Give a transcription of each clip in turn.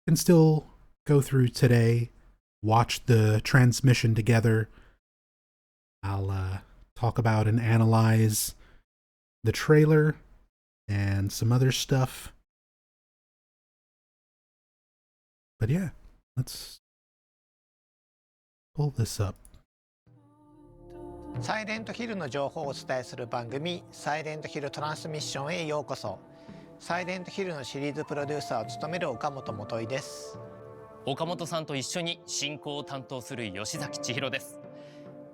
can still go through today, watch the transmission together. I'll talk about and analyze the trailer and some other stuff. But yeah, let's pull this up. サイレントヒルの情報をお伝えする番組サイレントヒルトランスミッションへようこそ。サイレントヒルのシリーズプロデューサーを務める岡本元井です。岡本さんと一緒に進行を担当する吉崎千尋です。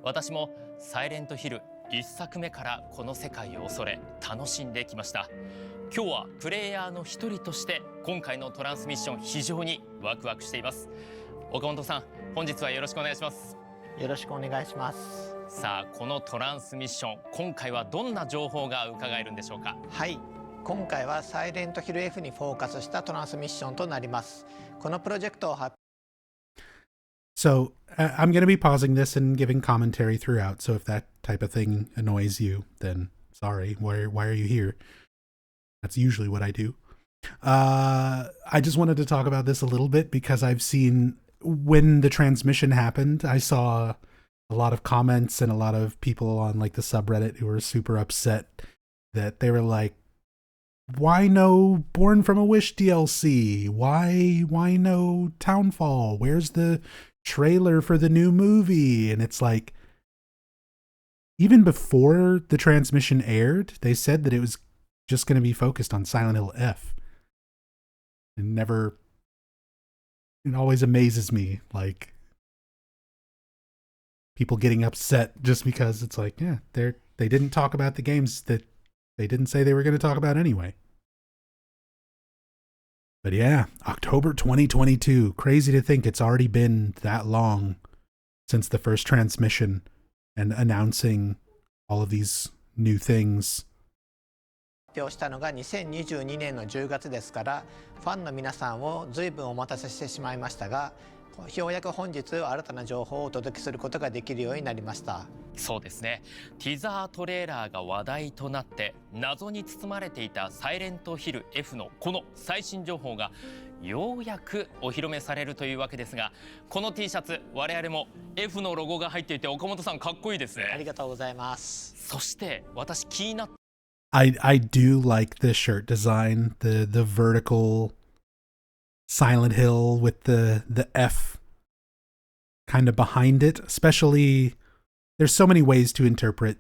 私もサイレントヒル1作目からこの世界を恐れ楽しんできました。今日はプレイヤーの一人として今回のトランスミッション非常にワクワクしています。岡本さん、本日はよろしくお願いします。よろしくお願いします。さあ、このトランスミッション、今回はどんな情報が伺えるんでしょうか。はい、今回はサイレントヒル F にフォーカスしたトランスミッションとなります。このプロジェクトを発 So I'm going to be pausing this and giving commentary throughout. So if that type of thing annoys you, then sorry. Why are you here? That's usually what I do. I just wanted to talk about this a little bit because I've seen when the transmission happened, I saw a lot of comments and a lot of people on like the subreddit who were super upset that they were like, why no Born from a Wish DLC? Why no Townfall? Where's the trailer for the new movie? And it's like, even before the transmission aired, they said that it was just going to be focused on Silent Hill F. It always amazes me, like, people getting upset just because it's like, yeah, they didn't talk about the games that they didn't say they were going to talk about anyway. But yeah, October 2022. Crazy to think it's already been that long since the first transmission and announcing all of these new things. 表したのが2022年の10月ですから、ファンの皆さんを随分お待たせしてしまいましたが、ようやく本日新たな情報をお届けすることができるようになりました。そうですね。ティザートレーラーが話題となって謎に包まれていたサイレントヒル F のこの最新情報がようやくお披露目されるというわけですが、この T シャツ我々も F のロゴが入っていて岡本さんかっこいいですね。ありがとうございます。そして私気になって I do like the shirt design, the vertical Silent Hill with the F kind of behind it. Especially, there's so many ways to interpret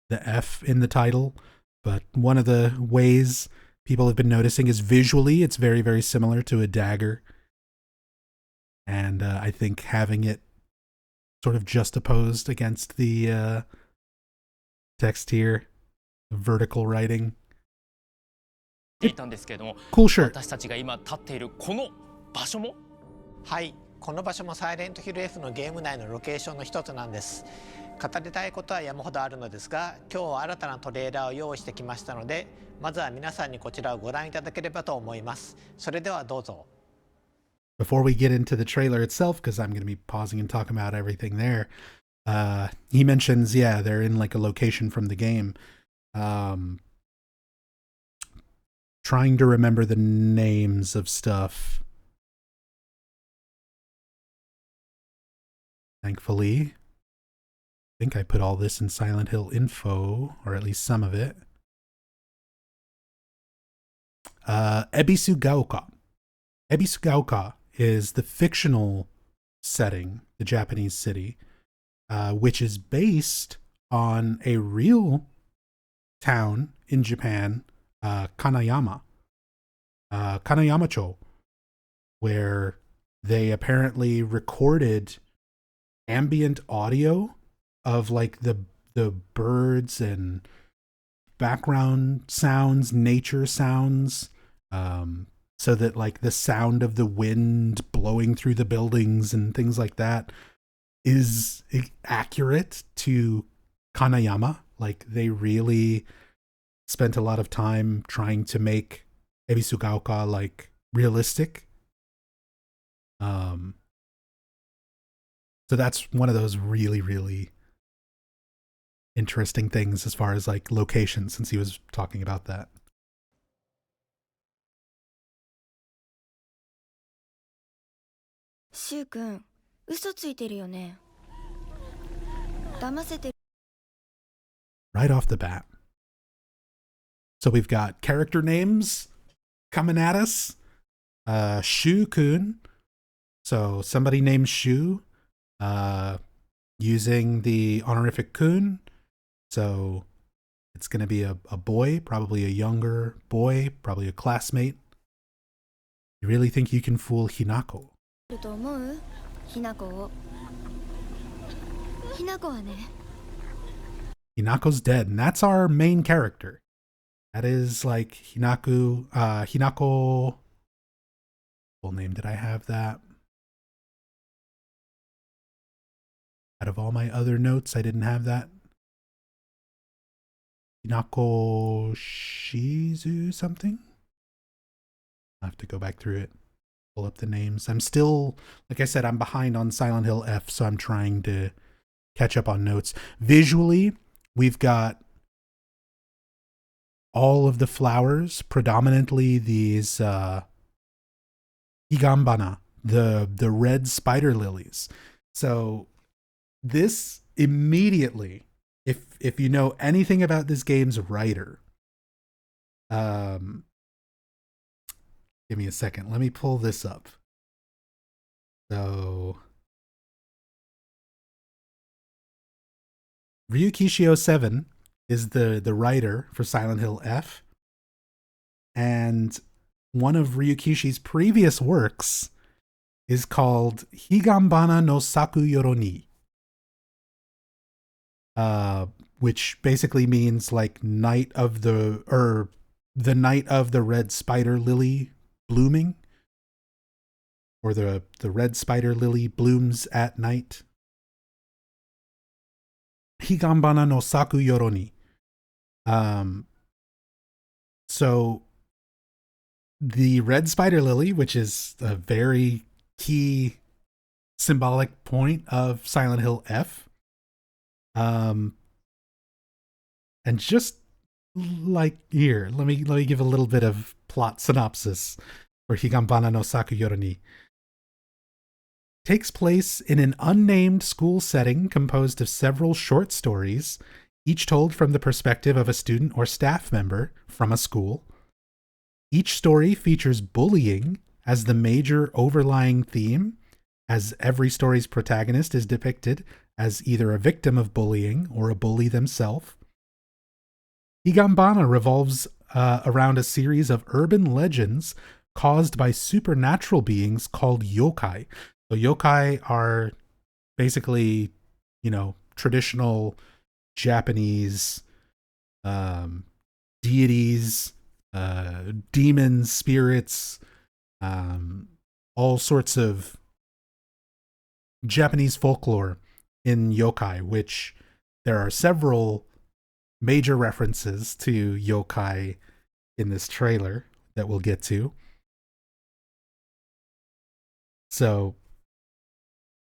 the F in the title, but one of the ways people have been noticing is visually it's very, very similar to a dagger. And I think having it sort of juxtaposed against the text here, vertical writing. いたんですけれども、 Cool shirt. 私たちが今立っているこの場所も、はい、この場所もサイレントヒル F のゲーム内のロケーションの一つなんです。語りたいことは山ほどあるのですが、今日は新たなトレーラーを用意してきましたので、まずは皆さんにこちらをご覧いただければと思います。それではどうぞ。 Before we get into the trailer itself, because I'm going to be pausing and talking about everything there, he mentions, yeah, they're in like a location from the game. Trying to remember the names of stuff. Thankfully, I think I put all this in Silent Hill info, or at least some of it. Ebisugaoka. Ebisugaoka is the fictional setting, the Japanese city, which is based on a real town in Japan, Kanayama, Kanayama-cho, where they apparently recorded ambient audio of like the birds and background sounds, nature sounds, so that like the sound of the wind blowing through the buildings and things like that is accurate to Kanayama. Like they really spent a lot of time trying to make Ebisugaoka like realistic. So that's one of those really, really interesting things as far as like location, since he was talking about that. シュウ君、嘘ついてるよね。騙せてる。 Right off the bat. So we've got character names coming at us. Shu-kun. So somebody named Shu, using the honorific kun. So it's going to be a boy, probably a younger boy, probably a classmate. You really think you can fool Hinako? と思う？ひなこを。ひなこはね。 Hinako's dead, and that's our main character. That is like Hinako. Full name, did I have that? Out of all my other notes, I didn't have that. Hinako Shizu something? I'll have to go back through it, pull up the names. I'm still, like I said, I'm behind on Silent Hill F, so I'm trying to catch up on notes. Visually, we've got all of the flowers, predominantly these higambana, the red spider lilies. So this immediately, if you know anything about this game's writer, give me a second. Let me pull this up. So Ryukishio 7 is the writer for Silent Hill F. And one of Ryukishi's previous works is called Higambana no Saku Yoroni. Which basically means like the night of the red spider lily blooming, or the red spider lily blooms at night. Higambana no Saku Yoroni. So the red spider lily, which is a very key symbolic point of Silent Hill F, and just like here, let me give a little bit of plot synopsis for Higambana no Saku Yoroni. Takes place in an unnamed school setting composed of several short stories, each told from the perspective of a student or staff member from a school. Each story features bullying as the major overlying theme, as every story's protagonist is depicted as either a victim of bullying or a bully themselves. Higambana revolves around a series of urban legends caused by supernatural beings called yokai. So yokai are basically, traditional Japanese deities, demons, spirits, all sorts of Japanese folklore in yokai, which there are several major references to yokai in this trailer that we'll get to. So,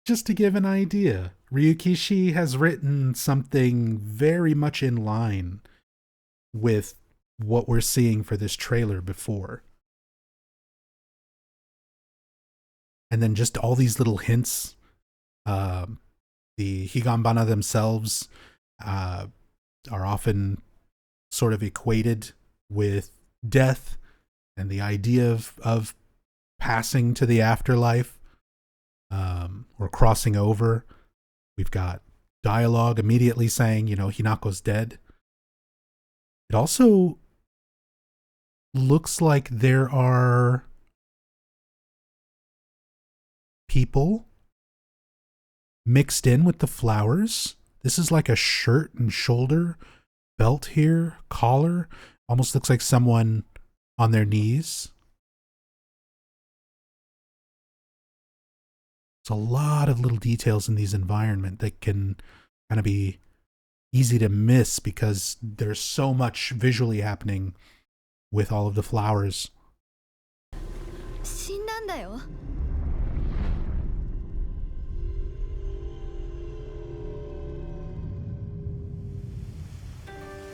just to give an idea, Ryukishi has written something very much in line with what we're seeing for this trailer before. And then just all these little hints. The Higambana themselves are often sort of equated with death and the idea of passing to the afterlife, or crossing over. We've got dialogue immediately saying, Hinako's dead. It also looks like there are people mixed in with the flowers. This is like a shirt and shoulder belt here, collar. Almost looks like someone on their knees. There's a lot of little details in these environment that can kind of be easy to miss because there's so much visually happening with all of the flowers. 死んだんだよ。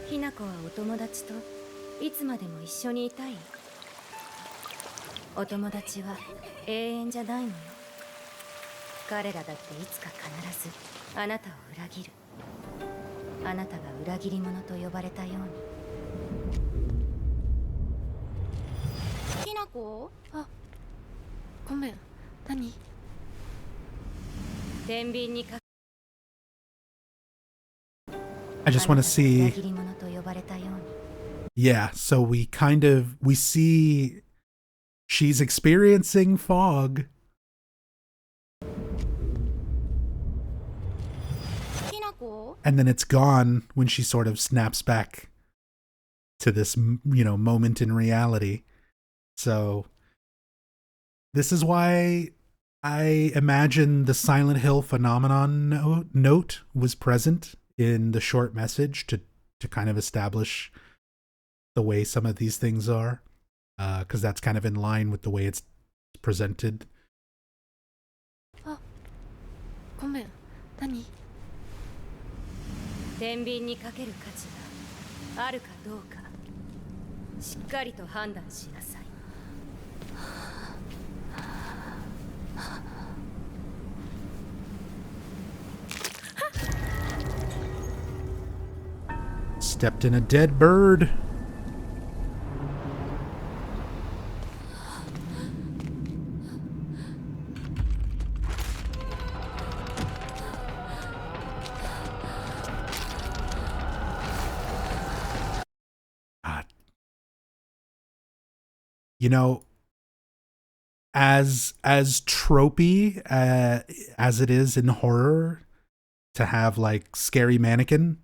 ひなこはお友達といつまでも一緒にいたい。お友達は永遠じゃないのよ。彼らだっていつか必ずあなたを裏切る。あなたが裏切り者と呼ばれたように。きなこ？あ、ごめん。何？天秤にか I just want to 裏 see. 切り者と呼ばれたように。 Yeah, so we see she's experiencing fog. きなこ？ And then it's gone when she sort of snaps back to this, moment in reality. So this is why I imagine the Silent Hill phenomenon note was present in the short message to kind of establish the way some of these things are, because that's kind of in line with the way it's presented. あ、ごめん。何？天秤にかける価値があるかどうか、しっかりと判断しなさい。Stepped in a dead bird. God. As tropey as it is in horror to have like scary mannequin,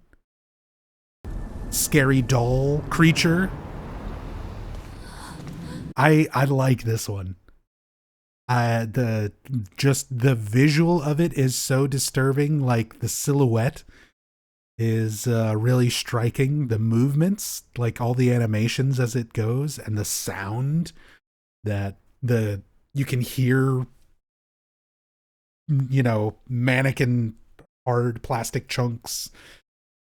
scary doll creature, I like this one. The visual of it is so disturbing. Like the silhouette is really striking. The movements, like all the animations as it goes, and the sound that you can hear, mannequin hard plastic chunks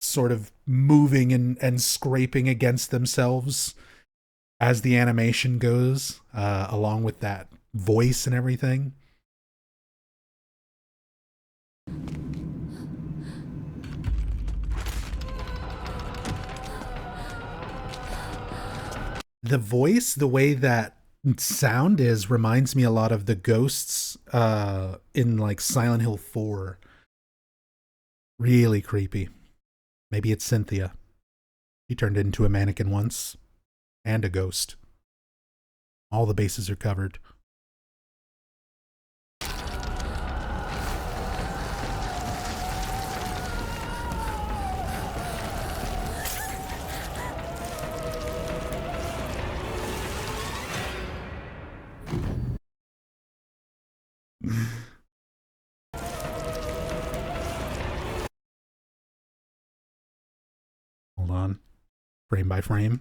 sort of moving and scraping against themselves as the animation goes, along with that voice and everything. The voice, the way that sound is, reminds me a lot of the ghosts in like Silent Hill 4. Really creepy. Maybe it's Cynthia. She turned into a mannequin once. And a ghost. All the bases are covered. Hold on. Frame by frame.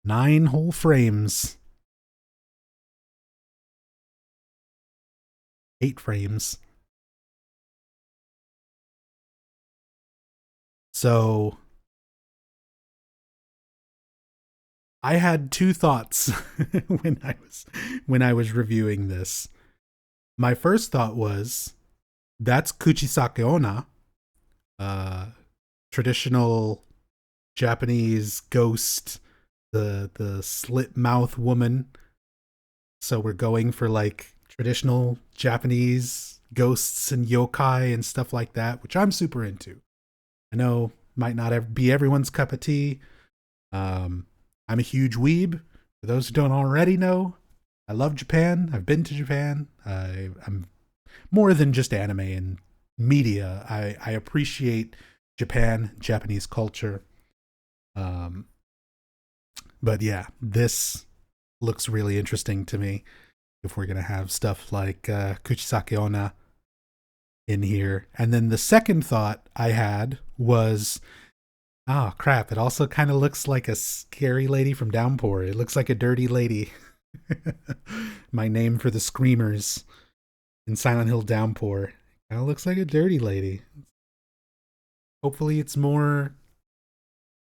Nine whole frames. 8 frames. So I had two thoughts when I was reviewing this. My first thought was, that's Kuchisake Onna, traditional Japanese ghost, the slit mouth woman. So we're going for like traditional Japanese ghosts and yokai and stuff like that, which I'm super into. I know might not be everyone's cup of tea. I'm a huge weeb. For those who don't already know, I love Japan. I've been to Japan. I'm more than just anime and media. I appreciate Japan, Japanese culture. But yeah, this looks really interesting to me. If we're gonna have stuff like Kuchisake Onna in here. And then the second thought I had was, oh crap, it also kind of looks like a scary lady from Downpour. It looks like a dirty lady. My name for the screamers in Silent Hill Downpour. Kind of looks like a dirty lady. Hopefully it's more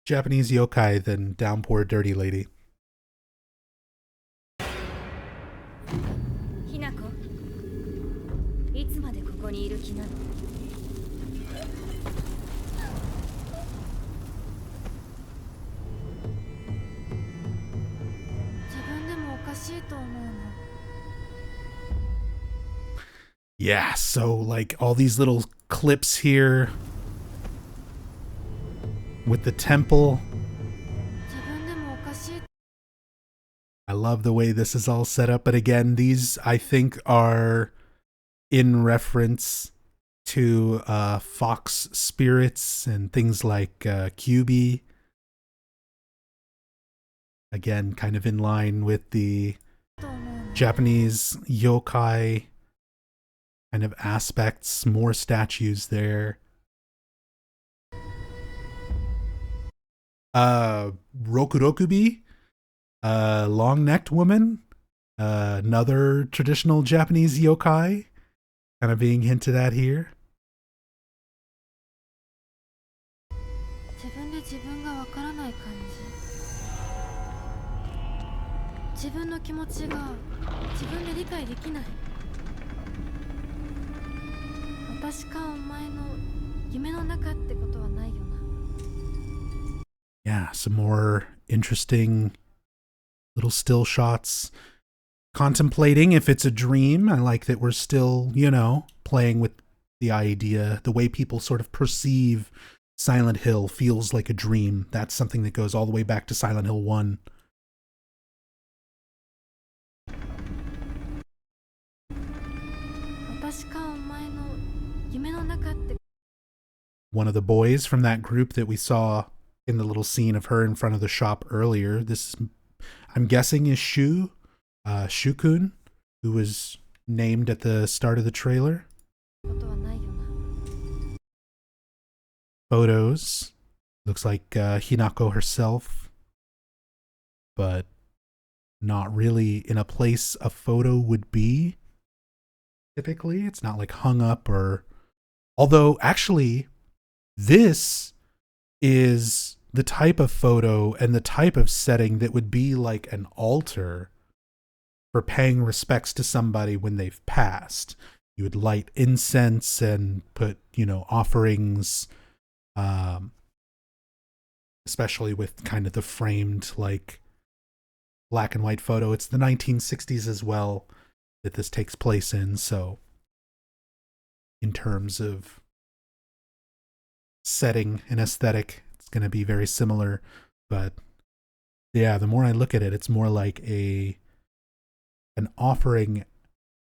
Japanese yokai than Downpour Dirty Lady. ひなこ、いつまでここにいる気なの？自分でもおかしいと思うの。 Yeah, so like all these little clips here with the temple. 自分でもおかしい。 I love the way this is all set up, but again, these I think are in reference to fox spirits and things like QB. Again, kind of in line with the と思うの。 Japanese yokai kind of aspects, more statues there. Rokurokubi, long-necked woman, another traditional Japanese yokai, kind of being hinted at here. 自分で自分がわからない感じ。自分の気持ちが自分で理解できない。私かお前の夢の中ってことはないよな。 Yeah, some more interesting little still shots. Contemplating if it's a dream. I like that we're still, you know, playing with the idea, the way people sort of perceive Silent Hill feels like a dream. That's something that goes all the way back to Silent Hill 1. 私かお前の夢の中って。 One of the boys from that group that we saw in the little scene of her in front of the shop earlier, this I'm guessing is Shukun, who was named at the start of the trailer. ことはないよな。 Photos. Looks like Hinako herself, but not really in a place a photo would be. Typically, it's not like hung up or... Although, actually, this is the type of photo and the type of setting that would be like an altar for paying respects to somebody when they've passed. You would light incense and put, you know, offerings, especially with kind of the framed, like, black and white photo. It's the 1960s as well that this takes place in, so in terms of setting and aesthetic, it's going to be very similar. But yeah, the more I look at it, it's more like an offering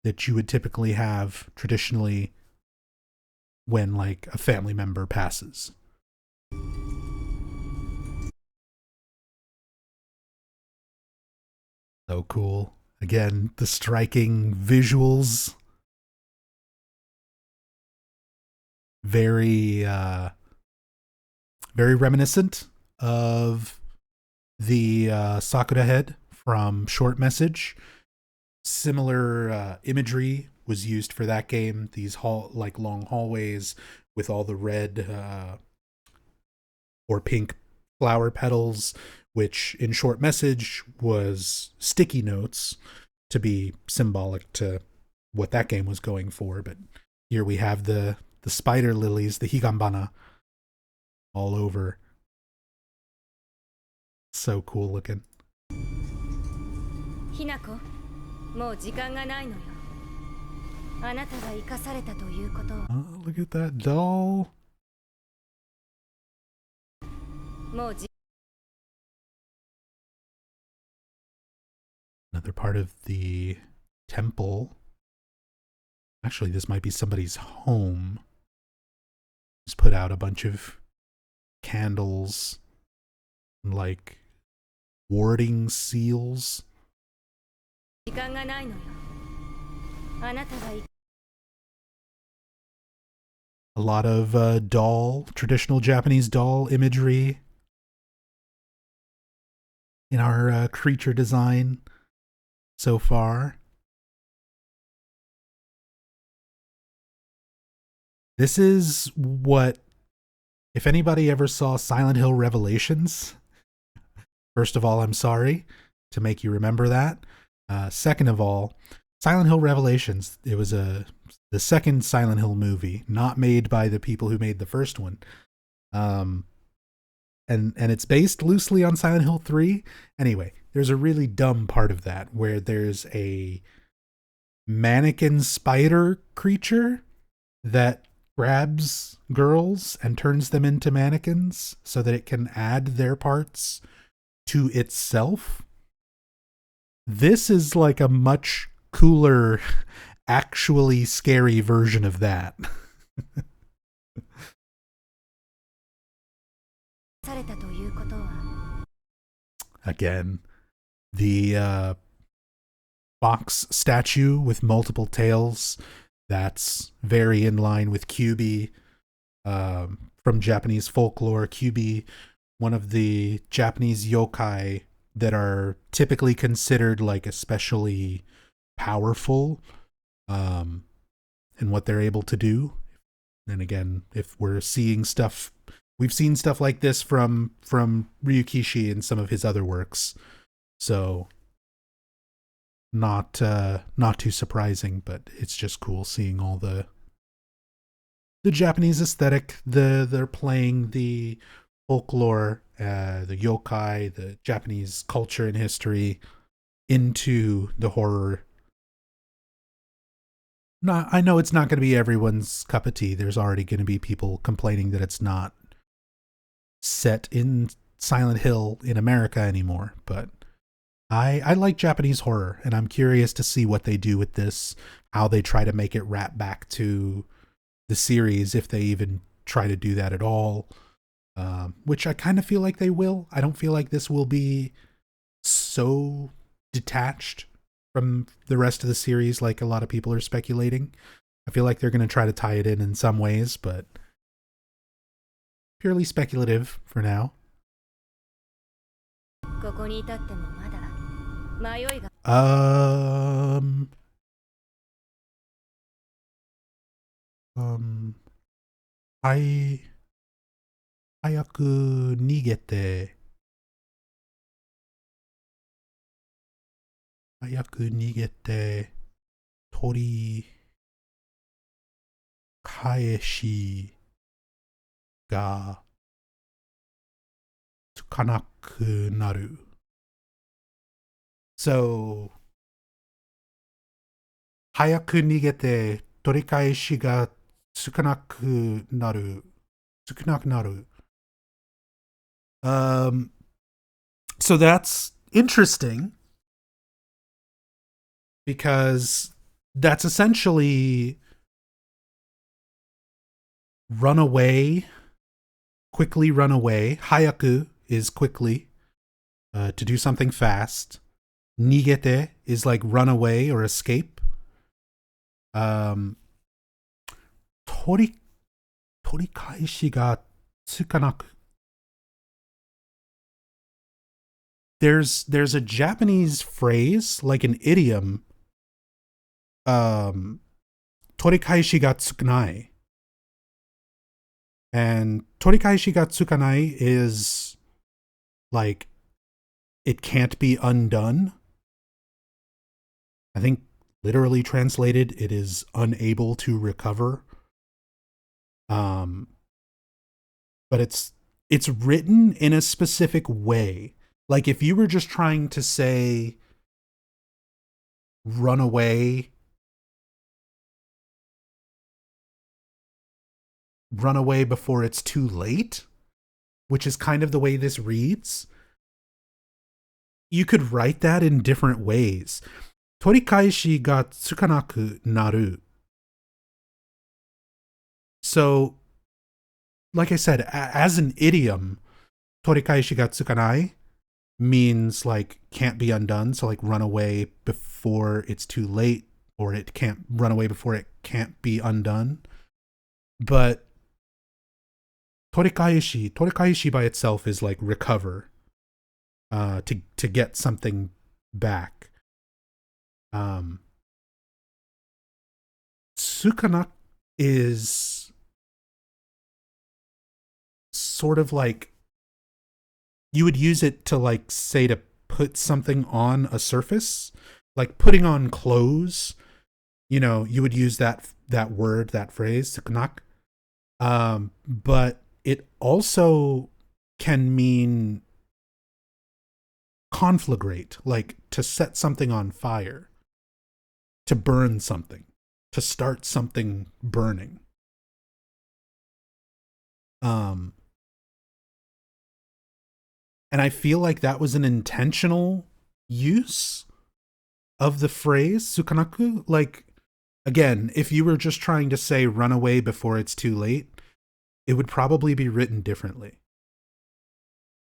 that you would typically have traditionally when like a family member passes. So cool. Again, the striking visuals. Very very reminiscent of the Sakura head from Short Message. Similar imagery was used for that game. These long hallways with all the red or pink flower petals, which in Short Message was sticky notes to be symbolic to what that game was going for. But here we have the spider lilies, the higambana, all over. So cool looking. ひなこ、もう時間がないのよ。あなたが生かされたということを。 Oh, look at that doll. もうじ Another part of the temple. Actually, this might be somebody's home. Just put out a bunch of candles, like warding seals. 時間がないのよ。あなたが A lot of traditional Japanese doll imagery in our creature design so far. This is what If anybody ever saw Silent Hill Revelations, first of all, I'm sorry to make you remember that. Second of all, Silent Hill Revelations, it was the second Silent Hill movie, not made by the people who made the first one. And it's based loosely on Silent Hill 3. Anyway, there's a really dumb part of that where there's a mannequin spider creature that grabs girls and turns them into mannequins so that it can add their parts to itself. This is like a much cooler, actually scary version of that. されたということは Again, the box statue with multiple tails, that's very in line with Kyubi from Japanese folklore. Kyubi, one of the Japanese yokai that are typically considered like especially powerful in what they're able to do. And again, if we're seeing stuff, we've seen stuff like this from Ryukishi in some of his other works. So not too surprising, but it's just cool seeing all the Japanese aesthetic. They're playing the folklore, the yokai, the Japanese culture and history into the horror. I know it's not going to be everyone's cup of tea. There's already going to be people complaining that it's not set in Silent Hill in America anymore, but I like Japanese horror, and I'm curious to see what they do with this, how they try to make it wrap back to the series, if they even try to do that at all, which I kind of feel like they will. I don't feel like this will be so detached from the rest of the series like a lot of people are speculating. I feel like they're going to try to tie it in some ways, but purely speculative for now. ここに至ってもまだ迷いが はい早く逃げて取り返しがつかなくなる。So 早く逃げて取り返しが少なくなる。So that's interesting because that's essentially run away, quickly run away. Hayaku is quickly, to do something fast. Nigete is like run away or escape. Torikaishi ga tsukanaku. There's a Japanese phrase, like an idiom, torikaishi ga tsukanai. And torikaishi ga tsukanai is like, it can't be undone. I think literally translated, it is unable to recover. But it's written in a specific way. Like if you were just trying to say run away before it's too late, which is kind of the way this reads, you could write that in different ways. Torikaishi ga tsukanaku naru. So, like I said, as an idiom, torikaishi ga tsukanai means like can't be undone. So like run away before it's too late, or it can't run away before it can't be undone. But torikaishi by itself is like recover, to get something back. Tsukanak is sort of like, you would use it to like say to put something on a surface, like putting on clothes. You know, you would use that word, that phrase, sukunak. But it also can mean conflagrate, like to set something on fire, to burn something, to start something burning. And I feel like that was an intentional use of the phrase sukanaku. Like, again, if you were just trying to say run away before it's too late, it would probably be written differently.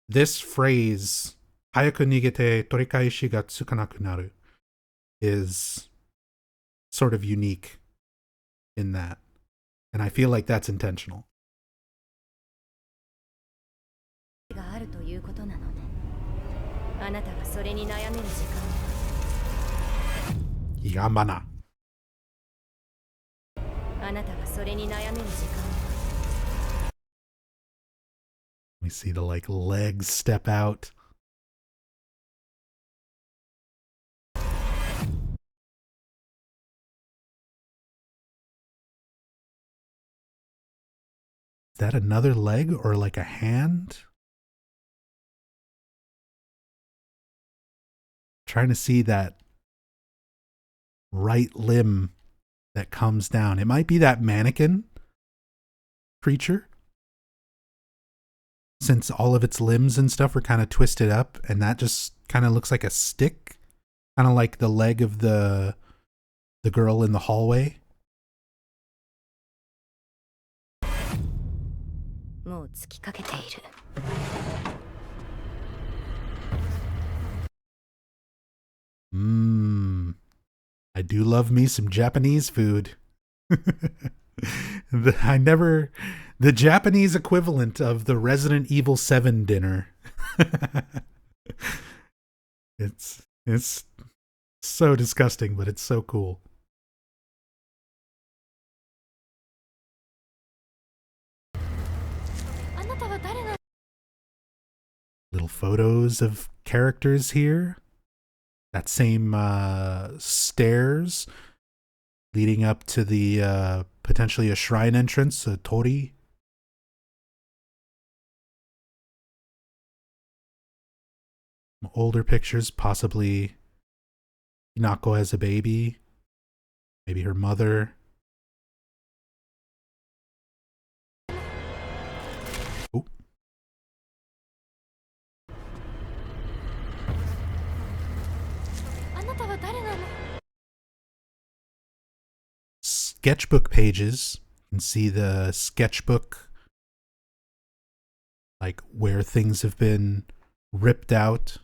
This phrase, hayaku nigete torikaishi ga tsukanaku naru, is sort of unique in that. And I feel like that's intentional. があるということなのね。あなたがそれに悩める時間は。Yamana. あなたがそれに悩める時間は。We see the like legs step out. Is that another leg or like a hand? Trying to see that right limb that comes down. It might be that mannequin creature, since all of its limbs and stuff are kind of twisted up, and that just kind of looks like a stick, kind of like the leg of the girl in the hallway. もう突きかけている。I do love me some Japanese food. The Japanese equivalent of the Resident Evil 7 dinner. It's so disgusting, but it's so cool. Little photos of characters here. That same stairs leading up to the potentially a shrine entrance, a tori. Older pictures, possibly Hinako as a baby, maybe her mother. Oh. Sketchbook pages. You can see the sketchbook, like where things have been ripped out.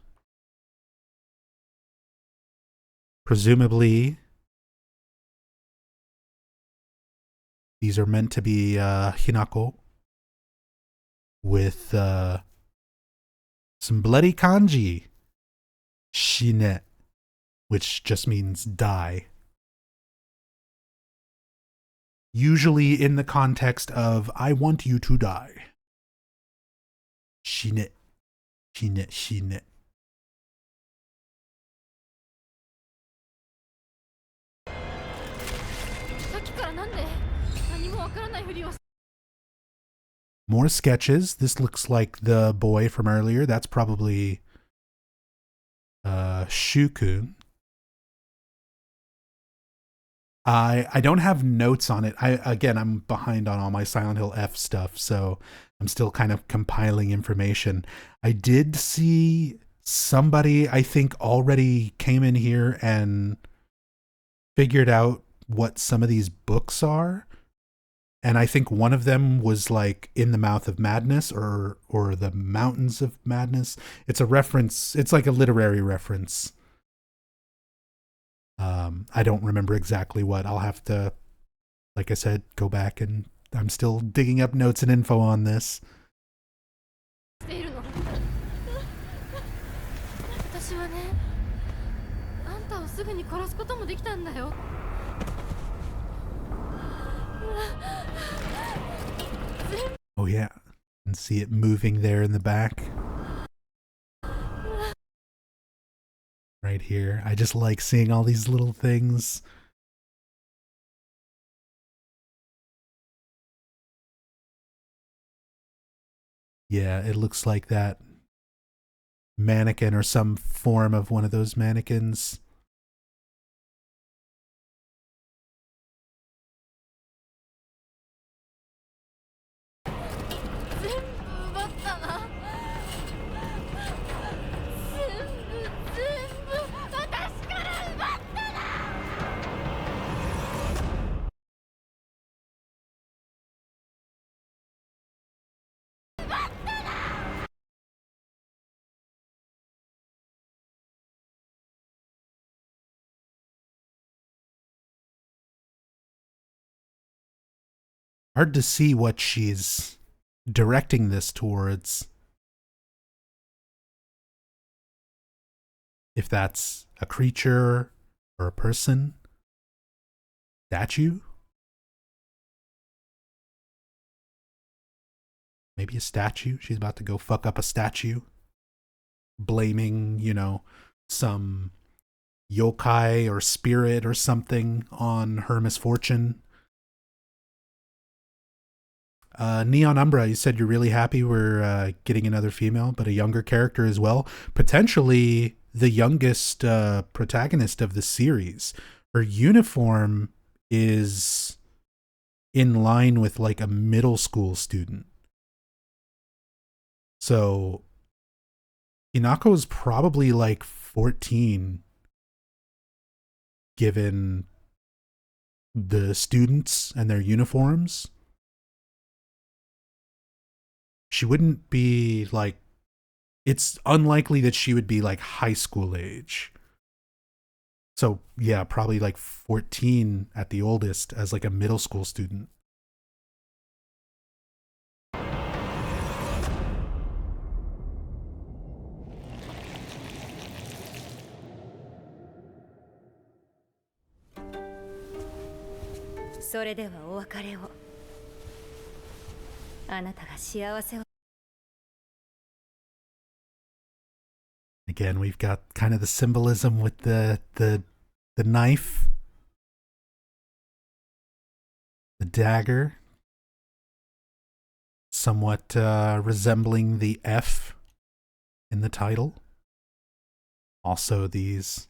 Presumably, these are meant to be Hinako with some bloody kanji. Shine, which just means die. Usually in the context of, I want you to die. Shine. Shine, shine. More sketches. This looks like the boy from earlier. That's probably Shukun. I don't have notes on it. I'm behind on all my Silent Hill F stuff, so I'm still kind of compiling information. I did see somebody, I think, already came in here and figured out what some of these books are. And I think one of them was like In the Mouth of Madness or The Mountains of Madness. It's a reference. It's like a literary reference. I don't remember exactly what. I'll have to, like I said, go back, and I'm still digging up notes and info on this. Oh yeah. And see it moving there in the back. Right here. I just like seeing all these little things. Yeah, it looks like that mannequin or some form of one of those mannequins. Hard to see what she's directing this towards. If that's a creature or a person. Statue? Maybe a statue? She's about to go fuck up a statue. Blaming, you know, some yokai or spirit or something on her misfortune. Neon Umbra, you said you're really happy we're getting another female, but a younger character as well. Potentially the youngest protagonist of the series. Her uniform is in line with like a middle school student. So Inako is probably like 14, given the students and their uniforms. She wouldn't be like, it's unlikely that she would be like high school age. So yeah, probably like 14 at the oldest as like a middle school student. Again, we've got kind of the symbolism with the knife, the dagger, somewhat resembling the F in the title. Also these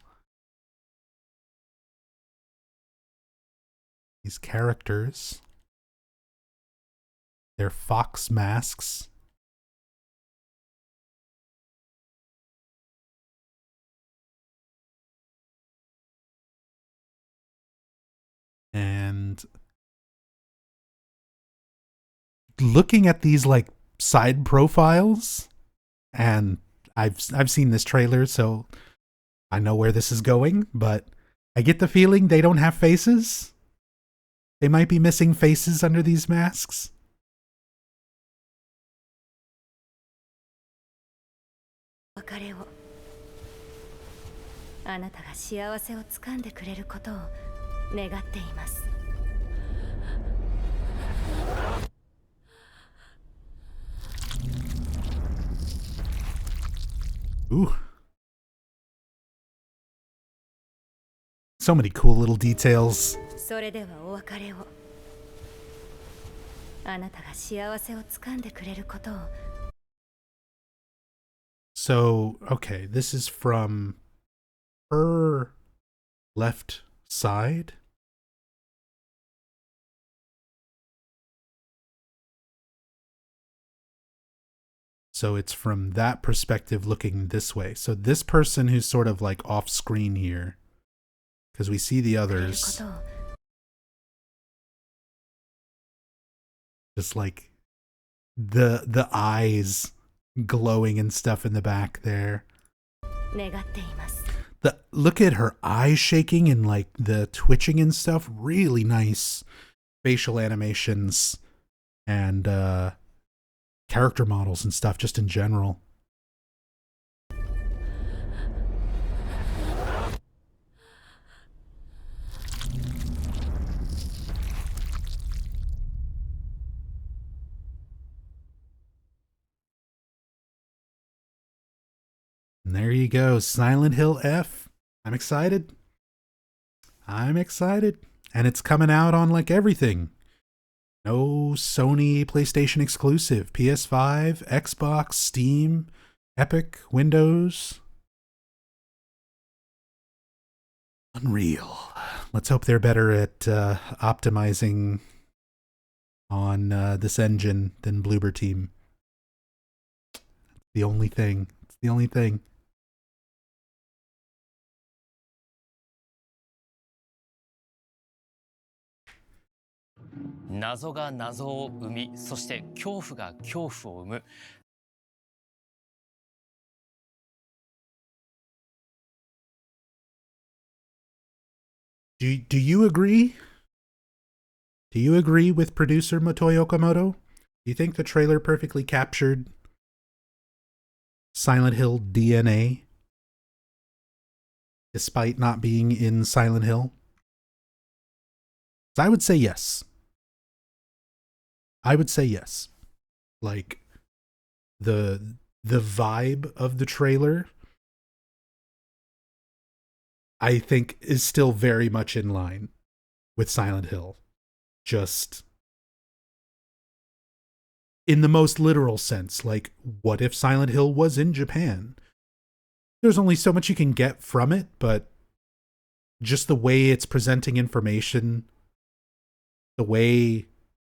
characters, they're fox masks. And looking at these like side profiles, and I've seen this trailer, so I know where this is going, but I get the feeling they don't have faces. They might be missing faces under these masks. Ooh. So many cool little details. So, okay, this is from her left side. So it's from that perspective looking this way. So this person who's sort of like off screen here, because we see the others, just like the eyes glowing and stuff in the back there. Look at her eyes shaking and like the twitching and stuff. Really nice facial animations and character models and stuff just in general. And there you go, Silent Hill F. I'm excited. And it's coming out on like everything. No Sony PlayStation exclusive. PS5, Xbox, Steam, Epic, Windows. Unreal. Let's hope they're better at optimizing on this engine than Bloober Team. It's the only thing.謎が謎を生み、そして恐怖が恐怖を生む。Do you agree? Do you agree with producer Motoi Okamoto? Do you think the trailer perfectly captured Silent Hill DNA, despite not being in Silent Hill? I would say yes. Like, the vibe of the trailer, I think, is still very much in line with Silent Hill. Just in the most literal sense, like, what if Silent Hill was in Japan? There's only so much you can get from it, but just the way it's presenting information, the way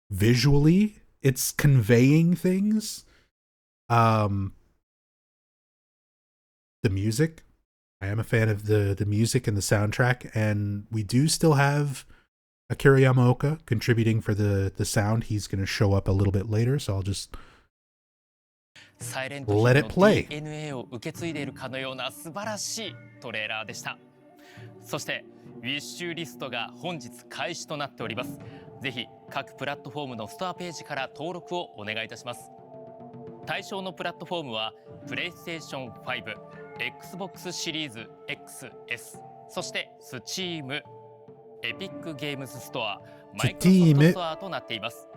visually it's conveying things, the music. I am a fan of the music and the soundtrack, and we do still have Akira Yamaoka contributing for the sound. He's going to show up a little bit later, so I'll just let it play. DNA を受け継いでいるかのような素晴らしいトレーラーでした。そしてウィッシュリストが本日開始となっております。ぜひ各プラットフォームのストアページから登録をお願いいたします。対象のプラットフォームはプレイステーション5、Xbox シリーズ XS、そしてスチーム、エピックゲームズストア、マイクロソフトストアとなっています。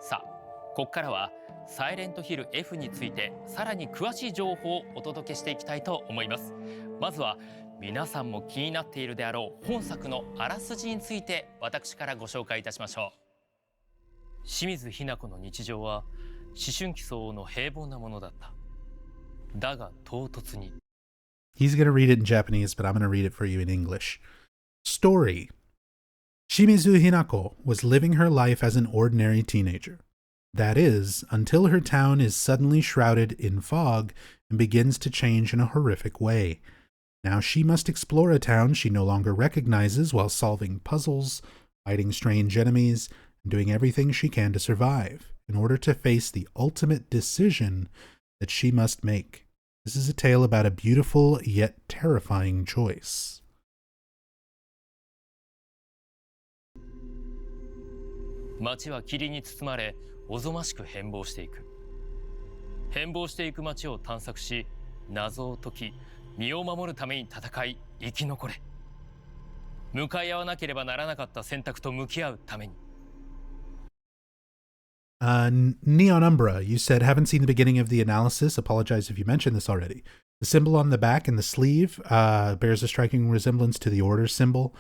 さあ、ここからはサイレントヒル F についてさらに詳しい情報をお届けしていきたいと思います。まずは皆さんも気になっているであろう本作のあらすじについて私からご紹介いたしましょう。清水日奈子の日常は思春期相応の平凡なものだった。だが唐突に。He's going to read it in Japanese, but I'm going to read it for you in English. Story. Shimizu Hinako was living her life as an ordinary teenager. That is, until her town is suddenly shrouded in fog and begins to change in a horrific way. Now she must explore a town she no longer recognizes while solving puzzles, fighting strange enemies, and doing everything she can to survive in order to face the ultimate decision that she must make. This is a tale about a beautiful yet terrifying choice. 街は霧に包まれ、おぞましく変貌していく。変貌していく街を探索し、謎を解き、身を守るために戦い、生き残れ。向かい合わなければならなかった選択と向き合うために。Neon Umbra, you said, haven't seen the beginning of the analysis. Apologize if you mentioned this already. The symbol on the back and the sleeve bears a striking resemblance to the order symbol.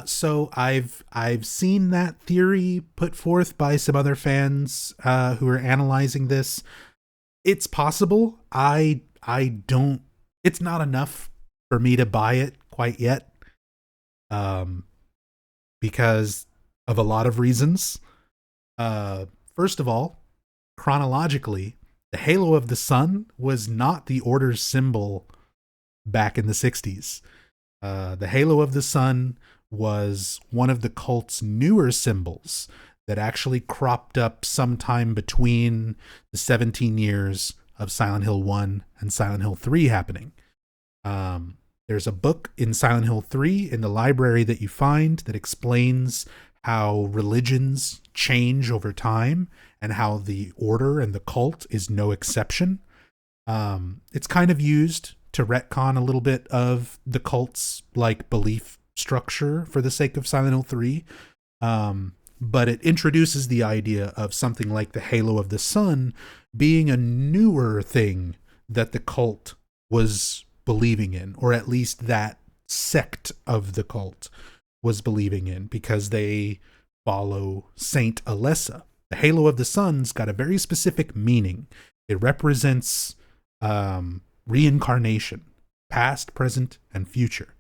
So I've seen that theory put forth by some other fans who are analyzing this. It's possible. I don't. It's not enough for me to buy it quite yet, because of a lot of reasons. First of all, chronologically, the halo of the sun was not the order's symbol back in the 60s. The halo of the sun was one of the cult's newer symbols that actually cropped up sometime between the 17 years of Silent Hill 1 and Silent Hill 3 happening. There's a book in Silent Hill 3 in the library that you find that explains how religions change over time and how the order and the cult is no exception. It's kind of used to retcon a little bit of the cult's like belief structure for the sake of Silent Hill 3. But it introduces the idea of something like the halo of the sun being a newer thing that the cult was believing in, or at least that sect of the cult was believing in, because they follow Saint Alessa. The halo of the sun's got a very specific meaning. It represents reincarnation, past, present, and future.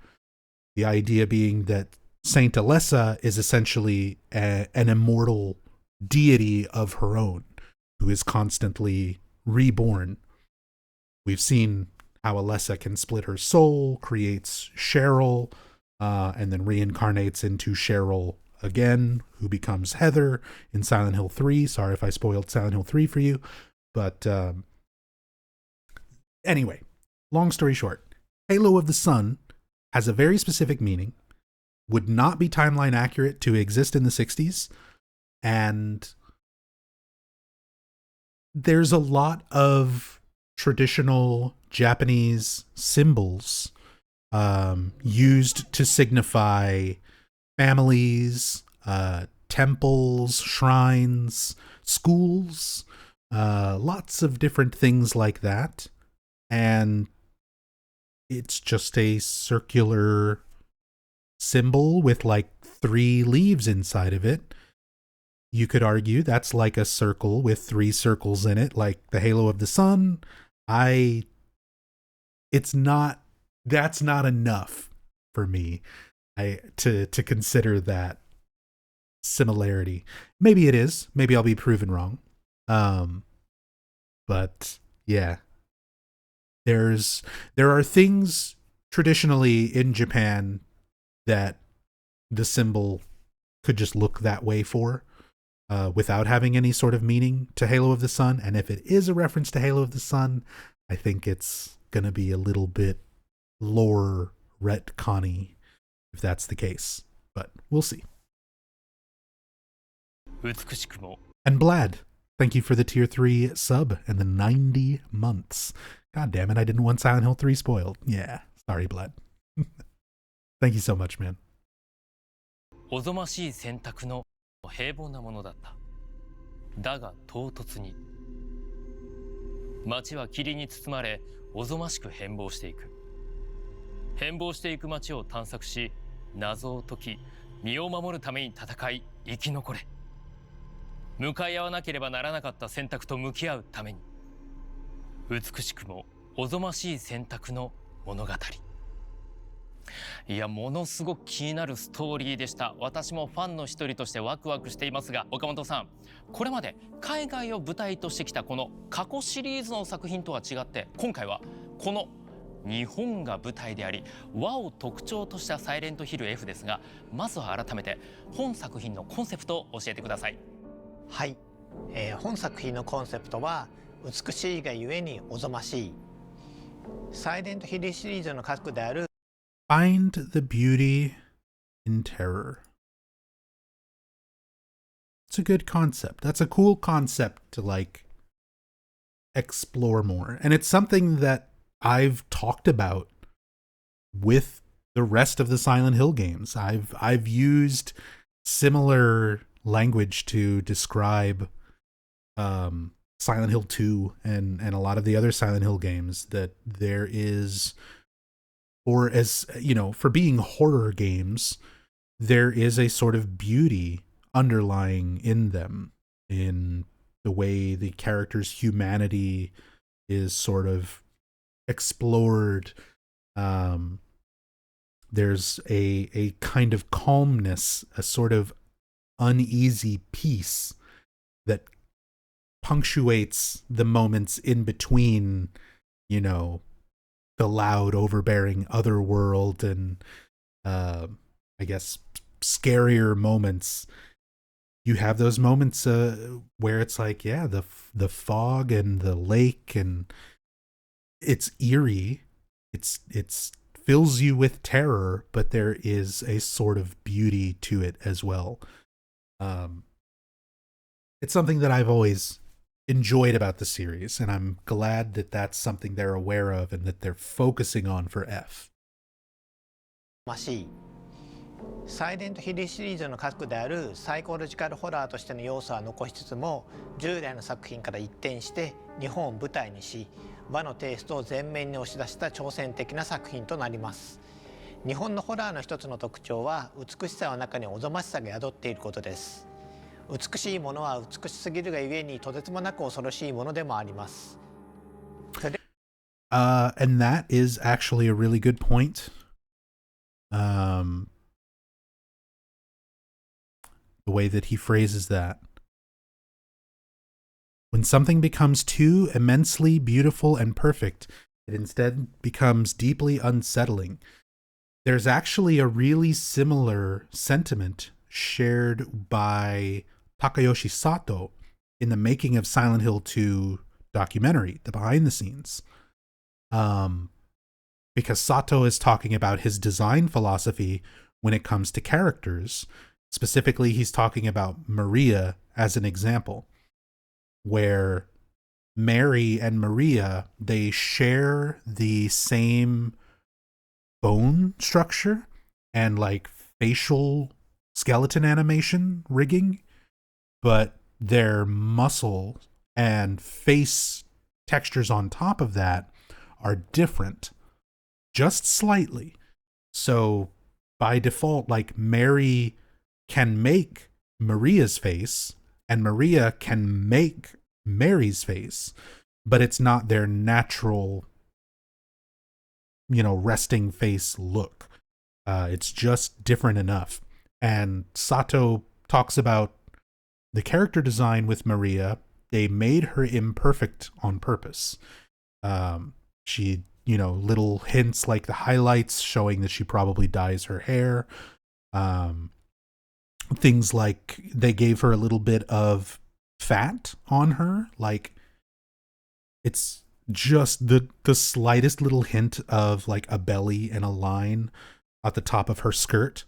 The idea being that Saint Alessa is essentially an immortal deity of her own, who is constantly reborn. We've seen how Alessa can split her soul, creates Cheryl, and then reincarnates into Cheryl again, who becomes Heather in Silent Hill 3. Sorry if I spoiled Silent Hill 3 for you. But anyway, long story short, Halo of the Sun has a very specific meaning, would not be timeline accurate to exist in the 60s, and there's a lot of traditional Japanese symbols used to signify families, temples, shrines, schools, lots of different things like that. And it's just a circular symbol with like 3 leaves inside of it. You could argue that's like a circle with 3 circles in it, like the halo of the sun. That's not enough for me to consider that similarity. Maybe it is. Maybe I'll be proven wrong. But yeah. There are things traditionally in Japan that the symbol could just look that way for, without having any sort of meaning to Halo of the Sun. And if it is a reference to Halo of the Sun, I think it's going to be a little bit lore retconny if that's the case. But we'll see. And Blad, thank you for the tier 3 sub and the 90 months. God damn it, I didn't want Silent Hill 3 spoiled. Yeah, sorry, Blad. Thank you so much, man. おぞましい選択の平凡なものだった。だが唐突に街は霧に包まれ、おぞましく変貌していく。変貌していく街を探索し、謎を解き、身を守るために戦い、生き残れ。向かい合わなければならなかった選択と向き合うために、美しくもおぞましい選択の物語。いや、ものすごく気になるストーリーでした。私もファンの一人としてワクワクしていますが、岡本さん、これまで海外を舞台としてきたこの過去シリーズの作品とは違って、今回はこの日本が舞台であり、和を特徴としたサイレントヒル F ですが、まずは改めて本作品のコンセプトを教えてください。はい、本作品のコンセプトは美しいがゆえにおぞましい。サイレントヒルシリーズの核である Find the beauty in terror. It's a good concept. That's a cool concept to like explore more. And it's something that I've talked about with the rest of the Silent Hill games. I've used similar language to describe Silent Hill 2 and a lot of the other Silent Hill games, that there is, or as you know, for being horror games, there is a sort of beauty underlying in them, in the way the character's humanity is sort of explored. There's a kind of calmness, a sort of uneasy peace that punctuates the moments in between, you know, the loud, overbearing otherworld and I guess scarier moments. You have those moments where it's like, yeah, the fog and the lake, and it's eerie. It's fills you with terror, but there is a sort of beauty to it as well. It's something that I've always enjoyed about the series, and I'm glad that that's something they're aware of and that they're focusing on for F. サイレントヒルシリーズの核であるサイコロジカルホラーとしての要素は残しつつも、従来の作品から一転して日本を舞台にし、和のテイストを前面に押し出した挑戦的な作品となります。日本のホラーの一つの特徴は、美しさの中におぞましさが宿っていることです。美しいものは美しすぎるがゆえに、とてつもなく恐ろしいものでもあります。And that is actually a really good point. The way that he phrases that. When something becomes too immensely beautiful and perfect, it instead becomes deeply unsettling. There's actually a really similar sentiment shared by Takayoshi Sato in the making of Silent Hill 2 documentary, the behind the scenes. Because Sato is talking about his design philosophy when it comes to characters. Specifically, he's talking about Maria as an example, where Mary and Maria, they share the same bone structure and like facial skeleton animation rigging, but their muscle and face textures on top of that are different, just slightly. So by default, like Mary can make Maria's face and Maria can make Mary's face, but it's not their natural, resting face look. It's just different enough. And Sato talks about the character design with Maria. They made her imperfect on purpose. She, little hints like the highlights showing that she probably dyes her hair. Things like they gave her a little bit of fat on her. Like it's just the slightest little hint of like a belly and a line at the top of her skirt.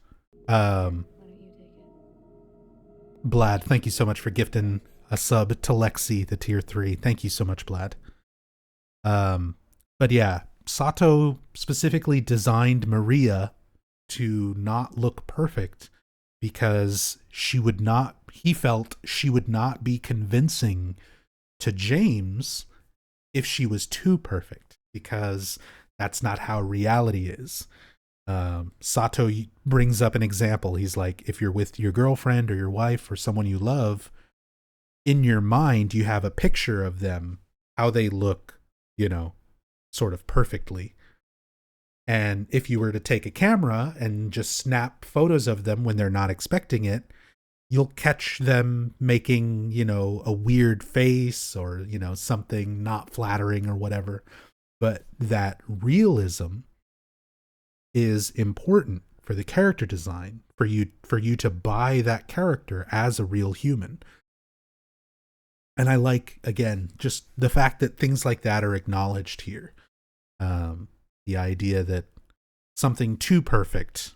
Blad, thank you so much for gifting a sub to Lexi, the tier 3. Thank you so much, Blad. But yeah, Sato specifically designed Maria to not look perfect because he felt she would not be convincing to James if she was too perfect, because that's not how reality is. Sato brings up an example. He's like, if you're with your girlfriend or your wife or someone you love, in your mind, you have a picture of them, how they look, sort of perfectly. And if you were to take a camera and just snap photos of them when they're not expecting it, you'll catch them making, a weird face or, something not flattering or whatever. But that realism is important for the character design, for you to buy that character as a real human. And I like, again, just the fact that things like that are acknowledged here. The idea that something too perfect,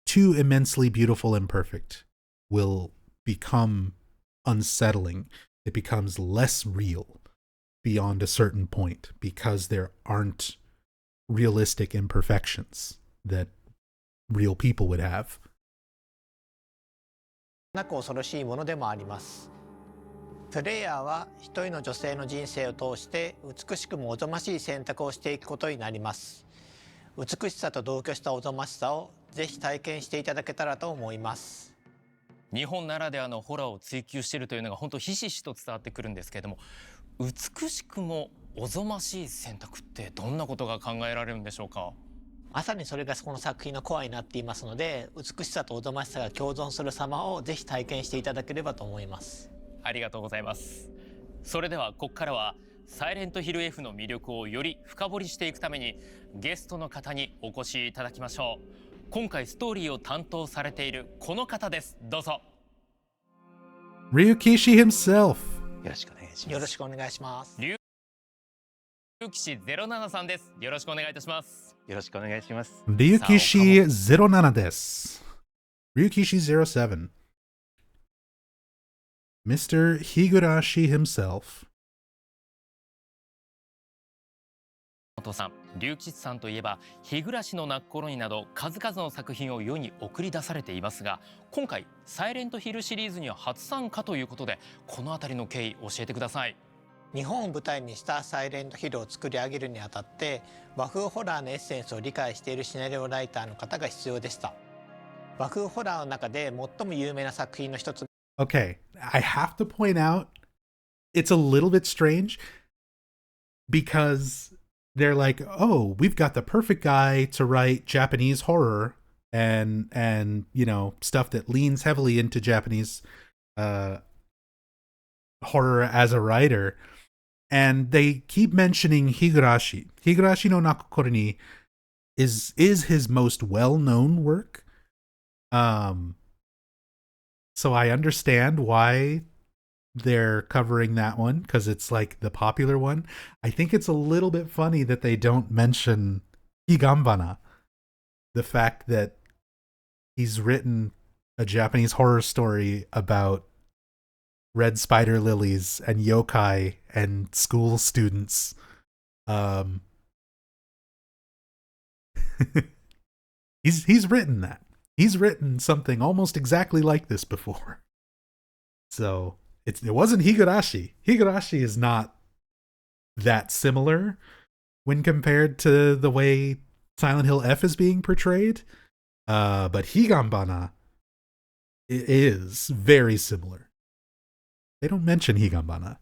too immensely beautiful and perfect will become unsettling. It becomes less real beyond a certain point because there aren't realistic imperfections that real people would have. なく恐ろしいものでもあります。プレイヤーは一人の女性の人生を通して美しくもおぞましい選択をしていくことになります。美しさと同居したおぞましさをぜひ体験していただけたらと思います。日本ならではのホラーを追求しているというのが本当ひしひしと伝わってくるんですけれども、美しくもおぞましい選択ってどんなことが考えられるんでしょうか。まさにそれがこの作品のコアになっていますので、美しさとおぞましさが共存する様をぜひ体験していただければと思います。ありがとうございます。それではここからはサイレントヒル F の魅力をより深掘りしていくためにゲストの方にお越しいただきましょう。今回ストーリーを担当されているこの方です。どうぞ。Ryukishi himself. よろしくお願いします。よろしくお願いします。龍騎士07さんです。よろしくお願いいたします。よろしくお願いします。Ryukishi 07です。Ryukishi 07. Mr. Higurashi himself. 本さん、龍吉さんといえば日暮らしの泣く頃になど数々の作品を世に送り出されていますが、今回サイレントヒルシリーズには初参加ということで、このあたりの経緯教えてください。日本を舞台にしたサイレントヒルを作り上げるにあたって和風ホラーのエッセンスを理解しているシナリオライターの方が必要でした。和風ホラーの中で最も有名な作品の一つ。 Okay, I have to point out it's a little bit strange because they're like, oh, we've got the perfect guy to write Japanese horror and you know, stuff that leans heavily into Japanese horror as a writer. And they keep mentioning Higurashi. Higurashi no Nakokoro ni is his most well-known work. So I understand why they're covering that one, because it's like the popular one. I think it's a little bit funny that they don't mention Higambana, the fact that he's written a Japanese horror story about red spider lilies and yokai and school students. He's written that. He's written something almost exactly like this before. So it wasn't Higurashi. Higurashi is not that similar when compared to the way Silent Hill F is being portrayed. But Higambana is very similar. They don't mention Higambana.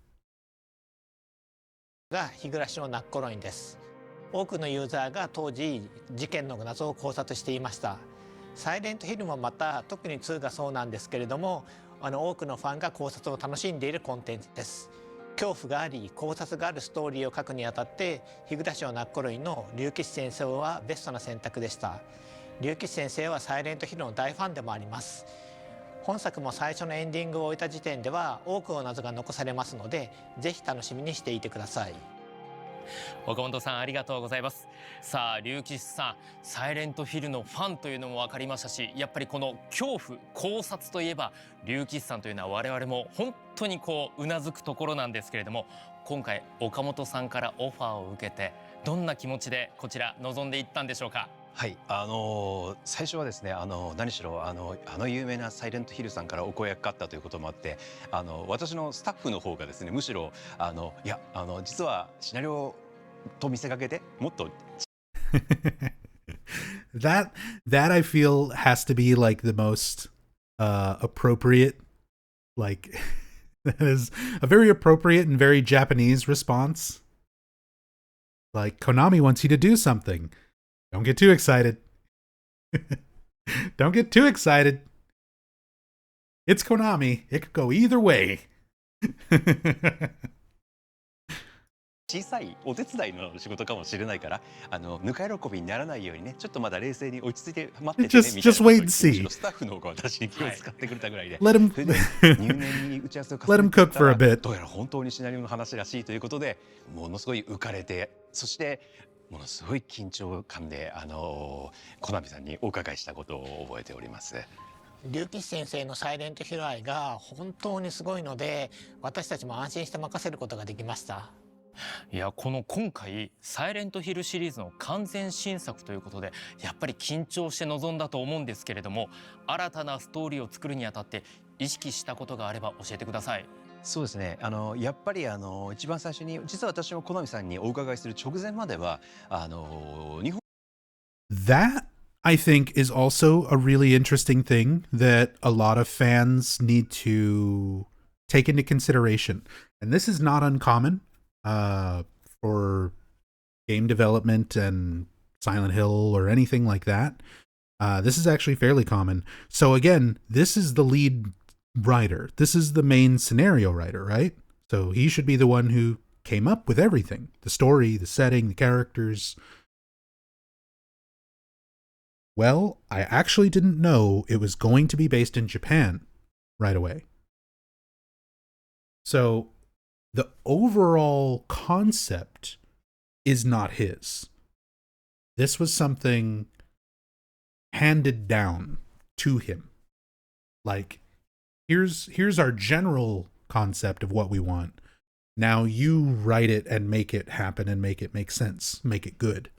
が日暮らしの泣く頃にです。多くのユーザーが当時事件の謎を考察していました。サイレントヒルもまた特に2がそうなんですけれども、多くのファンが考察を楽しんでいるコンテンツです。恐怖があり考察があるストーリーを書くにあたって日暮らしの泣く頃にの龍吉先生はベストな選択でした。龍吉先生はサイレントヒルの大ファンでもあります。本作も最初のエンディングを終えた時点では多くの謎が残されますので、ぜひ楽しみにしていてください。岡本さん、ありがとうございます。さあ、龍吉さん、サイレントヒルのファンというのも分かりましたし、やっぱりこの恐怖考察といえば龍吉さんというのは我々も本当にうなずくところなんですけれども、今回岡本さんからオファーを受けてどんな気持ちでこちら臨んでいったんでしょうか。はい、最初はですね、何しろ有名なサイレントヒルさんからお声がかかったということもあって、私のスタッフの方がですね、むしろいや実はシナリオと見せかけてもっとthat I feel has to be like the most appropriate, like that is a very appropriate and very Japanese response. Like, Konami wants you to do something. Don't get too excited. Don't get too excited. It's Konami. It could go either way. 小さいお手伝いの仕事かもしれないから、ぬか喜びにならないようにね、ちょっとまだ冷静に落ち着いて待っててねみたいな。Just wait and see. スタッフの方が私に気を使ってくれたぐらいで。Let him 入念に打ち合わせを let him cook for a bit. どうやら本当にシナリオの話らしいということで、ものすごい浮かれて、そしてものすごい緊張感でコナミさんにお伺いしたことを覚えております。龍吉先生のサイレントヒル愛が本当にすごいので、私たちも安心して任せることができました。いや、今回サイレントヒルシリーズの完全新作ということで、やっぱり緊張して臨んだと思うんですけれども、新たなストーリーを作るにあたって意識したことがあれば教えてください。そうですね、やっぱり一番最初に、実は私もコナミさんにお伺いする直前までは日本 That, I think, is also a really interesting thing that a lot of fans need to take into consideration. And this is not uncommon for game development and Silent Hill or anything like that. This is actually fairly common. So again, this is the lead writer. This is the main scenario writer, right? So he should be the one who came up with everything. The story, the setting, the characters. Well, I actually didn't know it was going to be based in Japan right away. So the overall concept is not his. This was something handed down to him. Like, here's our general concept of what we want, Now you write it and make it happen and make it make sense, make it good.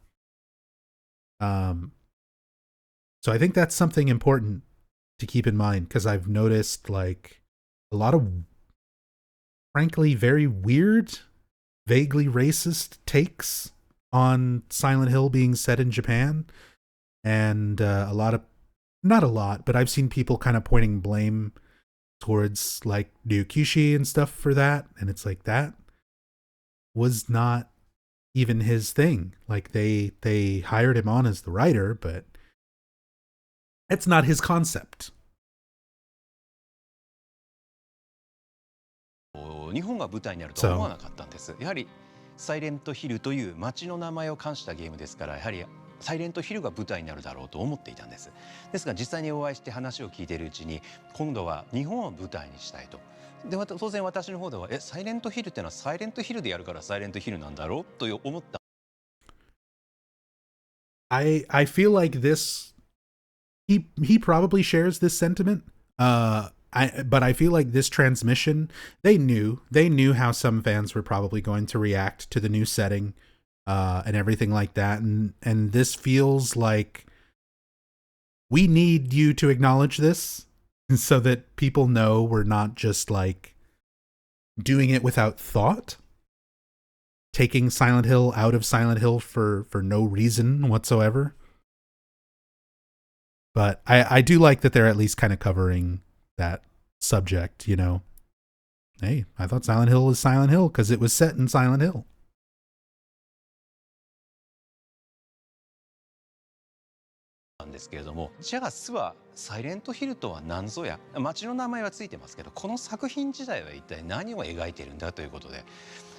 So I think that's something important to keep in mind, because I've noticed like a lot of frankly very weird, vaguely racist takes on Silent Hill being set in Japan, and a lot of, not a lot, but I've seen people kind of pointing blame towards like Ryukishi and stuff for that, and it's like that was not even his thing. Like they hired him on as the writer, but it's not his concept. 日本が舞台になるとは思わなかったんです。やはりサイレントヒルという街の名前を冠したゲームですから、やはりサイレントヒルが舞台になるだろうと思っていたんです。ですが実際にお会いして話を聞いているうちに、今度は日本を舞台にしたいと。で当然私の方ではサイレントヒルっていうのはサイレントヒルでやるからサイレントヒルなんだろうと思った。I feel like this, he probably shares this sentiment. But I feel like this transmission, they knew how some fans were probably going to react to the new setting, and everything like that. And this feels like we need you to acknowledge this so that people know we're not just like doing it without thought, taking Silent Hill out of Silent Hill for no reason whatsoever. But I do like that they're at least kind of covering that subject, you know. Hey, I thought Silent Hill was Silent Hill because it was set in Silent Hill. なんですけれども、じゃあ巣はサイレントヒルとは何ぞや、街の名前はついてますけど、この作品自体は一体何を描いているんだということで、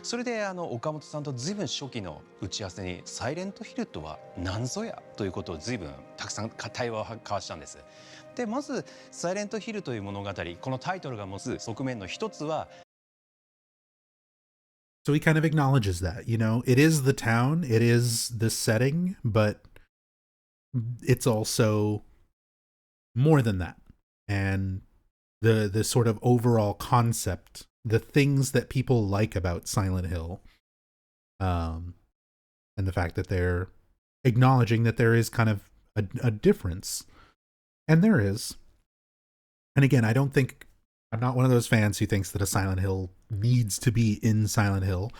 それで岡本さんと随分初期の打ち合わせにサイレントヒルとは何ぞやということを随分たくさん対話を交わしたんです。でまずサイレントヒルという物語、このタイトルが持つ側面の一つは、 So he kind of acknowledges that, you know, it is the town, it is the setting, but it's also more than that. And the sort of overall concept, the things that people like about Silent Hill, and the fact that they're acknowledging that there is kind of a difference. And there is. And again, I'm not one of those fans who thinks that a Silent Hill needs to be in Silent Hill.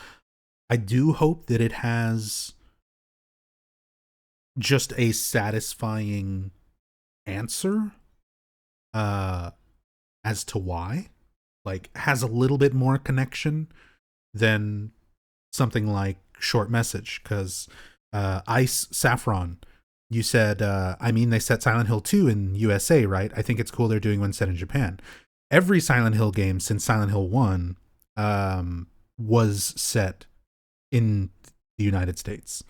I do hope that it has just a satisfying answer as to why. Like, has a little bit more connection than something like Short Message. Because Ice Saffron, you said, I mean, they set Silent Hill 2 in USA, right? I think it's cool they're doing one set in Japan. Every Silent Hill game since Silent Hill 1 was set in the United States.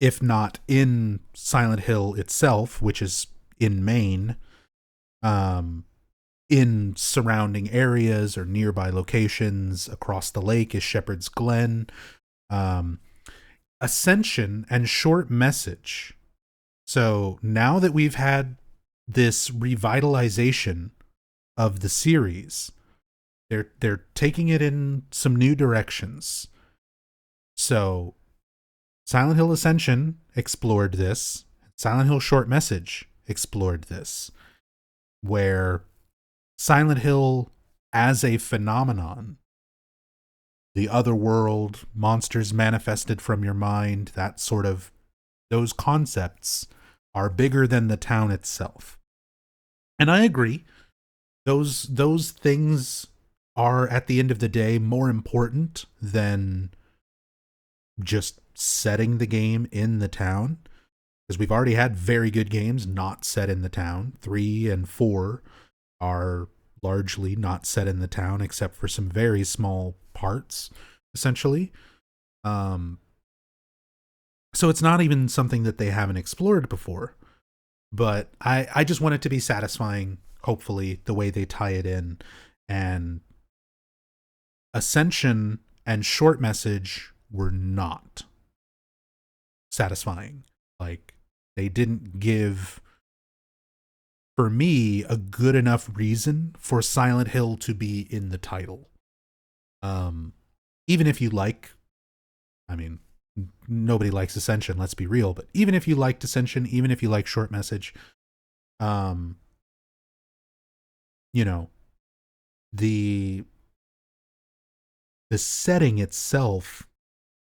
If not in Silent Hill itself, which is in Maine, in surrounding areas or nearby locations. Across the lake is Shepherd's Glen. Ascension and Short Message. So now that we've had this revitalization of the series, they're taking it in some new directions. So Silent Hill Ascension explored this. Silent Hill Short Message explored this, where Silent Hill as a phenomenon, the other world, monsters manifested from your mind, that sort of, those concepts are bigger than the town itself. And I agree. Those things are, at the end of the day, more important than just setting the game in the town. Because we've already had very good games not set in the town. 3 and 4 are largely not set in the town, except for some very small parts, essentially. So it's not even something that they haven't explored before. But I just want it to be satisfying, hopefully, the way they tie it in. And Ascension and Short Message were not satisfying. Like, they didn't give, for me, a good enough reason for Silent Hill to be in the title. Um, even if you like, I mean, nobody likes Ascension, let's be real, but even if you liked Ascension, even if you like Short Message, um, you know, the setting itself,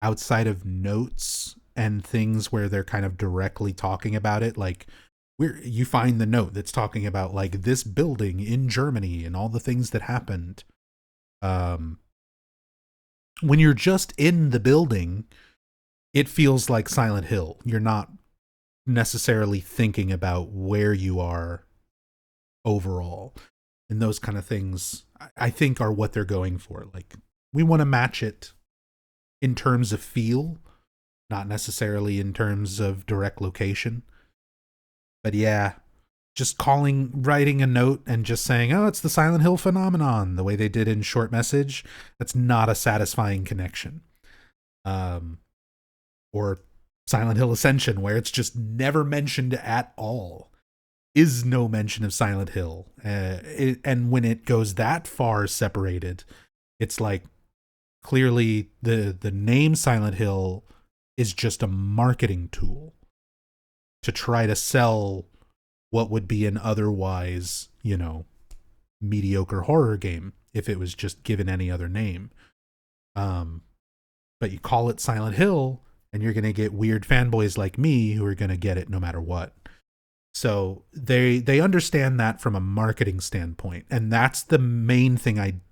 outside of notes and things where they're kind of directly talking about it, like where you find the note that's talking about like this building in Germany and all the things that happened. Um, when you're just in the building, it feels like Silent Hill. You're not necessarily thinking about where you are overall. And those kind of things, I think, are what they're going for. Like, we want to match it in terms of feel, not necessarily in terms of direct location. But yeah, just writing a note and just saying, oh, it's the Silent Hill phenomenon, the way they did in Short Message, that's not a satisfying connection. Or Silent Hill Ascension, where it's just never mentioned at all. Is no mention of Silent Hill. And when it goes that far separated, it's like clearly the name Silent Hill is just a marketing tool to try to sell what would be an otherwise, mediocre horror game if it was just given any other name. But you call it Silent Hill, and you're going to get weird fanboys like me who are going to get it no matter what. So they understand that from a marketing standpoint. And that's the main thing.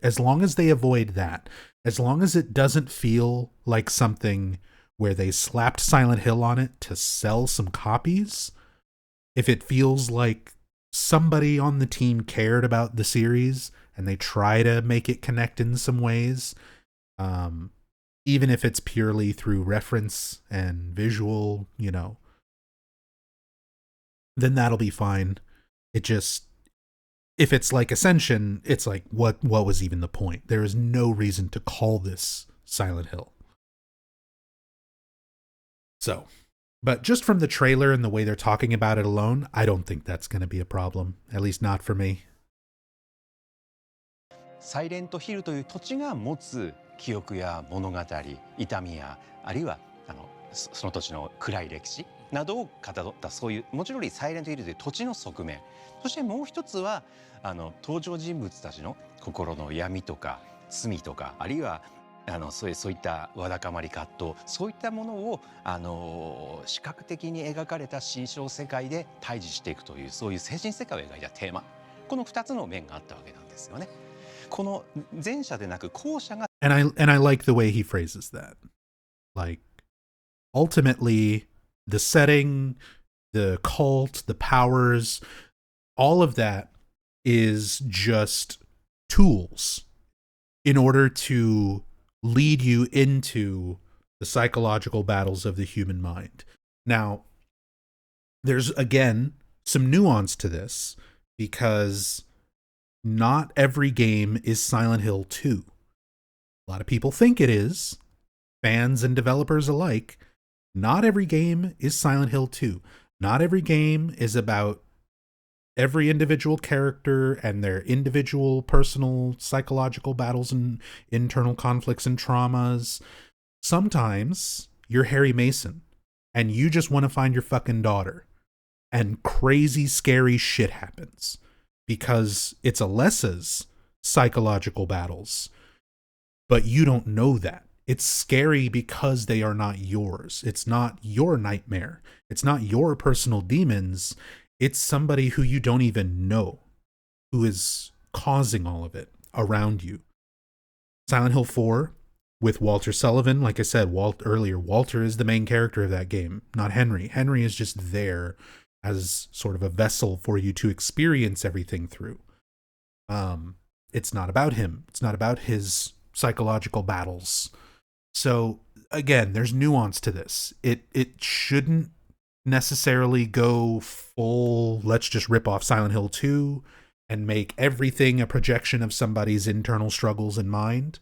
As long as they avoid that, as long as it doesn't feel like something where they slapped Silent Hill on it to sell some copies, if it feels like somebody on the team cared about the series and they try to make it connect in some ways, even if it's purely through reference and visual, then that'll be fine. If it's like Ascension, it's like, what was even the point? There is no reason to call this Silent Hill. So, but just from the trailer and the way they're talking about it alone, I don't think that's going to be a problem. At least not for me. サイレントヒルという土地が持つ記憶や物語、痛みやあるいはその土地の暗い歴史などをかたどったそういうもちろんサイレントヒルという土地の側面、そしてもう一つは登場人物たちの心の闇とか罪とかあるいはそういったわだかまり葛藤、そういったものを視覚的に描かれた心象世界で対峙していくというそういう精神世界を描いたテーマ、この2つの面があったわけなんですよね。この前者でなく後者が And I like the way he phrases that. Like, ultimately, the setting, the cult, the powers, all of that is just tools in order to lead you into the psychological battles of the human mind. Now, there's, again, some nuance to this, because not every game is Silent Hill 2. A lot of people think it is, fans and developers alike. Not every game is Silent Hill 2. Not every game is about every individual character and their individual personal psychological battles and internal conflicts and traumas. Sometimes you're Harry Mason and you just want to find your fucking daughter, and crazy, scary shit happens because it's Alessa's psychological battles, but you don't know that. It's scary because they are not yours. It's not your nightmare. It's not your personal demons. It's somebody who you don't even know who is causing all of it around you. Silent Hill 4 with Walter Sullivan, like I said earlier, Walter is the main character of that game, not Henry. Henry is just there as sort of a vessel for you to experience everything through. It's not about him. It's not about his psychological battles. So again, there's nuance to this. It shouldn't necessarily go full, let's just rip off Silent Hill 2 and make everything a projection of somebody's internal struggles in mind.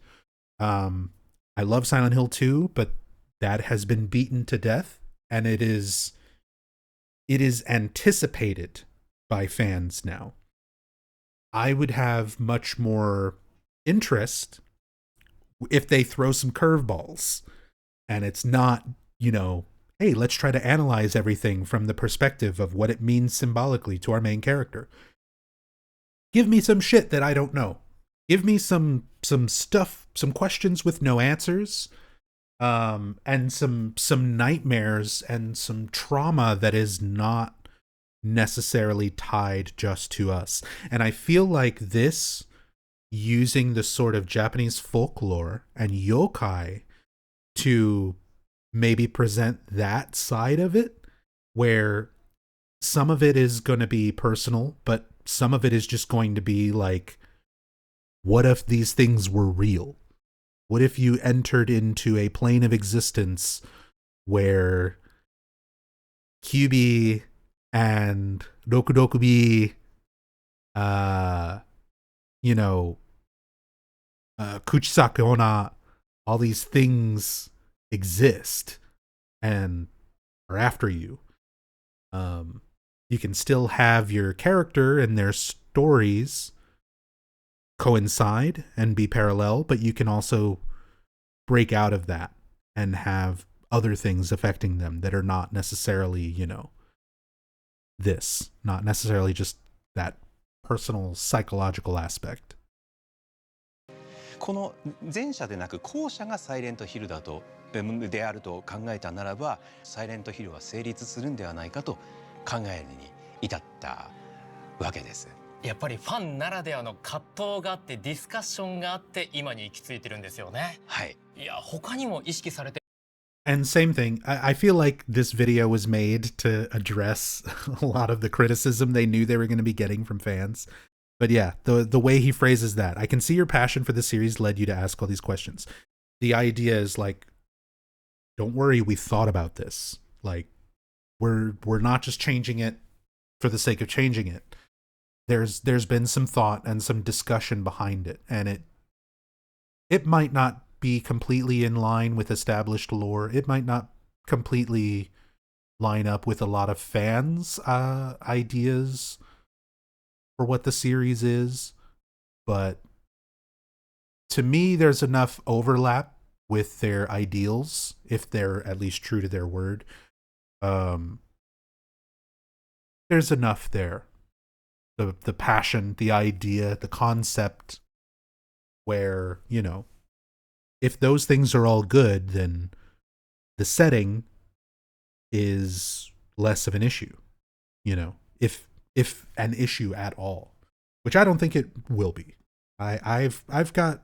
I love Silent Hill 2, but that has been beaten to death, and it is anticipated by fans now. I would have much more interest if they throw some curveballs and it's not, hey, let's try to analyze everything from the perspective of what it means symbolically to our main character. Give me some shit that I don't know. Give me some stuff, some questions with no answers, and some nightmares and some trauma that is not necessarily tied just to us. And I feel like this, using the sort of Japanese folklore and yokai to maybe present that side of it, where some of it is going to be personal, but some of it is just going to be like, what if these things were real? What if you entered into a plane of existence where Kyubi and Rokurokubi, Kuchisake Onna, all these things exist and are after you. You can still have your character and their stories coincide and be parallel, but you can also break out of that and have other things affecting them that are not necessarily, not necessarily just that personal psychological aspect. この前者でなく後者がサイレントヒルであると考えたならば、サイレントヒルは成立するんではないかと考えるに至ったわけです。やっぱりファンならではの葛藤があってディスカッションがあって今に行き着いてるんですよね。はい。いや他にも意識されて。And same thing, I feel like this video was made to address a lot of the criticism they knew they were going to be getting from fans. But yeah, the way he phrases that, I can see your passion for the series led you to ask all these questions. The idea is like, don't worry, we thought about this. Like, we're not just changing it for the sake of changing it. There's been some thought and some discussion behind it, and it might not be completely in line with established lore. It might not completely line up with a lot of fans' ideas for what the series is, but to me, there's enough overlap with their ideals, if they're at least true to their word. There's enough there. The passion, the idea, the concept, where, if those things are all good, then the setting is less of an issue, if an issue at all, which I don't think it will be. I've got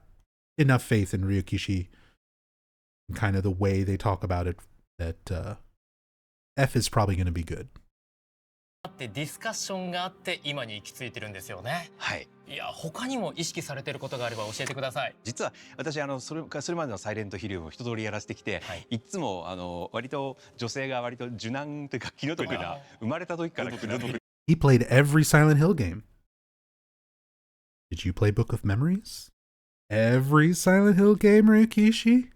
enough faith in Ryukishi and kind of the way they talk about it that F is probably going to be good. ディスカッションがあって今に行き着いてるんですよね。はい。いや他にも意識されてることがあれば教えてください。実は私それまでのサイレントヒルも一通りやらせてきて、いつも割と女性が割と柔軟というか気の毒な生まれた時から気の毒。He played every Silent Hill game. Did you play Book of Memories? Every Silent Hill game, Ryukishi?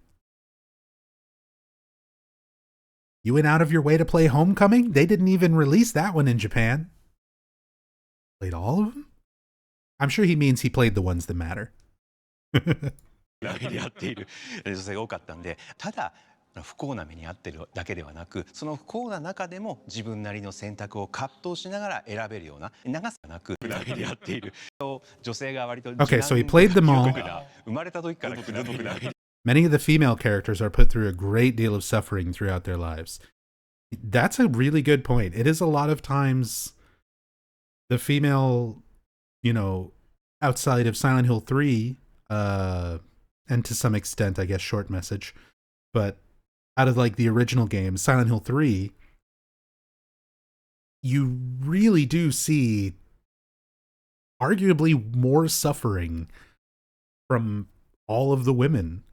You went out of your way to play Homecoming? They didn't even release that one in Japan. Played all of them? I'm sure he means he played the ones that matter. やっている女性が多かったんで、ただ不幸な目に遭ってるだけではなく、その不幸な中でも自分なりの選択を葛藤しながら選べるような長さなくやっている女性が割と。Okay, so he played them all. 生まれた時から気の毒な。Many of the female characters are put through a great deal of suffering throughout their lives. That's a really good point. It is a lot of times the female, outside of Silent Hill 3, and to some extent, I guess, Short Message, but out of like the original game, Silent Hill 3, you really do see arguably more suffering from all of the women.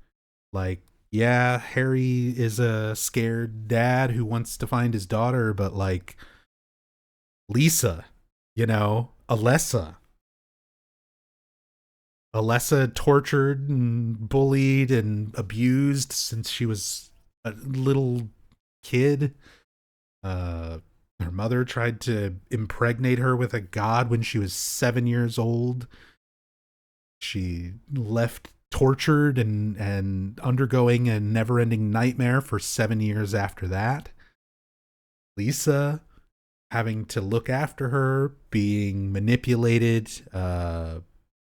Like, yeah, Harry is a scared dad who wants to find his daughter, but like Lisa, Alessa tortured and bullied and abused since she was a little kid. Her mother tried to impregnate her with a god when she was 7 years old. She left tortured and undergoing a never-ending nightmare for 7 years after that. Lisa having to look after her, being manipulated,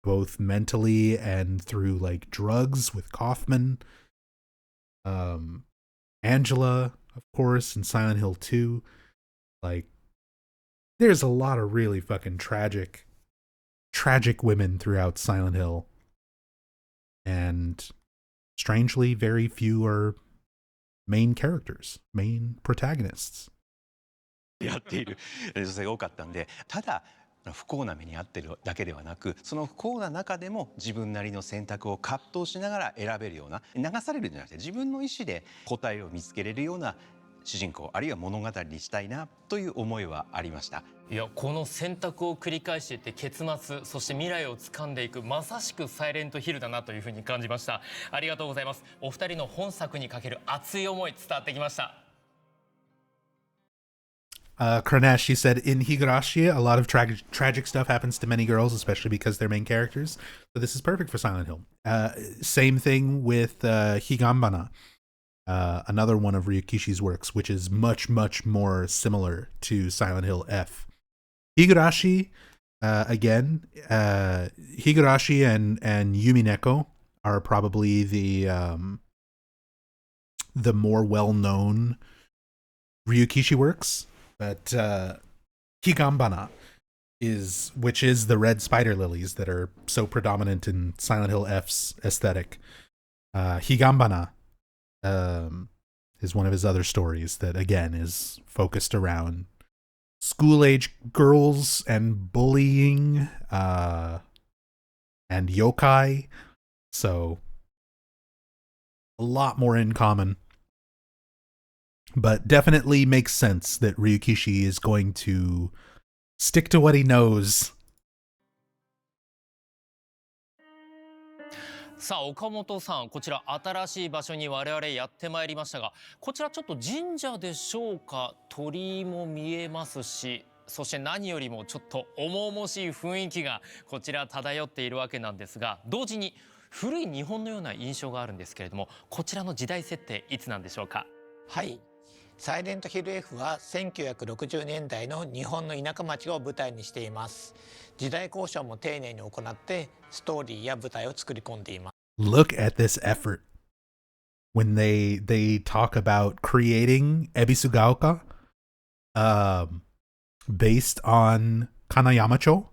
both mentally and through like drugs with Kaufman. Angela, of course, in Silent Hill 2. Like, there's a lot of really fucking tragic women throughout Silent Hill. And strangely, very few are main characters, main protagonists. やっている女性が多かったんで、ただ不幸な目に遭ってるだけではなく、その不幸な中でも自分なりの選択を葛藤しながら選べるような、流されるんじゃなくて自分の意思で答えを見つけれるような主人公、あるいは物語にしたいなという思いはありました。いや、この選択を繰り返していって結末、そして未来を掴んでいく、まさしくサイレントヒルだなというふうに感じました。ありがとうございます。お二人の本作にかける熱い思い伝わってきました。Kranesh, she said, in Higurashi, a lot of tragic stuff happens to many girls, especially because they're main characters. So this is perfect for Silent Hill. Same thing with Higambana, another one of Ryukishi's works, which is much, much more similar to Silent Hill F. Higurashi, again, Higurashi and Yumineko are probably the more well-known Ryukishi works. But Higambana which is the red spider lilies that are so predominant in Silent Hill F's aesthetic. Higambana is one of his other stories that, again, is focused around school-age girls and bullying and yokai. So, a lot more in common. But definitely makes sense that Ryukishi is going to stick to what he knows. さあ岡本さん、こちら新しい場所に我々やってまいりましたが、こちらちょっと神社でしょうか。鳥居も見えますし、そして何よりもちょっと重々しい雰囲気がこちら漂っているわけなんですが、同時に古い日本のような印象があるんですけれども、こちらの時代設定いつなんでしょうか。はい、サイレントヒル F は1960年代の日本の田舎町を舞台にしています。時代交渉も丁寧に行ってストーリーや舞台を作り込んでいます。Look at this effort when they talk about creating Ebisugaoka based on Kanayamacho.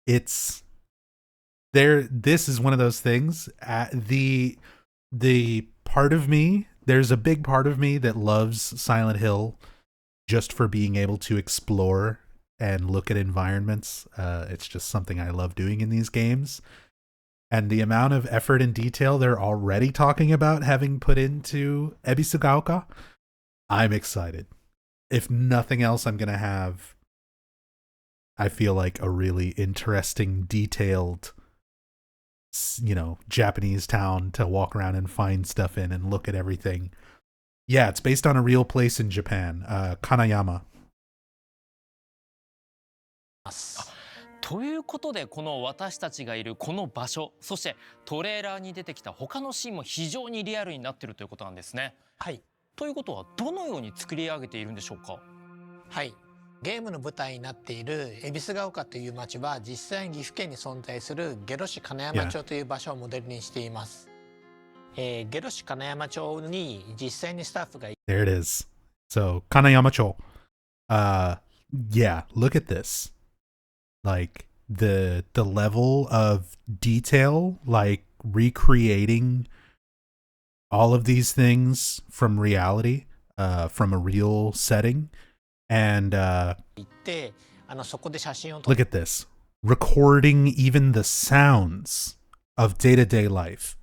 It's there. This is one of those things. The part of me, there's a big part of me that loves Silent Hill just for being able to explore and look at environments. It's just something I love doing in these games. And the amount of effort and detail they're already talking about having put into Ebisugaoka, I'm excited. If nothing else, I'm going to have, I feel like, a really interesting, detailed, Japanese town to walk around and find stuff in and look at everything. Yeah, it's based on a real place in Japan, Kanayama. ということで、この私たちがいるこの場所、そしてトレーラーに出てきた他のシーンも非常にリアルになっているということなんですね。はい。ということはどのように作り上げているんでしょうか。はい。ゲームの舞台になっている恵比寿ヶ丘という町は実際に岐阜県に存在する下呂市金山町という場所をモデルにしています。下呂市金山町に実際にスタッフが There it is. So, Kanayamacho. Yeah, look at this. Like the level of detail, like recreating all of these things from reality, from a real setting. And look at this. Recording even the sounds of day-to-day life.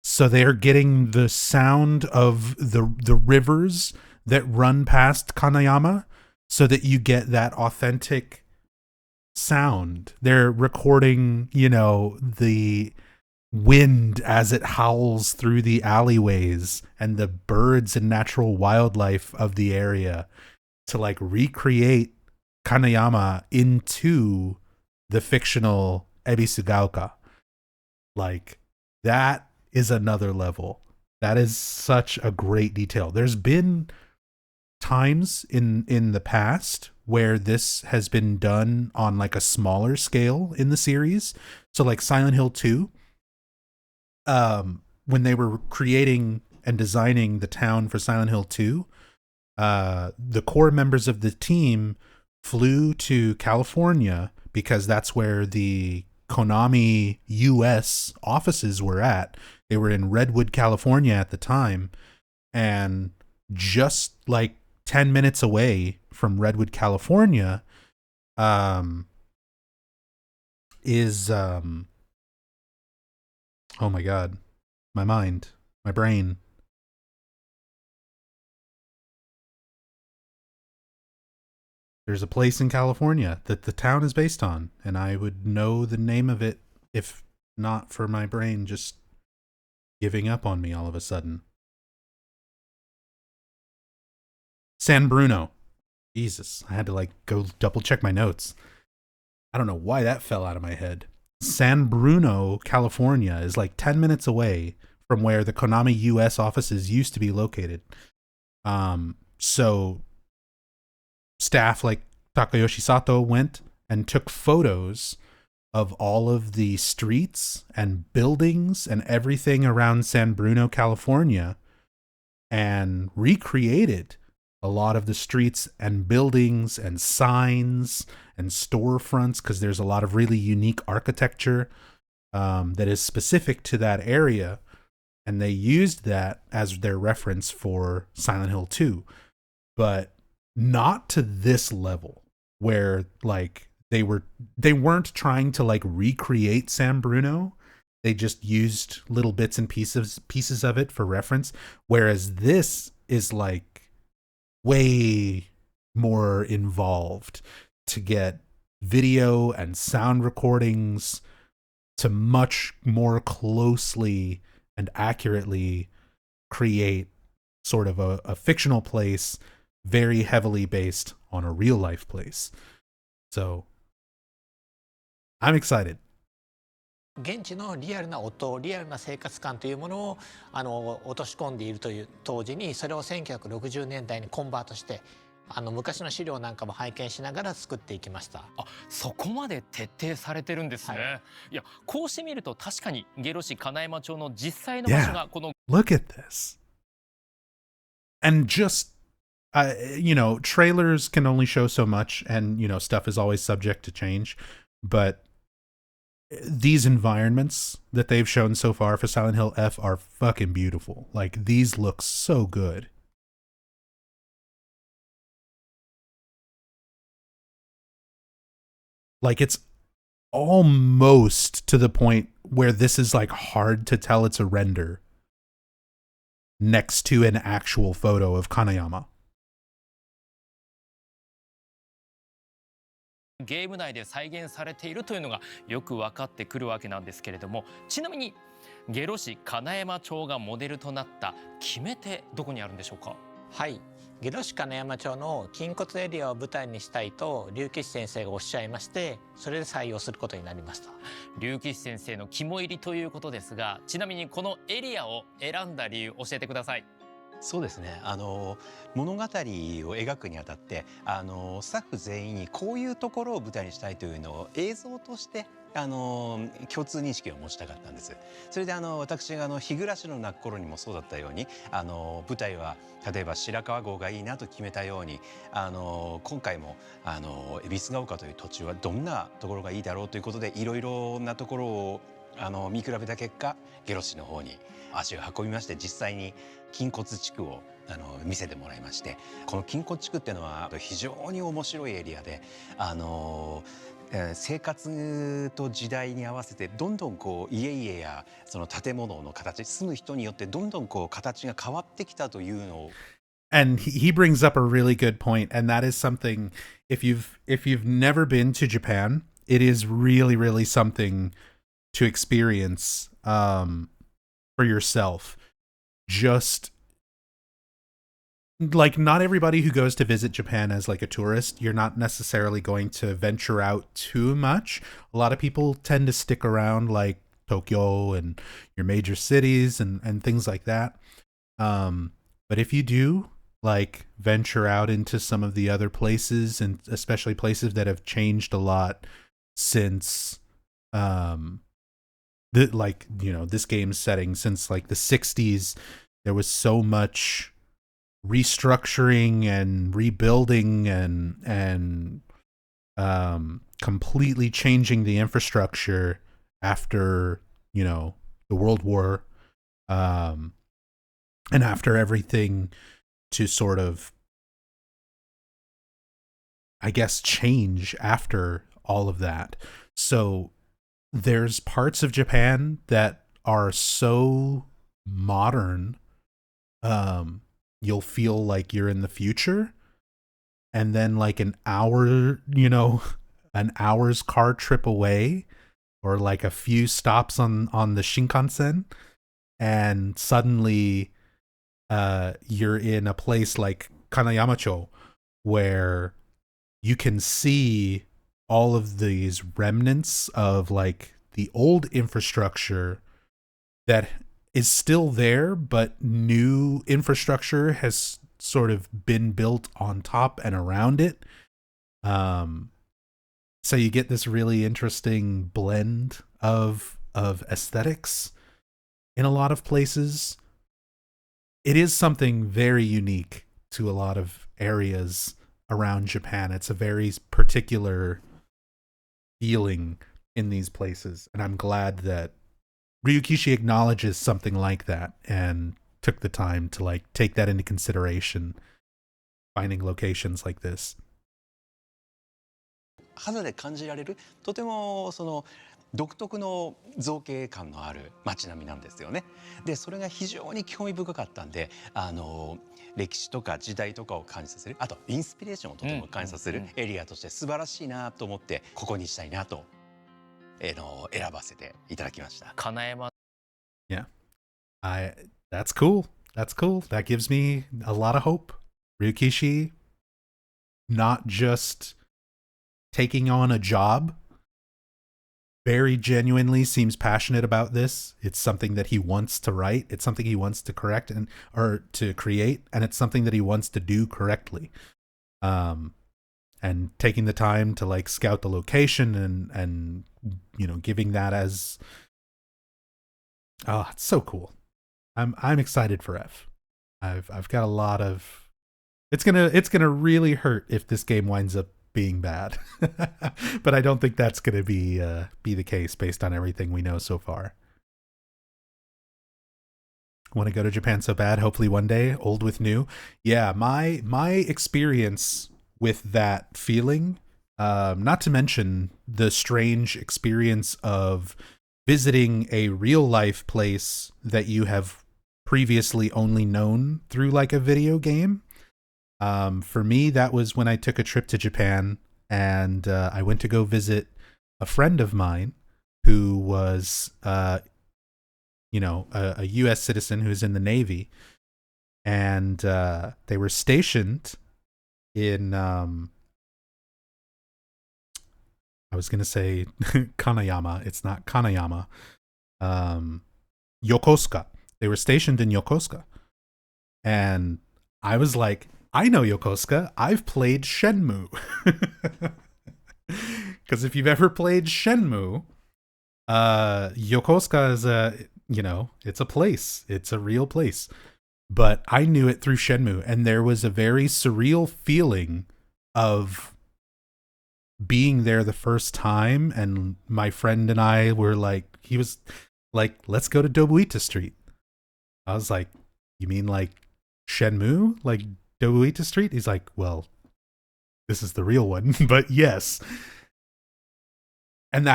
So they're getting the sound of the rivers that run past Kanayama so that you get that authentic sound. They're recording, the wind as it howls through the alleyways and the birds and natural wildlife of the area to like recreate Kanayama into the fictional Ebisugaoka. Like, that is another level. That is such a great detail. There's been times in the past where this has been done on like a smaller scale in the series. So like Silent Hill 2, when they were creating and designing the town for Silent Hill 2, the core members of the team flew to California because that's where the Konami US offices were at. They were in Redwood, California at the time, and just like 10 minutes away from Redwood, California, is oh my god, my brain. There's a place in California that the town is based on, and I would know the name of it if not for my brain just giving up on me all of a sudden. San Bruno. Jesus, I had to like go double check my notes. I don't know why that fell out of my head. San Bruno, California is like 10 minutes away from where the Konami US offices used to be located. So staff like Takayoshi Sato went and took photos of all of the streets and buildings and everything around San Bruno, California, and recreated a lot of the streets and buildings and signs and storefronts, because there's a lot of really unique architecture that is specific to that area. And they used that as their reference for Silent Hill 2. But not to this level where like they weren't trying to like recreate San Bruno. They just used little bits and pieces of it for reference. Whereas this is like way more involved to get video and sound recordings to much more closely and accurately create sort of a fictional place very heavily based on a real life place. So I'm excited. 現地のリアルな音、リアルな生活感というものを落とし込んでいるという当時に、それを1960年代にコンバートして、昔の資料なんかも拝見しながら作っていきました。あ、そこまで徹底されてるんですね。はい、いや、こうしてみると確かに下呂市金山町の実際の場所がこの Look at this. And just you know, trailers can only show so much, and you know, stuff is always subject to change, but these environments that they've shown so far for Silent Hill F are fucking beautiful. Like, these look so good. Like, it's almost to the point where this is like hard to tell it's a render next to an actual photo of Kanayama. ゲーム内で再現されているというのがよく分かってくるわけなんですけれども、ちなみに下呂市金山町がモデルとなった決め手、どこにあるんでしょうか？はい、下呂市金山町の筋骨エリアを舞台にしたいと龍吉先生がおっしゃいまして、それで採用することになりました。龍吉先生の肝入りということですが、ちなみにこのエリアを選んだ理由教えてください。そうですね、物語を描くにあたってスタッフ全員にこういうところを舞台にしたいというのを映像として共通認識を持ちたかったんです。それで私が日暮の泣く頃にもそうだったように舞台は例えば白川郷がいいなと決めたように今回も恵比寿ヶ丘という土地はどんなところがいいだろうということでいろいろなところを見比べた結果下呂市の方に足を運びまして、実際に筋骨地区を見せてもらいまして、この筋骨地区っていうのは非常に面白いエリアで生活と時代に合わせてどんどんこう家々やその建物の形、住む人によってどんどんこう形が変わってきたというのを。And he brings up a really good point, and that is something, if you've never been to Japan, it is really, really something to experience for yourself. Just like not everybody who goes to visit Japan as like a tourist, you're not necessarily going to venture out too much. A lot of people tend to stick around like Tokyo and your major cities and things like that. But if you do like venture out into some of the other places, and especially places that have changed a lot since like, you know, this game's setting, since like the 60s, there was so much restructuring and rebuilding and completely changing the infrastructure after, you know, the World War, and after everything to sort of, I guess, change after all of that. So there's parts of Japan that are so modern, you'll feel like you're in the future. And then like an hour, you know, an hour's car trip away, or like a few stops on the Shinkansen, and suddenly you're in a place like Kanayamacho, where you can see all of these remnants of like the old infrastructure that is still there, but new infrastructure has sort of been built on top and around it. So you get this really interesting blend of aesthetics in a lot of places. It is something very unique to a lot of areas around Japan. It's a very particular feeling in these places, and I'm glad that Ryukishi acknowledges something like that and took the time to like take that into consideration, finding locations like this. 肌で感じられるとてもその独特の造形感のある街並みなんですよね。でそれが非常に興味深かったんで、歴史とか時代とかを感じさせる、あとインスピレーションをとても感じさせるエリアとして素晴らしいなと思って、ここにしたいなと、選ばせていただきました。金山 Yeah. That's cool. That's cool. That gives me a lot of hope. Ryukishi not just taking on a job, very genuinely seems passionate about this. It's something that he wants to write. It's something he wants to correct and or to create, and it's something that he wants to do correctly. And taking the time to like scout the location and you know, giving that as, oh, it's so cool. I'm excited for F. I've got a lot of, it's gonna really hurt if this game winds up being bad. But I don't think that's gonna be the case based on everything we know so far. Want to go to Japan so bad, hopefully one day, old with new. Yeah, my experience with that feeling, not to mention the strange experience of visiting a real life place that you have previously only known through like a video game. For me, that was when I took a trip to Japan, and I went to go visit a friend of mine who was, you know, a U.S. citizen who's in the Navy, and they were stationed in, I was going to say Kanayama. It's not Kanayama. Yokosuka. They were stationed in Yokosuka. And I was like, I know Yokosuka. I've played Shenmue. Because if you've ever played Shenmue, Yokosuka is a, you know, it's a place. It's a real place. But I knew it through Shenmue, and there was a very surreal feeling of being there the first time. And my friend and I were like, he was like, let's go to Dobuita Street. I was like, you mean like Shenmue? Like Dobuita Street? He's like, well, this is the real one, but yes. And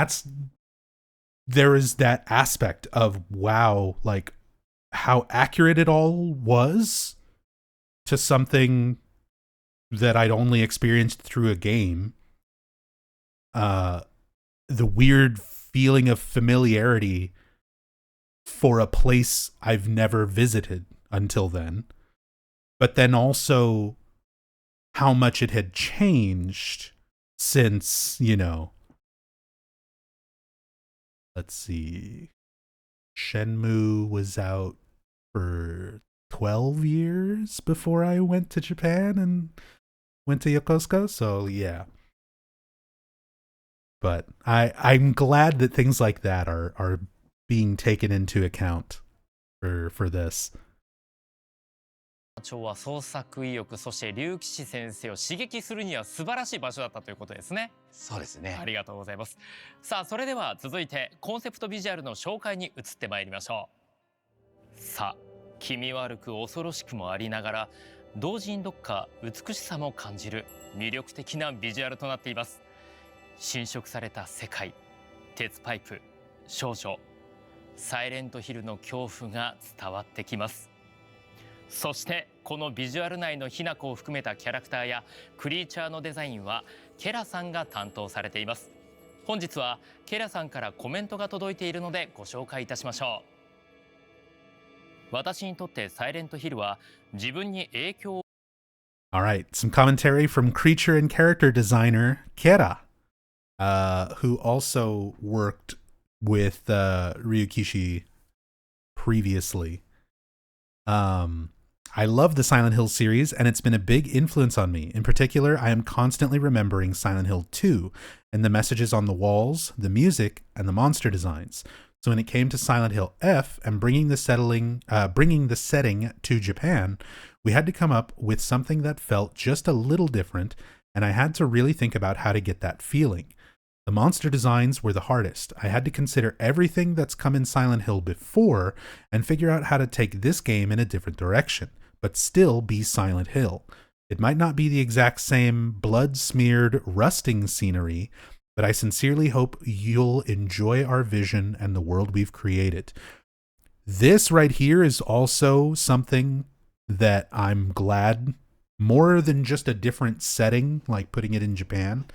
there is that aspect of, wow, like how accurate it all was to something that I'd only experienced through a game. The weird feeling of familiarity for a place I've never visited until then. but then also how much it had changed since, let's see, Shenmue was out for 12 years before I went to Japan and went to Yokosuka. So yeah. But I'm glad that things like that are being taken into account for this. 町は創作意欲、そして竜騎士先生を刺激するには素晴らしい場所だったということですね。そうですね。ありがとうございます。さあ、それでは続いてコンセプトビジュアルの紹介に移ってまいりましょう。さあ、気味悪く恐ろしくもありながら、同時にどっか美しさも感じる魅力的なビジュアルとなっています。侵食された世界、鉄パイプ、少女、サイレントヒルの恐怖が伝わってきます。そしてこのビジュアル内のひな子を含めたキャラクターやクリーチャーのデザインはケラさんが担当されています。本日はケラさんからコメントが届いているのでご紹介いたしましょう。私にとってサイレントヒルは自分に影響を Alright, some commentary from creature and character designer Kera, who also worked with Ryukishi previously. I love the Silent Hill series, and it's been a big influence on me. In particular, I am constantly remembering Silent Hill 2 and the messages on the walls, the music, and the monster designs. So when it came to Silent Hill F and bringing the setting to Japan, we had to come up with something that felt just a little different, and I had to really think about how to get that feeling. The monster designs were the hardest. I had to consider everything that's come in Silent Hill before and figure out how to take this game in a different direction, but still be Silent Hill. It might not be the exact same blood-smeared, rusting scenery, but I sincerely hope you'll enjoy our vision and the world we've created. This right here is also something that I'm glad, more than just a different setting, like putting it in Japan,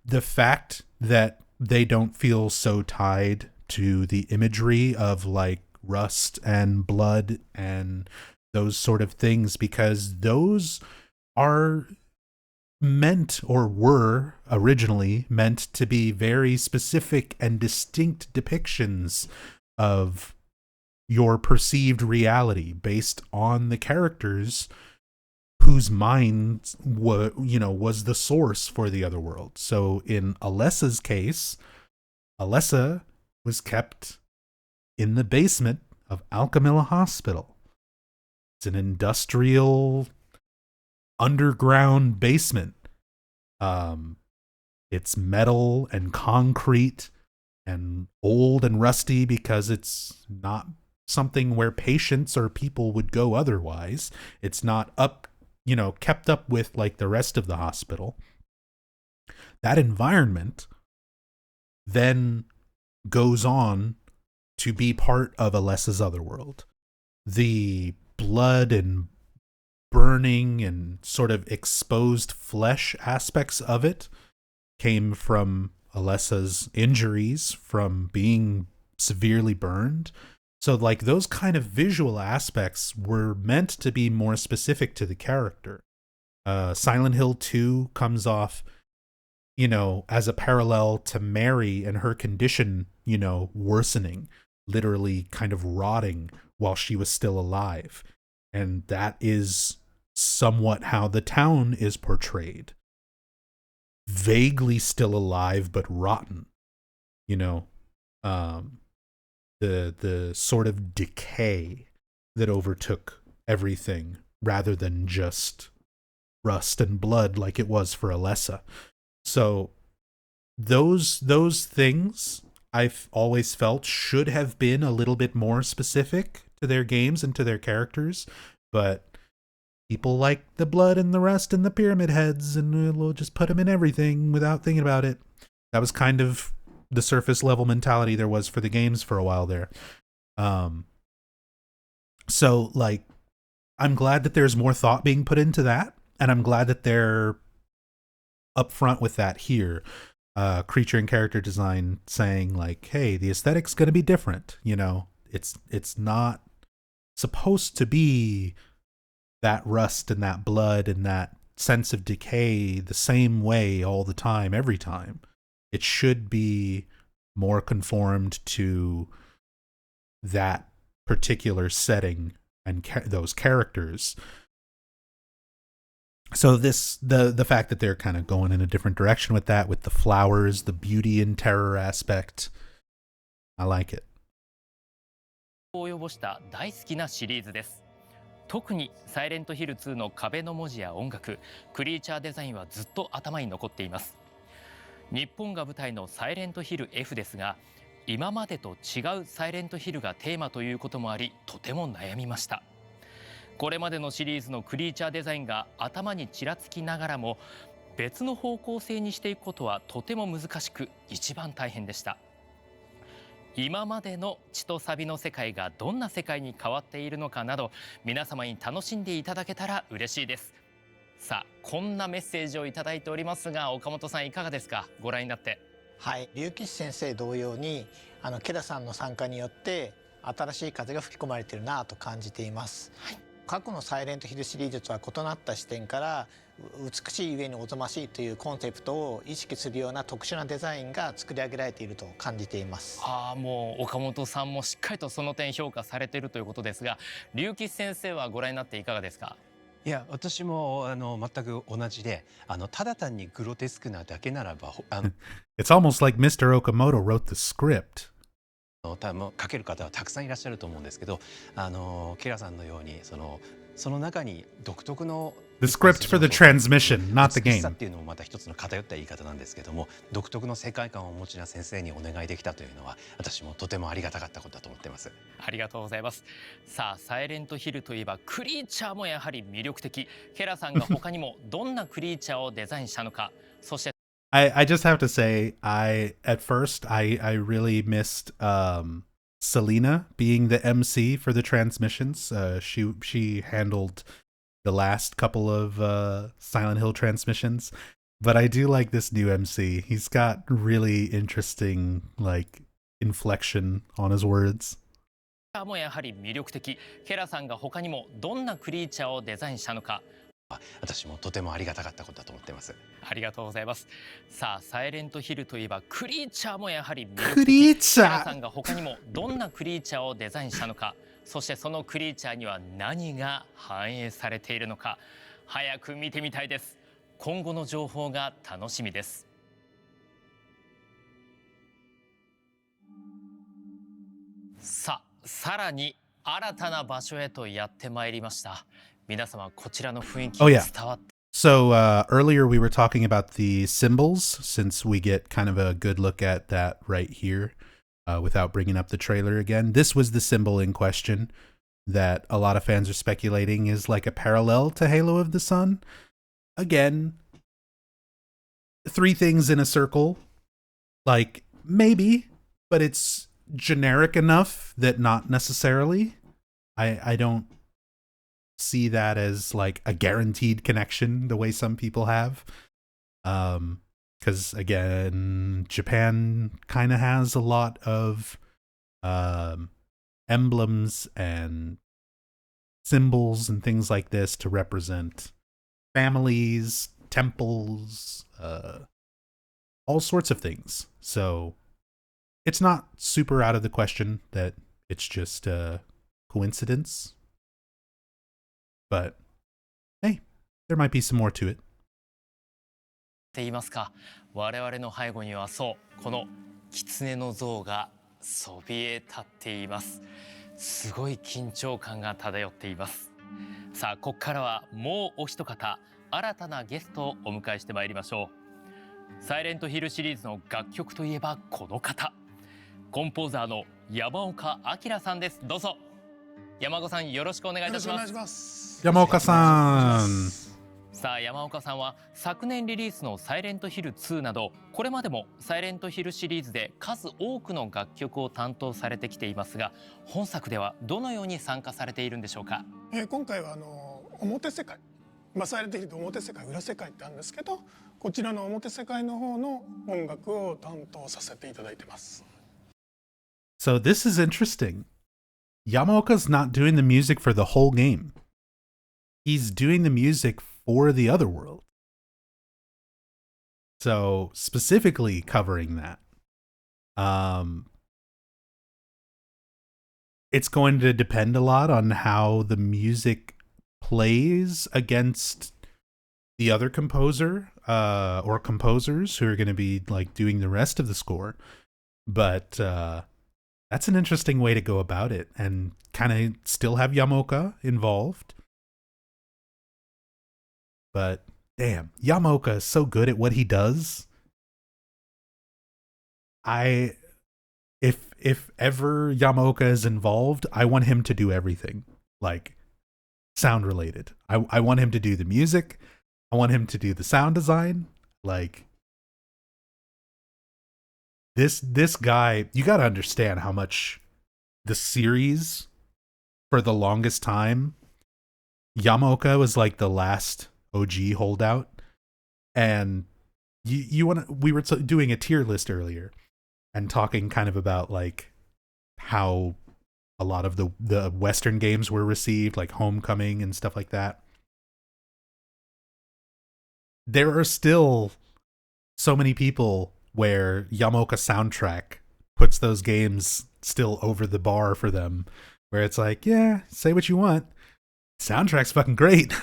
the fact that they don't feel so tied to the imagery of like rust and blood and those sort of things, because those are meant, or were originally meant, to be very specific and distinct depictions of your perceived reality based on the characters whose mind was the source for the other world. So in Alessa's case, Alessa was kept in the basement of Alchemilla Hospital. It's an industrial underground basement. It's metal and concrete and old and rusty because it's not something where patients or people would go otherwise. It's not kept up with like the rest of the hospital. That environment then goes on to be part of Alessa's other world. The blood and burning and sort of exposed flesh aspects of it came from Alessa's injuries from being severely burned. So like those kind of visual aspects were meant to be more specific to the character. Silent Hill 2 comes off, as a parallel to Mary and her condition, worsening, literally kind of rotting while she was still alive. And that is somewhat how the town is portrayed. Vaguely still alive, but rotten. The sort of decay that overtook everything rather than just rust and blood like it was for Alessa. So those things I've always felt should have been a little bit more specific to their games and to their characters, but people like the blood and the rust and the pyramid heads, and we'll just put them in everything without thinking about it. That was kind of the surface level mentality there was for the games for a while there. So like, I'm glad that there's more thought being put into that, and I'm glad that they're upfront with that here. Creature and character design saying like, hey, the aesthetic's going to be different. It's not supposed to be that rust and that blood and that sense of decay the same way all the time, every time. It should be more conformed to that particular setting and those characters. So the fact that they're kind of going in a different direction with that, with the flowers, the beauty and terror aspect, I like it. を及ぼした大好きなシリーズです。特にサイレントヒル2の壁の文字や音楽、クリーチャーデザインはずっと頭に残っています。日本が舞台のサイレントヒル F ですが、今までと違うサイレントヒルがテーマということもあり、とても悩みました。これまでのシリーズのクリーチャーデザインが頭にちらつきながらも、別の方向性にしていくことはとても難しく、一番大変でした。今までの血とサビの世界がどんな世界に変わっているのかなど、皆様に楽しんでいただけたら嬉しいです。さあ、こんなメッセージをいただいておりますが、岡本さんいかがですか、ご覧になって。はい、龍吉先生同様にケラさんの参加によって新しい風が吹き込まれているなと感じています、はい、過去のサイレントヒルシリーズとは異なった視点から美しい上におぞましいというコンセプトを意識するような特殊なデザインが作り上げられていると感じています。もう岡本さんもしっかりとその点評価されているということですが、龍吉先生はご覧になっていかがですか。いや、私も全く同じで、ただ単にグロテスクなだけならば、It's almost like Mr. Okamoto wrote the script. 多分書ける方はたくさんいらっしゃると思うんですけど、ケラさんのようにその中に独特の The script for the transmission, not the 美しさ game. っていうのもまた一つの偏った言い方なんですけども、独特の世界観をお持ちな先生にお願いできたというのは、私もとてもありがたかったことだと思っています。ありがとうございます。さあ、サイレントヒルといえばクリーチャーもやはり魅力的。ケラさんが他にもどんなクリーチャーをデザインしたのか、そして I just have to say, at first I really missed Selena being the MC for the transmissions. She handled the last couple of Silent Hill transmissions, but I do like this new MC. He's got really interesting like inflection on his words. もやはり魅力的。ケラさんが他にもどんなクリーチャーをデザインしたのか、私もとてもありがたかったことだと思っています。ありがとうございます。さあ、サイレントヒルといえばクリーチャーもやはり魅力的。クリーチャー。ケラさんが他にもどんなクリーチャーをデザインしたのか、そしてそのクリーチャーには何が反映されているのか、早く見てみたいです。今後の情報が楽しみです。さあ、さらに新たな場所へとやってまいりました。皆様、こちらの雰囲気伝わって。So earlier we were talking about the symbols, since we get kind of a good look at that right here without bringing up the trailer again. This was the symbol in question that a lot of fans are speculating is like a parallel to Halo of the Sun. Again, three things in a circle, like maybe, but it's generic enough that not necessarily. I don't see that as like a guaranteed connection the way some people have, because again, Japan kind of has a lot of emblems and symbols and things like this to represent families, temples, all sorts of things. So it's not super out of the question that it's just a coincidence. But hey, there might be some more to it. って言いますか、我々の背後にはそうこの狐の像がそびえ立っています。すごい緊張感が漂っています。さあ、ここからはもうお一方新たなゲストをお迎えしてまいりましょう。サイレントヒルシリーズの楽曲といえばこの方、コンポーザーの山岡明さんです。どうぞ。山岡さん、よろしくお願いいたします。山岡さん。さあ、山岡さんは昨年リリースのサイレントヒル2など、これまでもサイレントヒルシリーズで数多くの楽曲を担当されてきていますが、本作ではどのように参加されているんでしょうか。今回は表世界、サイレントヒルで表世界裏世界ってあるんですけど、こちらの表世界の方の音楽を担当させていただいてます。So this is interesting. Yamaoka's not doing the music for the whole game. he's doing the music for the other world. So specifically covering that. It's going to depend a lot on how the music plays against the other composer or composers who are going to be like doing the rest of the score. But that's an interesting way to go about it and kind of still have Yamaoka involved. But damn, Yamaoka is so good at what he does. If ever Yamaoka is involved, I want him to do everything, like sound related. I want him to do the music. I want him to do the sound design. Like this guy, you got to understand how much the series for the longest time, Yamaoka was like the last OG holdout, and we were doing a tier list earlier and talking kind of about like how a lot of the Western games were received, like Homecoming and stuff like that. There are still so many people where Yamaoka soundtrack puts those games still over the bar for them, where it's like, yeah, say what you want, soundtrack's fucking great.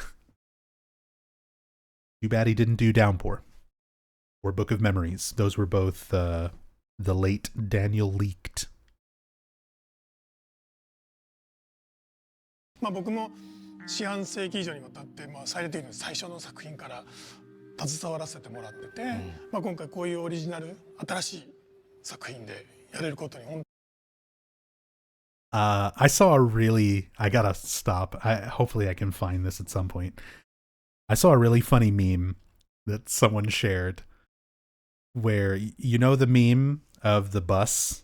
Too bad he didn't do Downpour or Book of Memories. Those were both the late Daniel leaked. まあ僕も四半世紀以上にわたって、サイレントヒルの最初の作品から携わらせてもらってて、今回こういうオリジナル新しい作品でやれることに本当に I saw a really, I gotta stop. Hopefully I can find this at some point. I saw a really funny meme that someone shared where, you know, the meme of the bus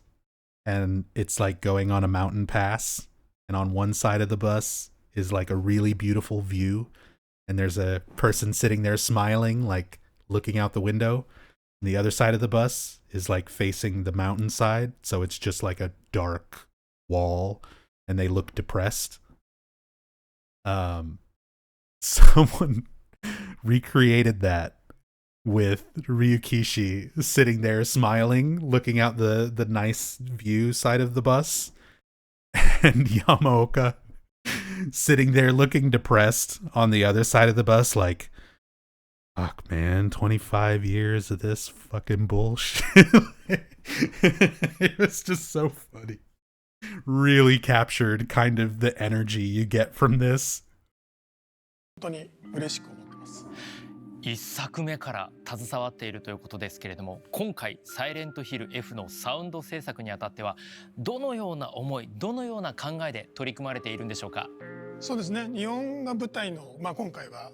and it's like going on a mountain pass, and on one side of the bus is like a really beautiful view, and there's a person sitting there smiling, like looking out the window. And the other side of the bus is like facing the mountainside, so it's just like a dark wall and they look depressed. Someone recreated that with Ryukishi sitting there smiling, looking out the nice view side of the bus, and Yamaoka sitting there looking depressed on the other side of the bus, like, fuck man, 25 years of this fucking bullshit. It was just so funny. Really captured kind of the energy you get from this. 本当に嬉しく思ってます。1作目から携わっているということですけれども、今回サイレントヒル F のサウンド制作にあたってはどのような思い、どのような考えで取り組まれているんでしょうか。そうですね、日本が舞台の、今回は、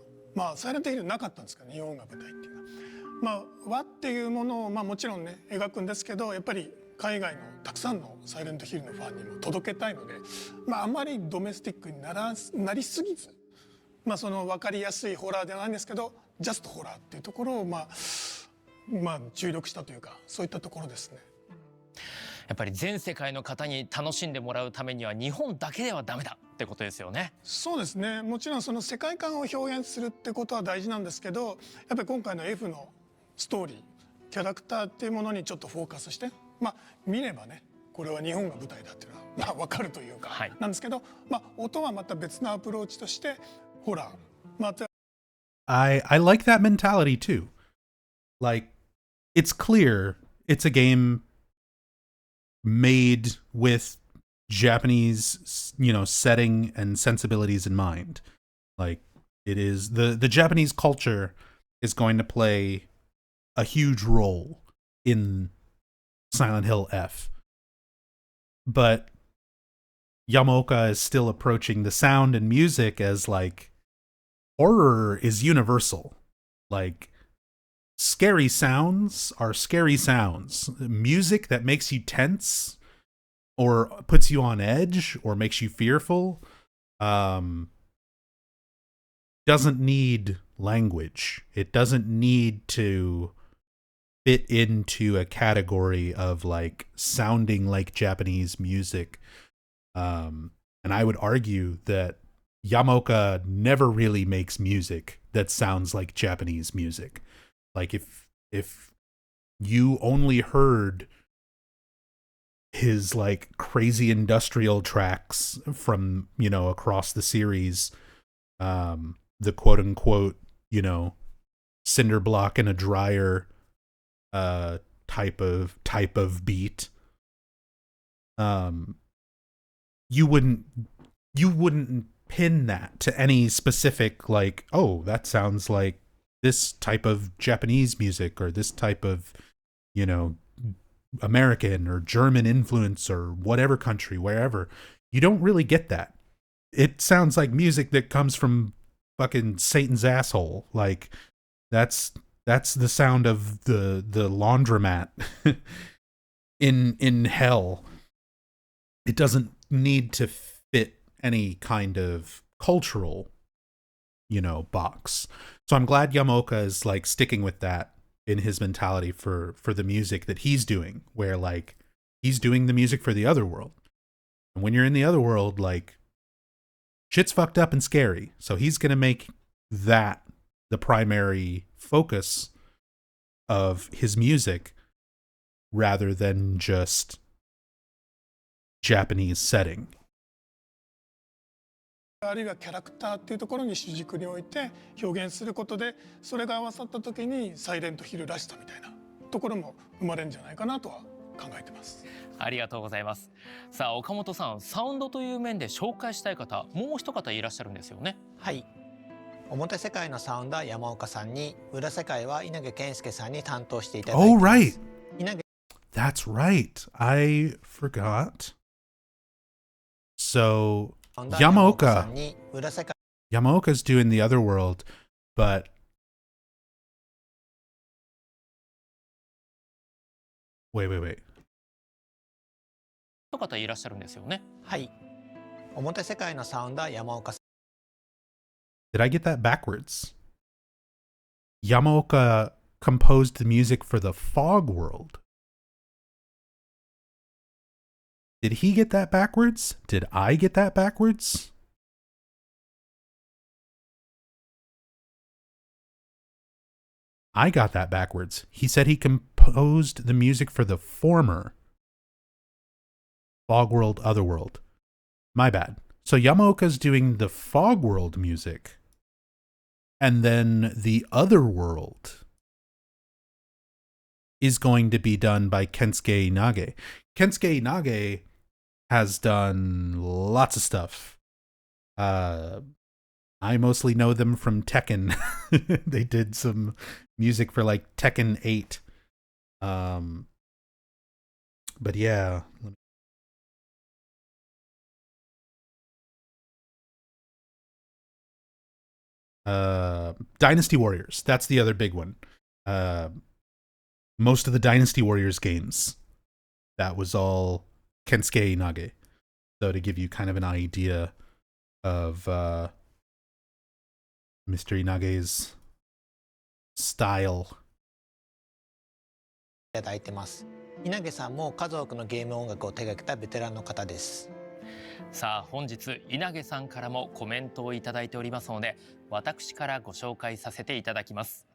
サイレントヒルなかったんですけど、日本が舞台っていうのは、和っていうものを、もちろんね描くんですけど、やっぱり海外のたくさんのサイレントヒルのファンにも届けたいので、あまりドメスティックになりすぎず、その分かりやすいホラーではないんですけど、ジャストホラーっていうところを注力したというか、そういったところですね。やっぱり全世界の方に楽しんでもらうためには日本だけではダメだってことですよね。そうですね、もちろんその世界観を表現するってことは大事なんですけど、やっぱり今回の F のストーリー、キャラクターっていうものにちょっとフォーカスして、見ればね、これは日本が舞台だっていうのは分かるというか、なんですけど、音はまた別のアプローチとしてホラー、また I like that mentality too. Like, it's clear it's a game made with Japanese, setting and sensibilities in mind. Like, it is the Japanese culture is going to play a huge role in Silent Hill F. But Yamaoka is still approaching the sound and music as like, horror is universal. Like, scary sounds are scary sounds. Music that makes you tense or puts you on edge or makes you fearful doesn't need language. It doesn't need to fit into a category of like sounding like Japanese music. And I would argue that Yamaoka never really makes music that sounds like Japanese music. Like if you only heard his like crazy industrial tracks from, you know, across the series, the quote unquote, you know, cinder block in a dryer type of beat, you wouldn't pin that to any specific, like, oh, that sounds like this type of Japanese music or this type of, you know, American or German influence or whatever country, wherever. You don't really get that. It sounds like music that comes from fucking Satan's asshole. Like that's the sound of the laundromat in hell. It doesn't need to fit any kind of cultural, you know, box. So I'm glad Yamaoka is like sticking with that in his mentality for the music that he's doing, where like he's doing the music for the other world. And when you're in the other world, like shit's fucked up and scary. So he's going to make that the primary focus of his music rather than just Japanese setting. あるいはキャラクターっていうところに主軸に置いて表現することで、それが合わさった時にサイレントヒルらしさみたいなところも生まれるんじゃないかなとは考えてます。ありがとうございます。さあ岡本さん、サウンドという面で紹介したい方、もう一方いらっしゃるんですよね。はい。表世界のサウンドは山岡さんに、裏世界は稲毛健介さんに担当していただいています。 Oh, right. 稲毛 That's right. I forgot. So サウンドは山岡さんに、裏世界 Yamaoka's doing the other world, but wait. 一方いらっしゃるんですよね。はい。表世界のサウンドは山岡さん。 Did I get that backwards? Yamaoka composed the music for the Fog World. Did he get that backwards? Did I get that backwards? I got that backwards. He said he composed the music for the former Fog World, Otherworld. My bad. So Yamaoka's doing the Fog World music, and then the Otherworld is going to be done by Kensuke Inage. Kensuke Inage has done lots of stuff. I mostly know them from Tekken. They did some music for like Tekken 8. But yeah. Dynasty Warriors. That's the other big one. Most of the Dynasty Warriors games, that was all Kensuke Inage. So to give you kind of an idea of Mr. Inage's style. いただいてます。稲毛さんも数多くのゲーム音楽を手掛けたベテランの方です。さあ本日稲毛さんからもコメントをいただいておりますので、私からご紹介させていただきます。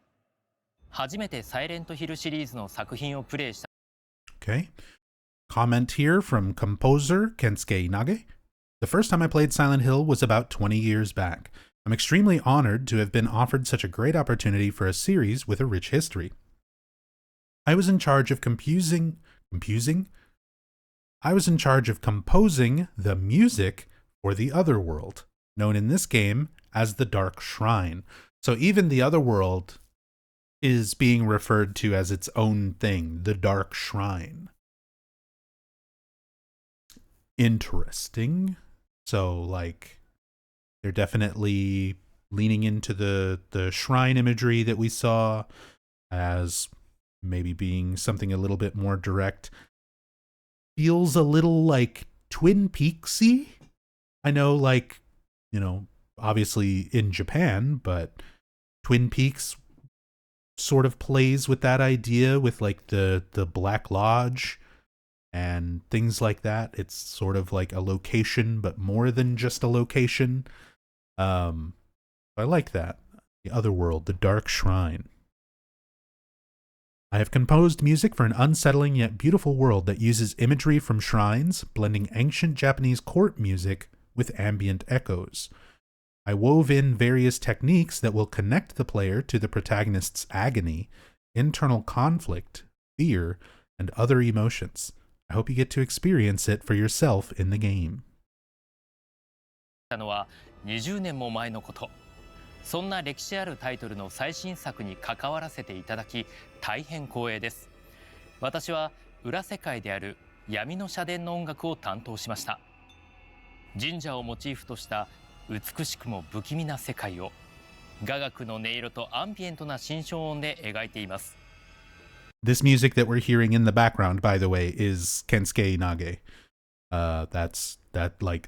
初めてサイレントヒルシリーズの作品をプレイした。 Okay. Comment here from composer Kensuke Inage. The first time I played Silent Hill was about 20 years back. I'm extremely honored to have been offered such a great opportunity for a series with a rich history. I was in charge of composing the music for the Otherworld, known in this game as the Dark Shrine. So even the Otherworld is being referred to as its own thing, the Dark Shrine. Interesting. So, like, they're definitely leaning into the shrine imagery that we saw as maybe being something a little bit more direct. Feels a little like Twin Peaksy. I know, like, you know, obviously in Japan, but Twin Peaks sort of plays with that idea with like the Black Lodge and things like that. It's sort of like a location, but more than just a location. I like that. The other world, the Dark Shrine. I have composed music for an unsettling yet beautiful world that uses imagery from shrines, blending ancient Japanese court music with ambient echoes. I wove in various techniques that will connect the player to the protagonist's agony, internal conflict, fear, and other emotions. I hope you get to experience it for yourself in the game. のは20年も前のこと。そんな歴史あるタイトルの最新作に関わらせていただき大変光栄です。私は裏世界である闇の社殿の音楽を担当しました。神社をモチーフとした美しくも不気味な世界を雅楽の音色とアンビエントな心象音で描いています。This music that we're hearing in the background, by the way, is Kensuke Inage.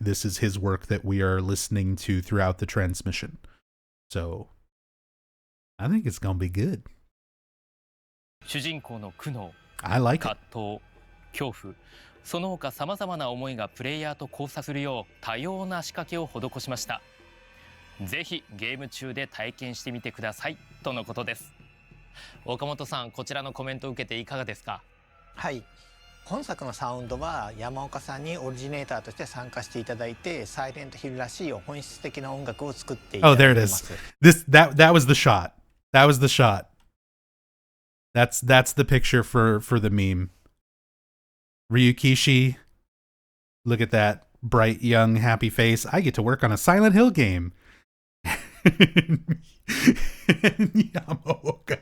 This is his work that we are listening to throughout the transmission. So, I think it's gonna be good. 主人公の苦悩、 I like it. 葛藤、恐怖、その他さまざまな思いがプレイヤーと交差するよう多様な仕掛けを施しました。ぜひゲーム中で体験してみてくださいとのことです。岡本さん、こちらのコメントを受けていかがですか？はい、本作のサウンドは山岡さんにオリジネーターとして参加していただいて、サイレントヒルらしい本質的な音楽を作っていただいています。That was the shot. That was the shot. That's the picture for the meme. Ryukishi, look at that bright, young, happy face. I get to work on a Silent Hill game. Yamaoka.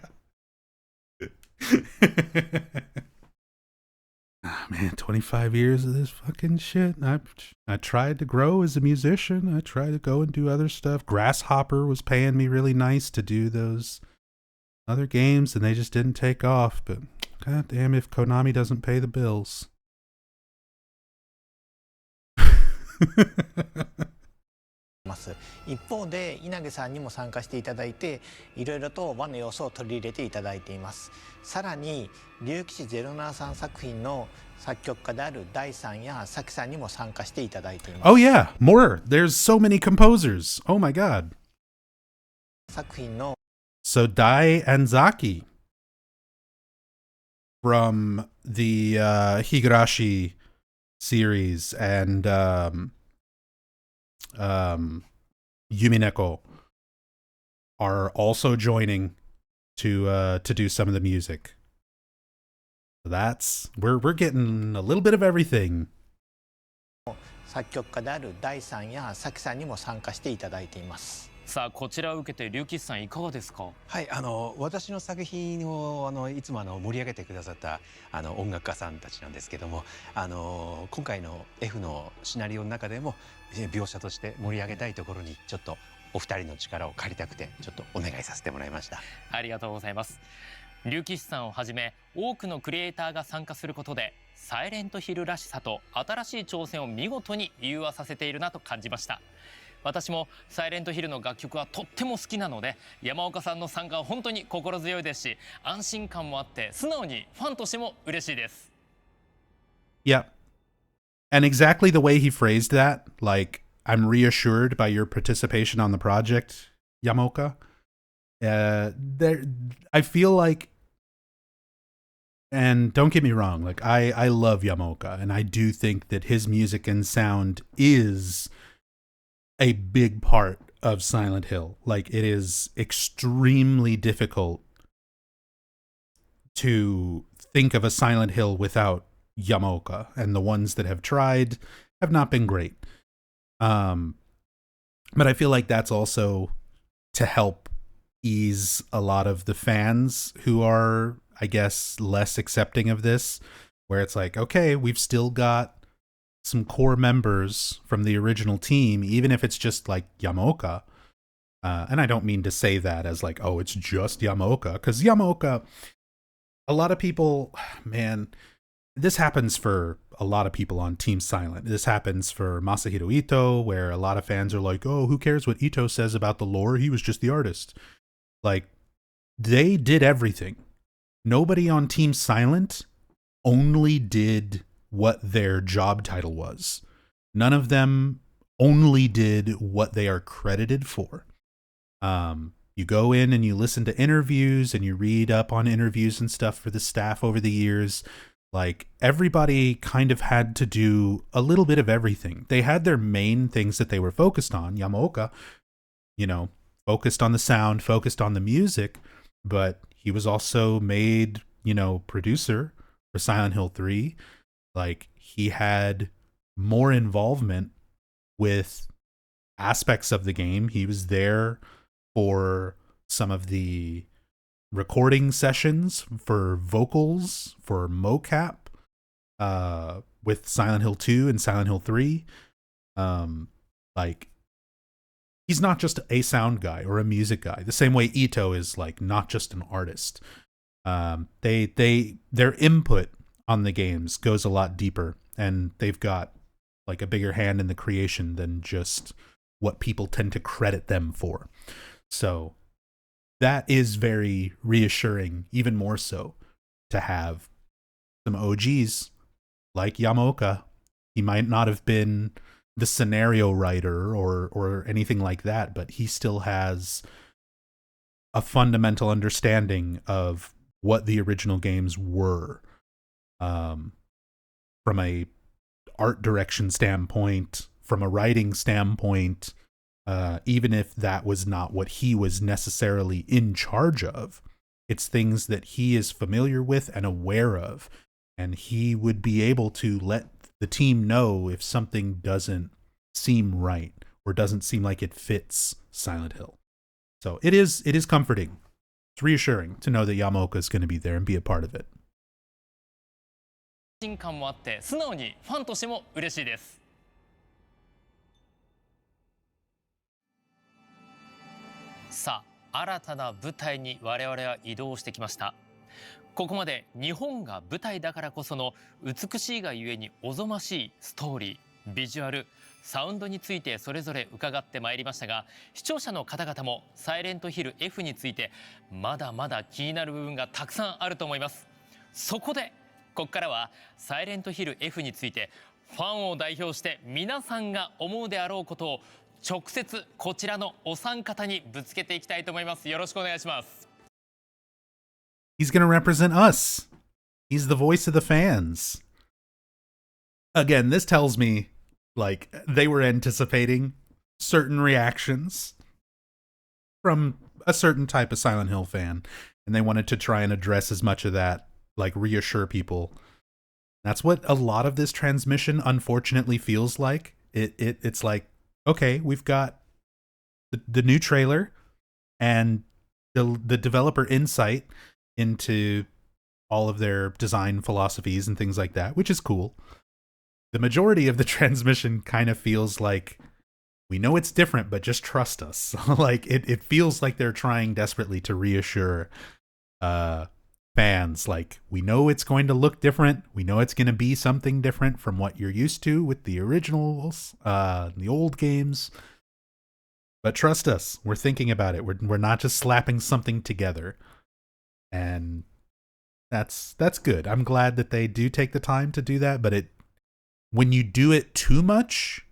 Oh, man, 25 years of this fucking shit. I tried to grow as a musician. I tried to go and do other stuff. Grasshopper was paying me really nice to do those other games, and they just didn't take off. But god damn if Konami doesn't pay the bills. 一方で稲毛さんにも参加していただいて、いろいろと和の要素を取り入れていただいています。さらに竜騎士073作品の作曲家である大さんやさきさんにも参加していただいています。Oh yeah, more. There's so many composers. Oh my god. 作品の So Dai and Zaki from the Higurashi series and Yumineko are also joining to do some of the music. That's we're getting a little bit of everything. 作曲家である大さんやさきさんにも参加していただいています。さあ、こちらを受けて龍吉さんいかがですか？はい、私の作品をいつも盛り上げてくださった音楽家さんたちなんですけども、今回の F のシナリオの中でも描写として盛り上げたいところにちょっとお二人の力を借りたくてちょっとお願いさせてもらいました。ありがとうございます。龍騎士さんをはじめ多くのクリエイターが参加することでサイレントヒルらしさと新しい挑戦を見事に融和させているなと感じました。私もサイレントヒルの楽曲はとっても好きなので、山岡さんの参加は本当に心強いですし、安心感もあって素直にファンとしても嬉しいです。Yeah. And exactly the way he phrased that, like, I'm reassured by your participation on the project, Yamaoka. I feel like, and don't get me wrong, like, I love Yamaoka, and I do think that his music and sound is a big part of Silent Hill. Like, it is extremely difficult to think of a Silent Hill without Yamaoka, and the ones that have tried have not been great. But I feel like that's also to help ease a lot of the fans who are, I guess, less accepting of this, where it's like, okay, we've still got some core members from the original team, even if it's just like Yamaoka. And I don't mean to say that as like, oh, it's just Yamaoka, because Yamaoka, a lot of people, man, this happens for a lot of people on Team Silent. This happens for Masahiro Ito, where a lot of fans are like, oh, who cares what Ito says about the lore? He was just the artist. Like, they did everything. Nobody on Team Silent only did what their job title was. None of them only did what they are credited for. You go in and you listen to interviews and you read up on interviews and stuff for the staff over the years. Like, everybody kind of had to do a little bit of everything. They had their main things that they were focused on. Yamaoka, focused on the sound, focused on the music, but he was also made, producer for Silent Hill 3. Like, he had more involvement with aspects of the game. He was there for some of the recording sessions, for vocals, for mocap, with Silent Hill 2 and Silent Hill 3. Like, he's not just a sound guy or a music guy. The same way Ito is, like, not just an artist. Their input on the games goes a lot deeper, and they've got, like, a bigger hand in the creation than just what people tend to credit them for. So that is very reassuring, even more so, to have some OGs like Yamaoka. He might not have been the scenario writer or anything like that, but he still has a fundamental understanding of what the original games were, from a art direction standpoint, from a writing standpoint, even if that was not what he was necessarily in charge of. It's things that he is familiar with and aware of, and he would be able to let the team know if something doesn't seem right or doesn't seem like it fits Silent Hill. So it is comforting. It's reassuring to know that Yamaoka is going to be there and be a part of it. 安心感もあって素直にファンとしても嬉しいです。さあ、新たな舞台に我々は移動してきました。ここまで日本が舞台だからこその美しいがゆえにおぞましいストーリー、ビジュアル、サウンドについてそれぞれ伺ってまいりましたが、視聴者の方々もサイレントヒル F についてまだまだ気になる部分がたくさんあると思います。そこでここからはサイレントヒル F についてファンを代表して皆さんが思うであろうことを直接こちらのお三方にぶつけていきたいと思います。よろしくお願いします。He's going to represent us. He's the voice of the fans. Again, this tells me, like, they were anticipating certain reactions from a certain type of Silent Hill fan, and they wanted to try and address as much of that, like, reassure people. That's what a lot of this transmission unfortunately feels like. It's like, okay, we've got the new trailer and the developer insight into all of their design philosophies and things like that, which is cool. The majority of the transmission kind of feels like, we know it's different, but just trust us. Like, it feels like they're trying desperately to reassure fans. Like, we know it's going to look different. We know it's going to be something different from what you're used to with the originals, the old games. But trust us, we're thinking about it. We're not just slapping something together. And that's good. I'm glad that they do take the time to do that, but when you do it too much,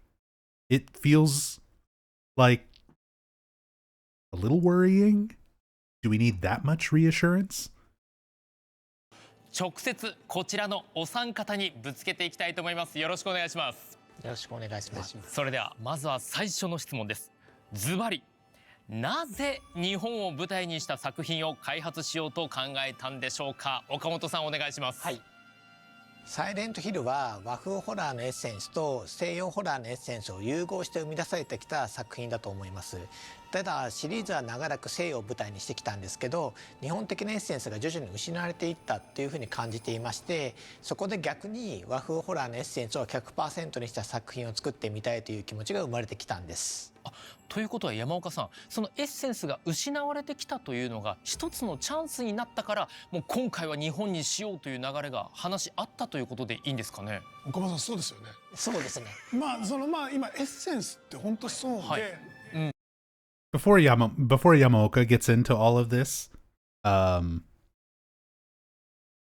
it feels like a little worrying. Do we need that much reassurance? 直接こちらのお三方にぶつけていきたいと思います。よろしくお願いします。よろしくお願いします。それではまずは最初の質問です。ズバリ、なぜ日本を舞台にした作品を開発しようと考えたんでしょうか。岡本さんお願いします。はい。サイレントヒルは和風ホラーのエッセンスと西洋ホラーのエッセンスを融合して生み出されてきた作品だと思います。ただシリーズは長らく西洋を舞台にしてきたんですけど、日本的なエッセンスが徐々に失われていったっていうふうに感じていまして、そこで逆に和風ホラーのエッセンスを 100% にした作品を作ってみたいという気持ちが生まれてきたんです。ということは山岡さん、そのエッセンスが失われてきたというのが一つのチャンスになったから、もう今回は日本にしようという流れが話あったということでいいんですかね。岡本さんそうですよね。そうですね。まあ今エッセンスって本当そうで、はい、Before Yamaoka gets into all of this,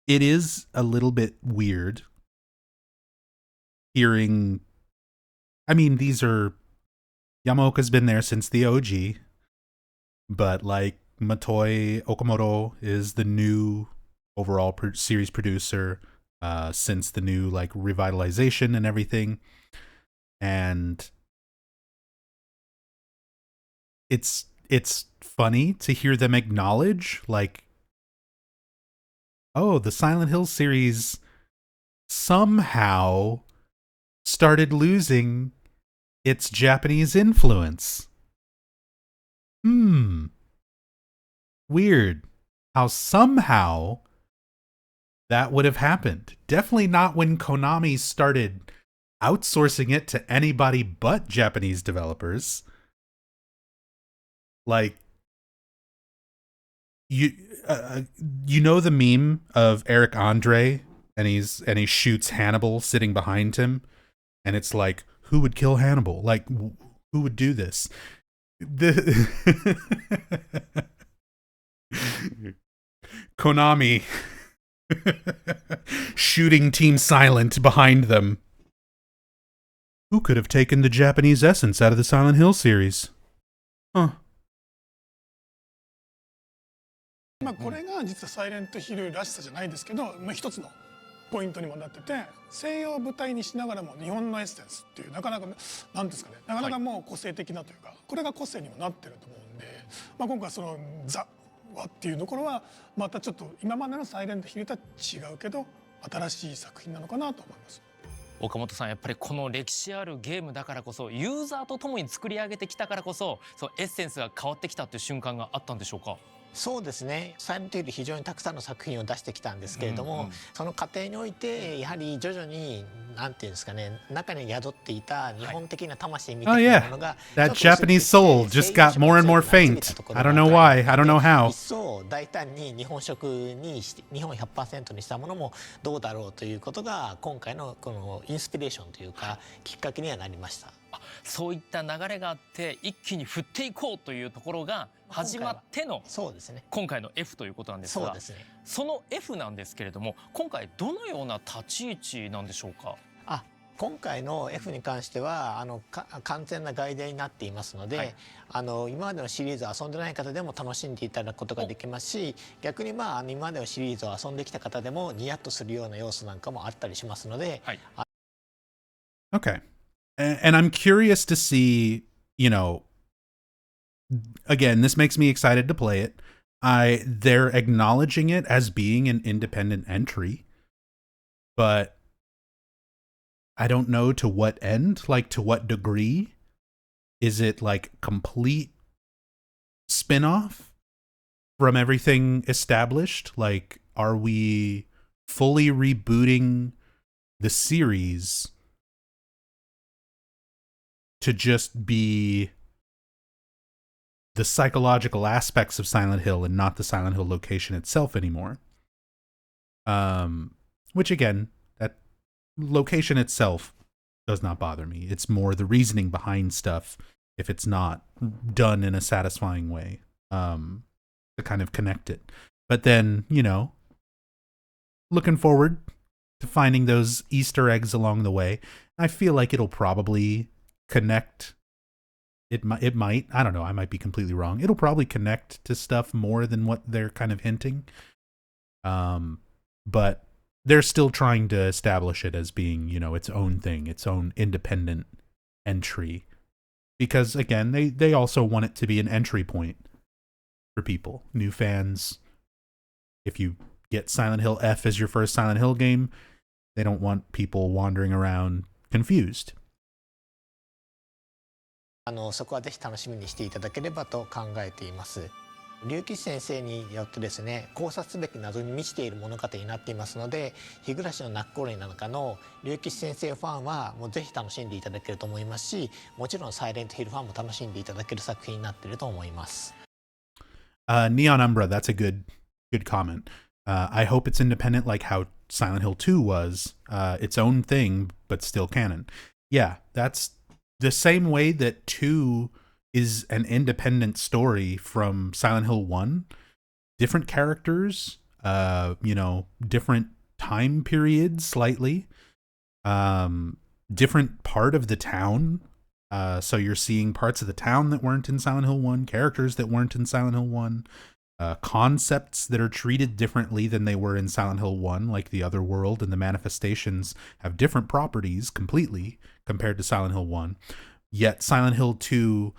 it is a little bit weird hearing. I mean, these are Yamaoka's been there since the OG, but like Motoi Okamoto is the new overall series producer since the new like revitalization and everything. And it's funny to hear them acknowledge like, oh, the Silent Hill series somehow started losing its Japanese influence. Weird how somehow that would have happened. Definitely not when Konami started outsourcing it to anybody but Japanese developers. Like, you know the meme of Eric Andre and he shoots Hannibal sitting behind him, and it's like, who would kill Hannibal? Like, who would do this? Konami shooting Team Silent behind them. Who could have taken the Japanese essence out of the Silent Hill series? Huh. まあこれが実はサイレントヒルらしさじゃないですけど、まあ、一つのポイントにもなってて、西洋を舞台にしながらも日本のエッセンスっていうなかなかなんですかね、なかなかもう個性的なというか、これが個性にもなってると思うんで、まあ今回そのザはっていうところはまたちょっと今までのサイレントヒルとは違うけど新しい作品なのかなと思います。岡本さん、やっぱりこの歴史あるゲームだからこそ、ユーザーと共に作り上げてきたからこそ、そのエッセンスが変わってきたっていう瞬間があったんでしょうか？そうですね、サイレントヒル非常にたくさんの作品を出してきたんですけれども、その過程においてやはり徐々になんていうんですかね、中に宿っていた日本的な魂みたいなものが、That Japanese soul just got more and more faint. I don't know why. I don't know how. 一層大胆に日本食にして日本 100% にしたものもどうだろうということが今回のこのインスピレーションというかきっかけにはなりました。そういった流れがあって一気に振っていこうというところが始まっての今回の F ということなんですが、その F なんですけれども、今回どのような立ち位置なんでしょうか？今回の F に関しては完全な外伝になっていますので、今までのシリーズを遊んでない方でも楽しんでいただくことができますし、逆に今までのシリーズを遊んできた方でもニヤッとするような要素なんかもあったりしますので。Okay. And I'm curious to see, you know, again, this makes me excited to play it. They're acknowledging it as being an independent entry, but I don't know to what end, like to what degree. Is it like complete spin-off from everything established? Like, are we fully rebooting the series to just be the psychological aspects of Silent Hill and not the Silent Hill location itself anymore? Which again, that location itself does not bother me. It's more the reasoning behind stuff if it's not done in a satisfying way, to kind of connect it. But then, you know, looking forward to finding those Easter eggs along the way. I feel like it'll probably connect. It might, I don't know, I might be completely wrong. It'll probably connect to stuff more than what they're kind of hinting. But they're still trying to establish it as being, you know, its own thing, its own independent entry. Because again, they also want it to be an entry point for people, new fans. If you get Silent Hill F as your first Silent Hill game, they don't want people wandering around confused. そこはぜひ楽しみにしていただければと考えています。龍吉先生によってですね、考察すべき謎に満ちている物語になっていますので、日暮の泣く頃になんかの龍吉先生ファンはもうぜひ楽しんでいただけると思いますし、もちろんサイレントヒルファンも楽しんでいただける作品になっていると思います。Neon Umbra, that's a good comment. I hope it's independent like how Silent Hill 2 was, its own thing, but still canon. Yeah, that's the same way that 2 is an independent story from Silent Hill 1. Different characters, you know, different time periods slightly, different part of the town So you're seeing parts of the town that weren't in Silent Hill 1, characters that weren't in Silent Hill 1, concepts that are treated differently than they were in Silent Hill 1, like the other world and the manifestations have different properties completely compared to Silent Hill 1. Yet Silent Hill 2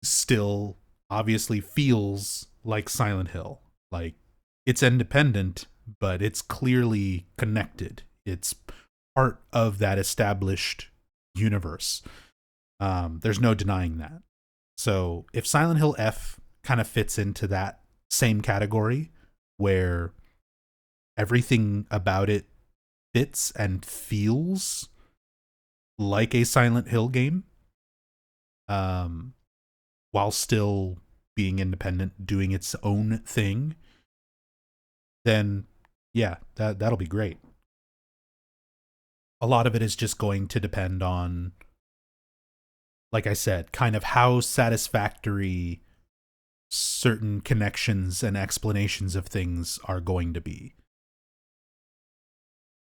still obviously feels like Silent Hill. Like, it's independent, but it's clearly connected. It's part of that established universe. There's no denying that. So if Silent Hill F kind of fits into that same category where everything about it fits and feels like a Silent Hill game, while still being independent, doing its own thing, then yeah, that'll be great. A lot of it is just going to depend on, like I said, kind of how satisfactory certain connections and explanations of things are going to be.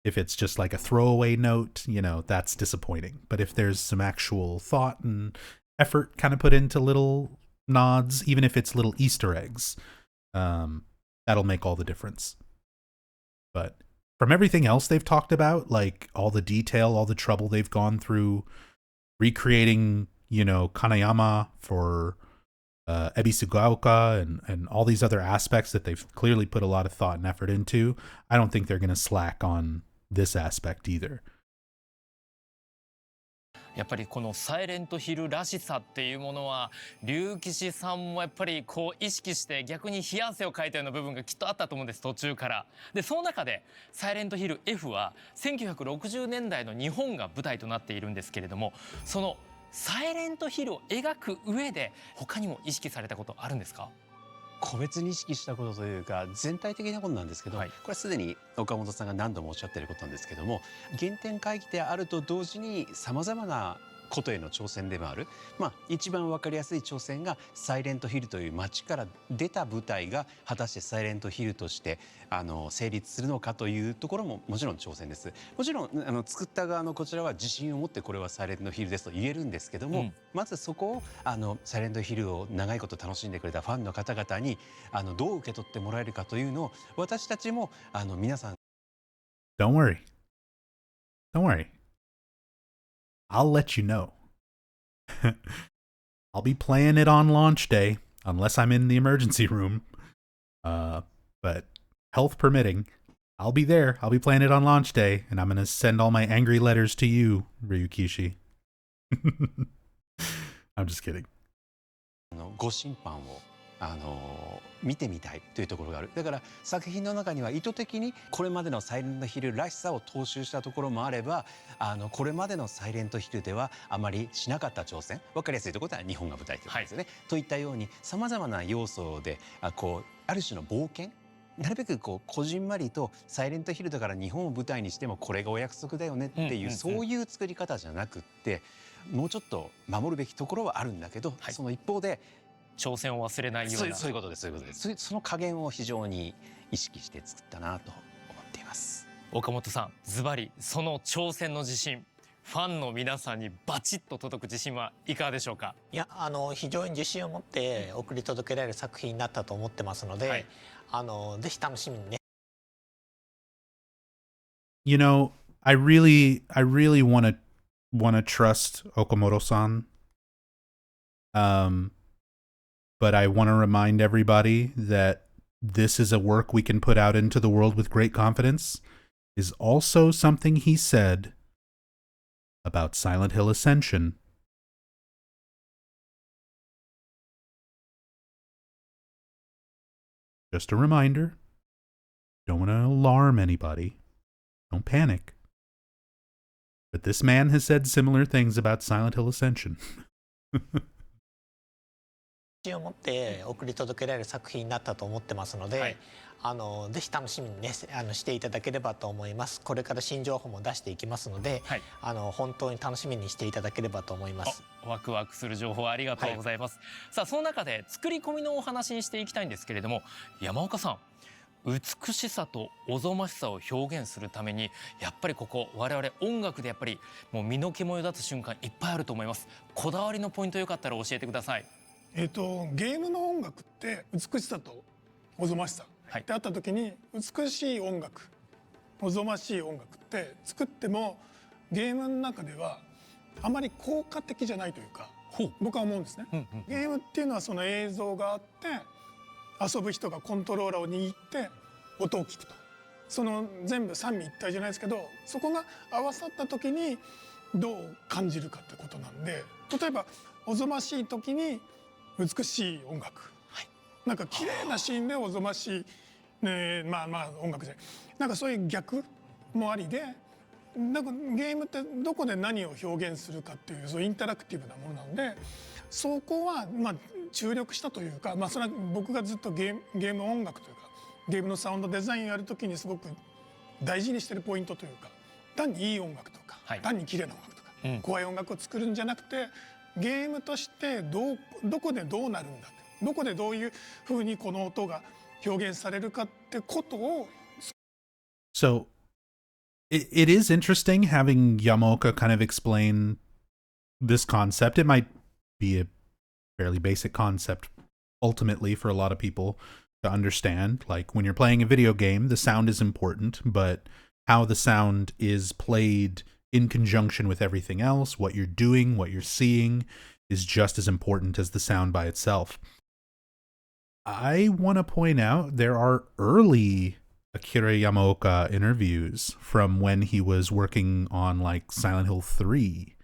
If it's just like a throwaway note, that's disappointing. But if there's some actual thought and effort kind of put into little nods, even if it's little Easter eggs, that'll make all the difference. But from everything else they've talked about, like all the detail, all the trouble they've gone through recreating, Kanayama for Ebisugaoka and all these other aspects that they've clearly put a lot of thought and effort into, I don't think they're going to slack on this aspect either. やっぱりこのサイレントヒルらしさっていうものは龍騎士さんもやっぱりこう意識して逆に冷や汗をかいたような部分がきっとあったと思うんです、途中から。でその中でサイレントヒル F は1960年代の日本が舞台となっているんですけれども、そのサイレントヒルを描く上で他にも意識されたことあるんですか？個別に意識したことというか全体的なことなんですけど、これはすでに岡本さんが何度もおっしゃっていることなんですけども、原点回帰であると同時にさまざまなことへの挑戦でもある、一番分かりやすい挑戦がサイレントヒルという街から出た舞台が果たしてサイレントヒルとして成立するのかというところももちろん挑戦です。もちろん作った側のこちらは自信を持ってこれはサイレントヒルですと言えるんですけども、まずそこをサイレントヒルを長いこと楽しんでくれたファンの方々にどう受け取ってもらえるかというのを私たちも皆さん Don't worry. I'll let you know. I'll be playing it on launch day, unless I'm in the emergency room. But health permitting, I'll be there. I'll be playing it on launch day, and I'm going to send all my angry letters to you, Ryukishi. I'm just kidding. ご審判を見てみたいというところがある。だから作品の中には意図的にこれまでのサイレントヒルらしさを踏襲したところもあれば、これまでのサイレントヒルではあまりしなかった挑戦、分かりやすいところでは日本が舞台ということですよね。といったようにさまざまな要素である種の冒険、なるべくこじんまりとサイレントヒルだから日本を舞台にしてもこれがお約束だよねっていう、そういう作り方じゃなくって、もうちょっと守るべきところはあるんだけど、その一方で挑戦を忘れないような、そういうことです。その加減を非常に意識して作ったなと思っています。岡本さん、ズバリその挑戦の自信、ファンの皆さんにバチッと届く自信はいかがでしょうか？いや、非常に自信を持って送り届けられる作品になったと思ってますので、ぜひ楽しみにね。You know, I really want to trust Okamoto-san. But I want to remind everybody that this is a work we can put out into the world with great confidence is also something he said about Silent Hill Ascension. Just a reminder, don't want to alarm anybody. Don't panic. But this man has said similar things about Silent Hill Ascension. 自信を持って送り届けられる作品になったと思ってますので、ぜひ楽しみにねしていただければと思います。これから新情報も出していきますので、本当に楽しみにしていただければと思います。ワクワクする情報ありがとうございます。さあその中で作り込みのお話にしていきたいんですけれども、山岡さん、美しさとおぞましさを表現するためにやっぱりここ我々音楽でやっぱりもう身の毛もよだつ瞬間いっぱいあると思います。こだわりのポイントよかったら教えてください。ゲームの音楽って美しさとおぞましさってあった時に、美しい音楽おぞましい音楽って作ってもゲームの中ではあまり効果的じゃないというか、僕は思うんですね。ゲームっていうのはその映像があって遊ぶ人がコントローラーを握って音を聞くと、その全部三位一体じゃないですけど、そこが合わさった時にどう感じるかってことなんで、例えばおぞましい時に美しい音楽、なんか綺麗なシーンでおぞましい、まあ音楽でなんかそういう逆もありで、なんかゲームってどこで何を表現するかっていうそうインタラクティブなものなので、そこは注力したというか、それは僕がずっとゲーム音楽というかゲームのサウンドデザインをやるときにすごく大事にしてるポイントというか、単にいい音楽とか、単に綺麗な音楽とか、怖い音楽を作るんじゃなくて、ゲームとしてどこでどうなるんだ、どこでどういうふうにこの音が表現されるかってことを。So it is interesting having Yamaoka kind of explain this concept. It might be a fairly basic concept ultimately for a lot of people to understand. Like when you're playing a video game, the sound is important, but how the sound is played in conjunction with everything else, what you're doing, what you're seeing, is just as important as the sound by itself. I want to point out there are early Akira Yamaoka interviews from when he was working on like Silent Hill 3,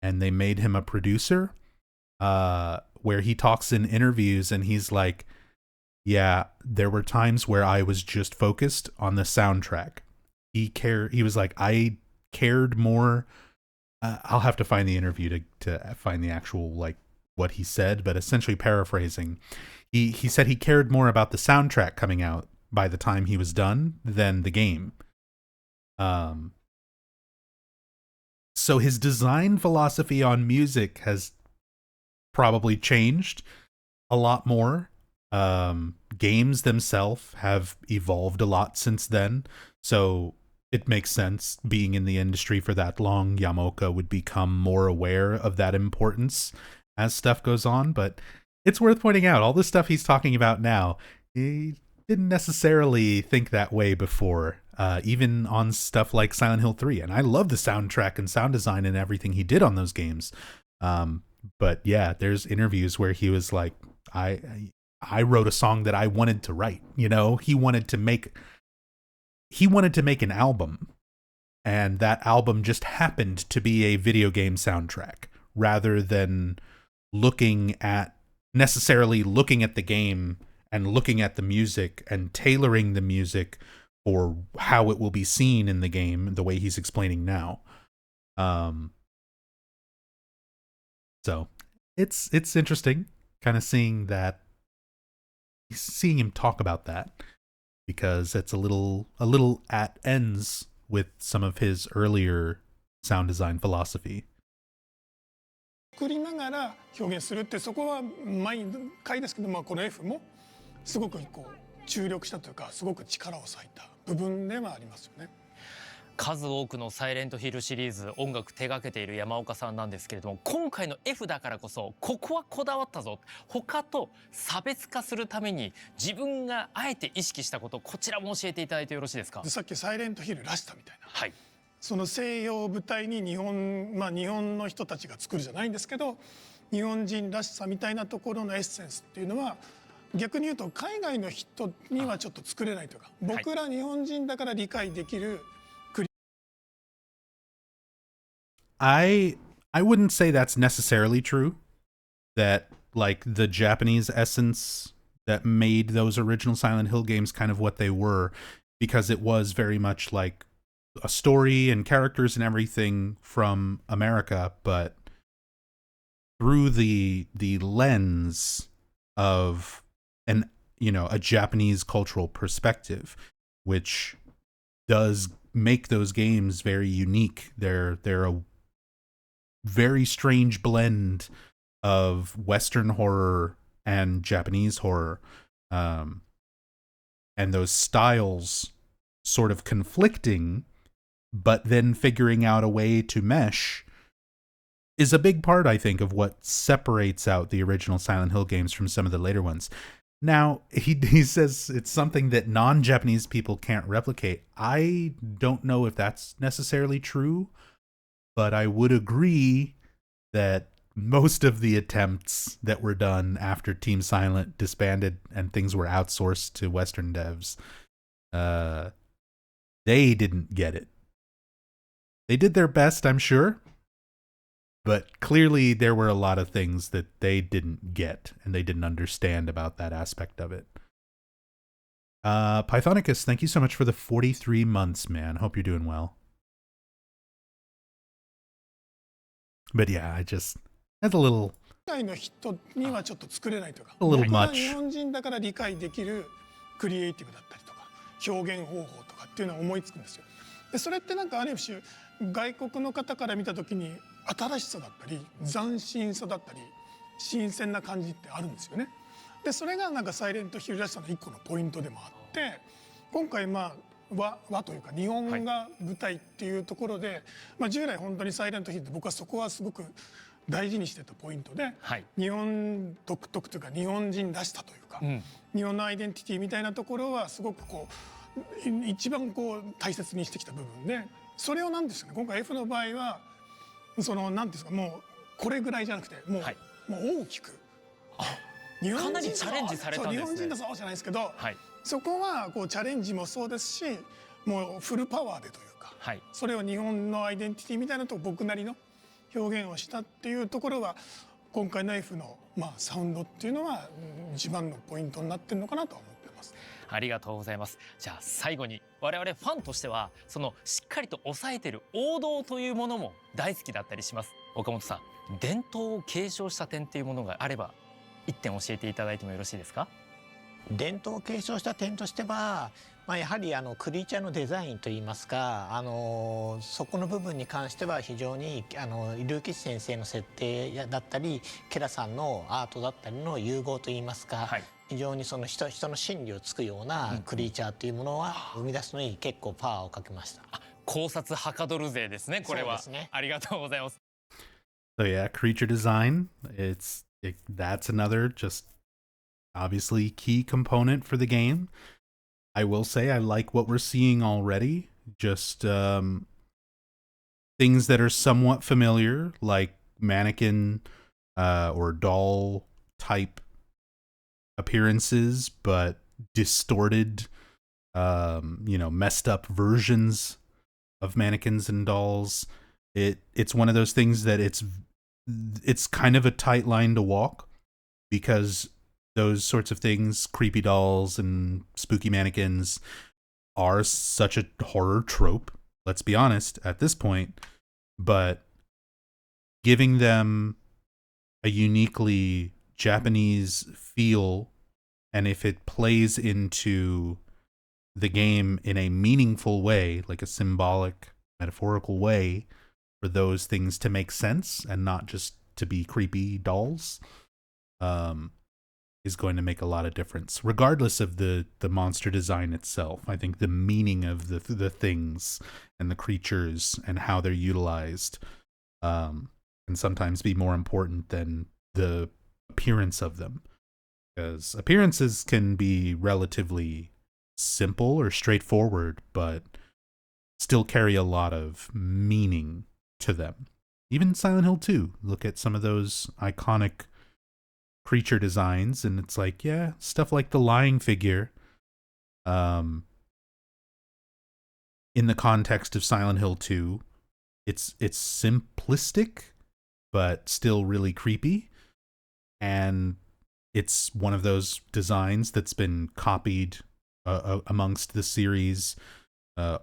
and they made him a producer, where he talks in interviews and he's like, yeah, there were times where I was just focused on the soundtrack. He was like, I cared more. I'll have to find the interview to find the actual, like, what he said, but essentially paraphrasing, he said he cared more about the soundtrack coming out by the time he was done than the game. So his design philosophy on music has probably changed a lot more. Games themselves have evolved a lot since then, so it makes sense, being in the industry for that long, Yamaoka would become more aware of that importance as stuff goes on. But it's worth pointing out, all the stuff he's talking about now, he didn't necessarily think that way before, even on stuff like Silent Hill 3. And I love the soundtrack and sound design and everything he did on those games. But yeah, there's interviews where he was like, I wrote a song that I wanted to write. You know, he wanted to make an album, and that album just happened to be a video game soundtrack, rather than necessarily looking at the game and looking at the music and tailoring the music for how it will be seen in the game, the way he's explaining now. So it's interesting kind of seeing him talk about that, because it's a little at ends with some of his earlier sound design philosophy. 作りながら表現するって、そこは毎回ですけど、この F もすごくこう注力したというか、すごく力を割いた部分ではありますよね。数多くのサイレントヒルシリーズ音楽手掛けている山岡さんなんですけれども、今回の F だからこそここはこだわったぞ、他と差別化するために自分があえて意識したこと、こちらも教えていただいてよろしいですか。さっきサイレントヒルらしさみたいな、はい、その西洋を舞台に日本の人たちが作るじゃないんですけど、日本人らしさみたいなところのエッセンスっていうのは、逆に言うと海外の人にはちょっと作れないというか、僕ら日本人だから理解できる。I wouldn't say that's necessarily true, that like the Japanese essence that made those original Silent Hill games kind of what they were, because it was very much like a story and characters and everything from America, but through the lens of a Japanese cultural perspective, which does make those games very unique. They're a very strange blend of Western horror and Japanese horror. And and those styles sort of conflicting, but then figuring out a way to mesh is a big part, I think, of what separates out the original Silent Hill games from some of the later ones. Now, he says it's something that non-Japanese people can't replicate. I don't know if that's necessarily true, but I would agree that most of the attempts that were done after Team Silent disbanded and things were outsourced to Western devs, they didn't get it. They did their best, I'm sure, but clearly there were a lot of things that they didn't get and they didn't understand about that aspect of it. Pythonicus, thank you so much for the 43 months, man. Hope you're doing well. But yeah, that's a little 海外の人にはちょっと作れないというか、 A little 僕は much. 日本人だから理解できるクリエイティブだったりとか表現方法とかっていうのは思いつくんですよ。でそれってなんかある種外国の方から見た時に新しさだったり斬新さだったり新鮮な感じってあるんですよね。でそれがなんかサイレントヒルらしさの一個のポイントでもあって、今回和というか日本が舞台っていうところで、従来本当にサイレントヒルって僕はそこはすごく大事にしてたポイントで、日本独特というか日本人らしさというか、日本のアイデンティティみたいなところはすごくこう一番こう大切にしてきた部分で、それをなんですよね、今回 F の場合はそのなんですか、もうこれぐらいじゃなくてもう大きく日本人かなりチャレンジされたんですね。日本人だそうじゃないですけど、そこはこうチャレンジもそうですし、もうフルパワーでというか、それを日本のアイデンティティみたいなと僕なりの表現をしたっていうところは今回の F のサウンドっていうのは一番のポイントになってるのかなと思ってます。ありがとうございます。じゃあ最後に我々ファンとしてはそのしっかりと抑えてる王道というものも大好きだったりします。岡本さん、伝統を継承した点っていうものがあれば一点教えていただいてもよろしいですか？伝統を継承した点としては、やはりクリーチャーのデザインといいますか、そこの部分に関しては非常に竜吉先生の設定だったりケラさんのアートだったりの融合といいますか、非常にその人の心理をつくようなクリーチャーというものは生み出すのに結構パワーをかけました。考察はかどる勢ですね、これは。そうですね。ありがとうございます。So yeah, creature design, that's another just obviously key component for the game. I will say I like what we're seeing already. Just things that are somewhat familiar, like mannequin or doll type appearances, but distorted, messed up versions of mannequins and dolls. It's one of those things that it's kind of a tight line to walk, because those sorts of things, creepy dolls and spooky mannequins, are such a horror trope, let's be honest, at this point. But giving them a uniquely Japanese feel, and if it plays into the game in a meaningful way, like a symbolic, metaphorical way, for those things to make sense and not just to be creepy dolls, is going to make a lot of difference, regardless of the monster design itself. I think the meaning of the things and the creatures and how they're utilized can sometimes be more important than the appearance of them, because appearances can be relatively simple or straightforward, but still carry a lot of meaning to them. Even Silent Hill 2, look at some of those iconic creature designs, and it's like, yeah, stuff like the lying figure, in the context of Silent Hill 2, it's simplistic but still really creepy, and it's one of those designs that's been copied amongst the series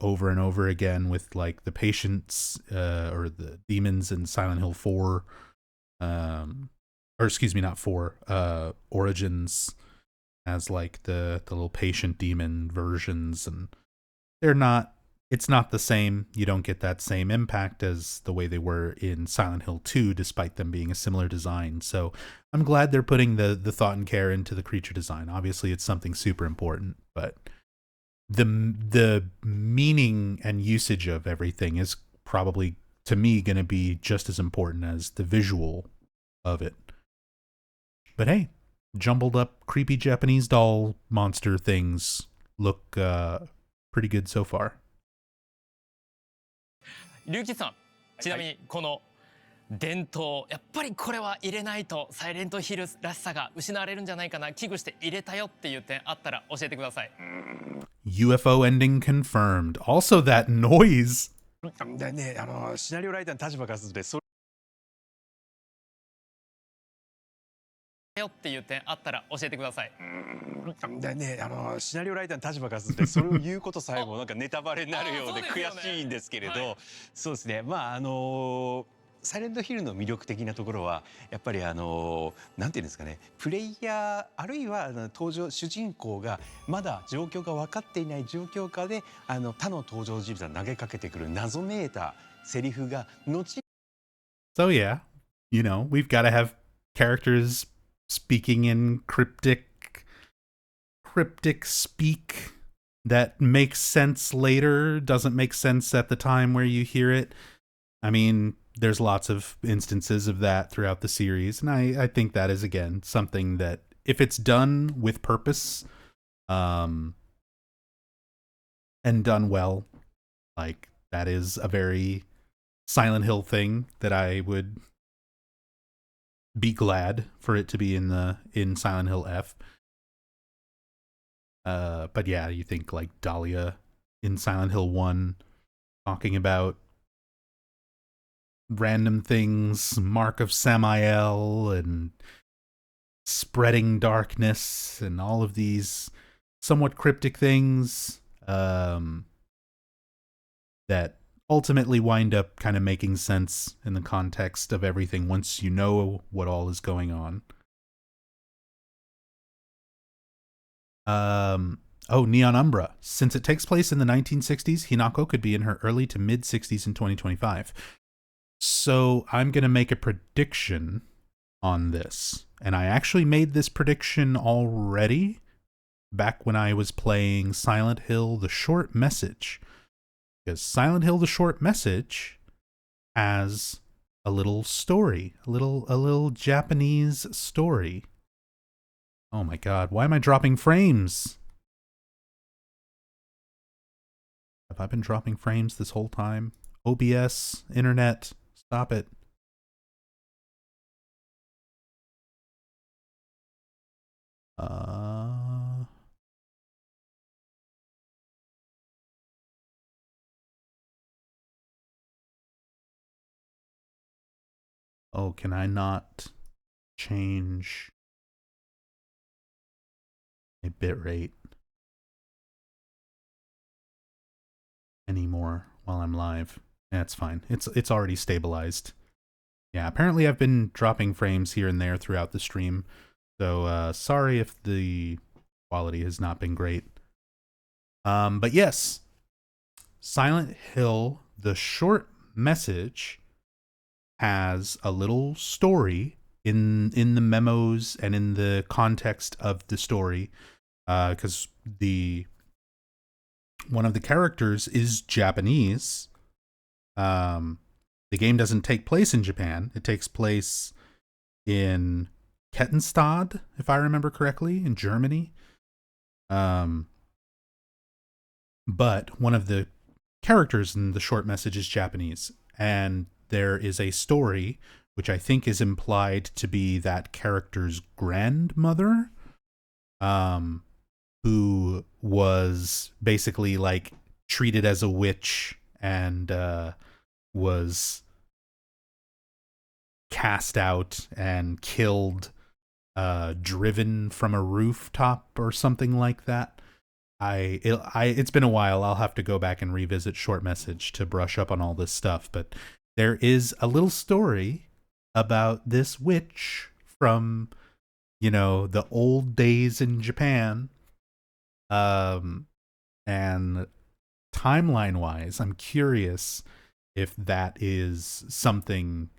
over and over again, with like the patients or the demons in Silent Hill 4, or excuse me, not 4, Origins, as like the little patient demon versions, and it's not the same. You don't get that same impact as the way they were in Silent Hill 2, despite them being a similar design. So I'm glad they're putting the thought and care into the creature design. Obviously it's something super important, but the meaning and usage of everything is probably, to me, going to be just as important as the visual of it. But hey, jumbled up creepy Japanese doll monster things look pretty good so far. 龍吉さん、ちなみにこの伝統、やっぱりこれは入れないとサイレントヒルらしさが失われるんじゃないかな、危惧して入れたよっていう点あったら教えてください。UFO ending confirmed. Also that noise. だね、シナリオライターの立場からするとそよっていう点あったら教えてください。だね、シナリオライターの立場からするとそれを言うことさえもなんかネタバレになるようで悔しいんですけれど、そうですね。まあサイレントヒルの魅力的なところはやっぱりなんていうんですかね、プレイヤーあるいは主人公がまだ状況が分かっていない状況下で他の登場人物が投げかけてくる謎めいたセリフが後。So yeah, you know, we've got to have characters speaking in cryptic speak that makes sense later, doesn't make sense at the time where you hear it. I mean, there's lots of instances of that throughout the series, and I think that is, again, something that, if it's done with purpose, and done well, like, that is a very Silent Hill thing that I would be glad for it to be in Silent Hill F. But yeah, you think like Dahlia in Silent Hill 1 talking about random things, Mark of Samael and spreading darkness and all of these somewhat cryptic things that ultimately wind up kind of making sense in the context of everything once you know what all is going on. Neon Umbra. Since it takes place in the 1960s, Hinako could be in her early to mid 60s in 2025. So I'm going to make a prediction on this. And I actually made this prediction already back when I was playing Silent Hill The Short Message. Because Silent Hill The Short Message has a little story, a little Japanese story. Oh my god, why am I dropping frames? Have I been dropping frames this whole time? OBS, internet, stop it. Oh, can I not change a bitrate anymore while I'm live? That's fine. It's already stabilized. Yeah, apparently I've been dropping frames here and there throughout the stream. So sorry if the quality has not been great. But yes, Silent Hill, The Short Message, has a little story in the memos and in the context of the story, because one of the characters is Japanese. The game doesn't take place in Japan. It takes place in Kettenstad, if I remember correctly, in Germany. But one of the characters in The Short Message is Japanese, and there is a story which I think is implied to be that character's grandmother, who was basically like treated as a witch and was cast out and killed, driven from a rooftop or something like that. It's been a while. I'll have to go back and revisit Short Message to brush up on all this stuff, but there is a little story about this witch from, the old days in Japan. And timeline-wise, I'm curious if that is something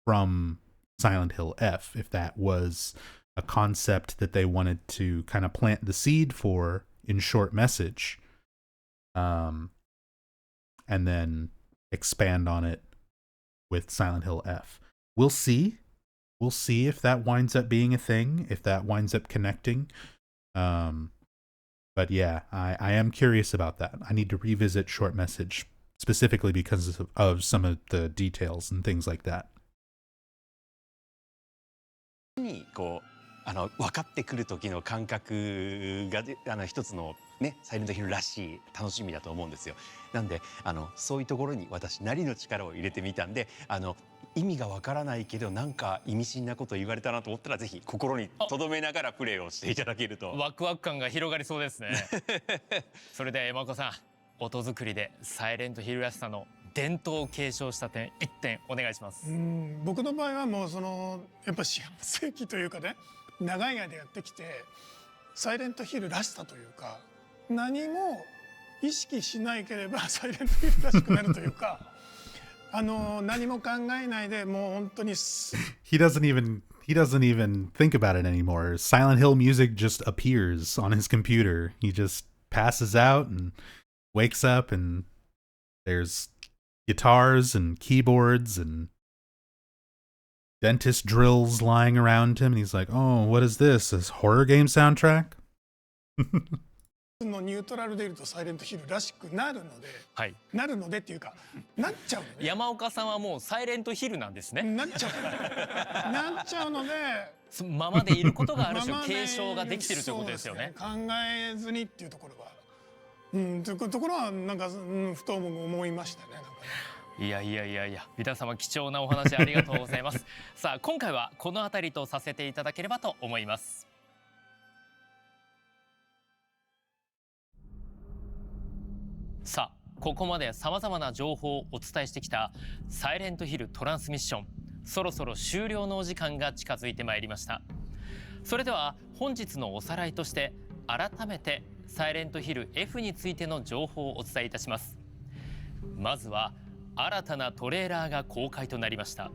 from Silent Hill F, if that was a concept that they wanted to kind of plant the seed for in Short Message. and then expand on it with Silent Hill F. We'll see. We'll see if that winds up being a thing, if that winds up connecting. But yeah, I am curious about that. I need to revisit Short Message specifically because of some of the details and things like that. にこう分かってくる時の感覚が一つのねサイレントヒルらしい楽しみだと思うんですよ。なんでそういうところに私なりの力を入れてみたんで意味がわからないけどなんか意味深なこと言われたなと思ったらぜひ心に留めながらプレーをしていただけるとワクワク感が広がりそうですね。それでは山岡さん、音作りでサイレントヒルらしさの伝統を継承した点1点お願いします。僕の場合はもうやっぱ四半世紀というかね長い間やってきてサイレントヒルらしさというか何も意識しないければサイレントヒルらしくなるというか何も考えないでもう本当にHe doesn't even think about it anymore. Silent Hill music just appears on his computer. He just passes out and wakes up and there's guitars and keyboards and dentist drills lying around him and he's like, "Oh, what is this? This horror game soundtrack?" のニュートラルでいるとサイレントヒルらしくなるので、はい、なるのでっていうかなっちゃうのね。山岡さんはもうサイレントヒルなんですね。なっちゃうのでままでいることがある種継承ができてるということですよね。考えずにっていうところは、というところはなんか、ふと思いましたね。いや皆様貴重なお話ありがとうございます。さあ今回はこの辺りとさせていただければと思います。さあここまでさまざまな情報をお伝えしてきたサイレントヒルトランスミッション、そろそろ終了のお時間が近づいてまいりました。それでは本日のおさらいとして改めてサイレントヒル F についての情報をお伝えいたします。まずは新たなトレーラーが公開となりました。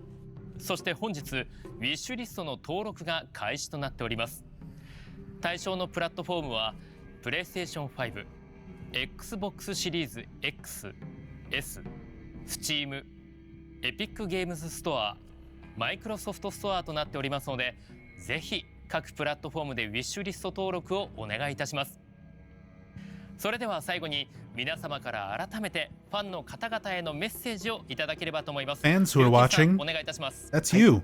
そして本日ウィッシュリストの登録が開始となっております。対象のプラットフォームはプレイステーション5、Xbox シリーズ X、S、Steam、エピックゲームズストア、マイクロソフトストアとなっておりますので、ぜひ各プラットフォームでウィッシュリスト登録をお願いいたします。それでは最後に皆様から改めてファンの方々へのメッセージをいただければと思います。 Fans who are watching, お願いいたします。 That's you.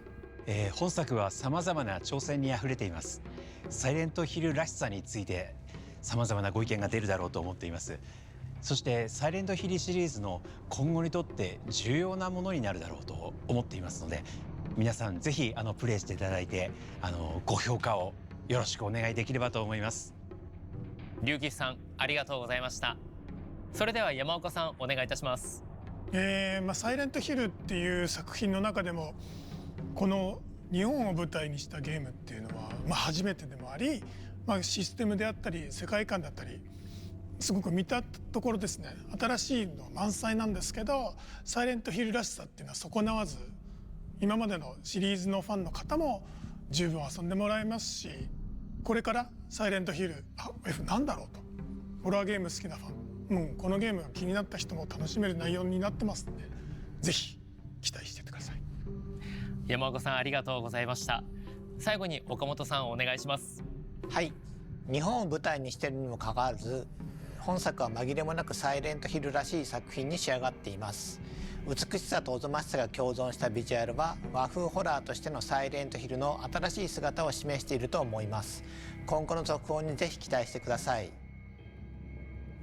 本作はさまざまな挑戦にあふれています。サイレントヒルらしさについてさまざまなご意見が出るだろうと思っています。そしてサイレントヒルシリーズの今後にとって重要なものになるだろうと思っていますので、皆さんぜひプレイしていただいてご評価をよろしくお願いできればと思います。龍騎さんありがとうございました。それでは山岡さんお願いいたします。サイレントヒルっていう作品の中でもこの日本を舞台にしたゲームっていうのは、初めてでもあり、システムであったり世界観だったりすごく見たところですね、新しいの満載なんですけど、サイレントヒルらしさっていうのは損なわず今までのシリーズのファンの方も十分遊んでもらえますし、これからサイレントヒルF なんだろうとホラーゲーム好きなファン、このゲームが気になった人も楽しめる内容になってますので、ぜひ期待しててください。山岡さんありがとうございました。最後に岡本さんお願いします。はい、日本を舞台にしているにもかかわらず本作は紛れもなくサイレントヒルらしい作品に仕上がっています。美しさとおぞましさが共存したビジュアルは和風ホラーとしてのサイレントヒルの新しい姿を示していると思います。今後の続報にぜひ期待してください。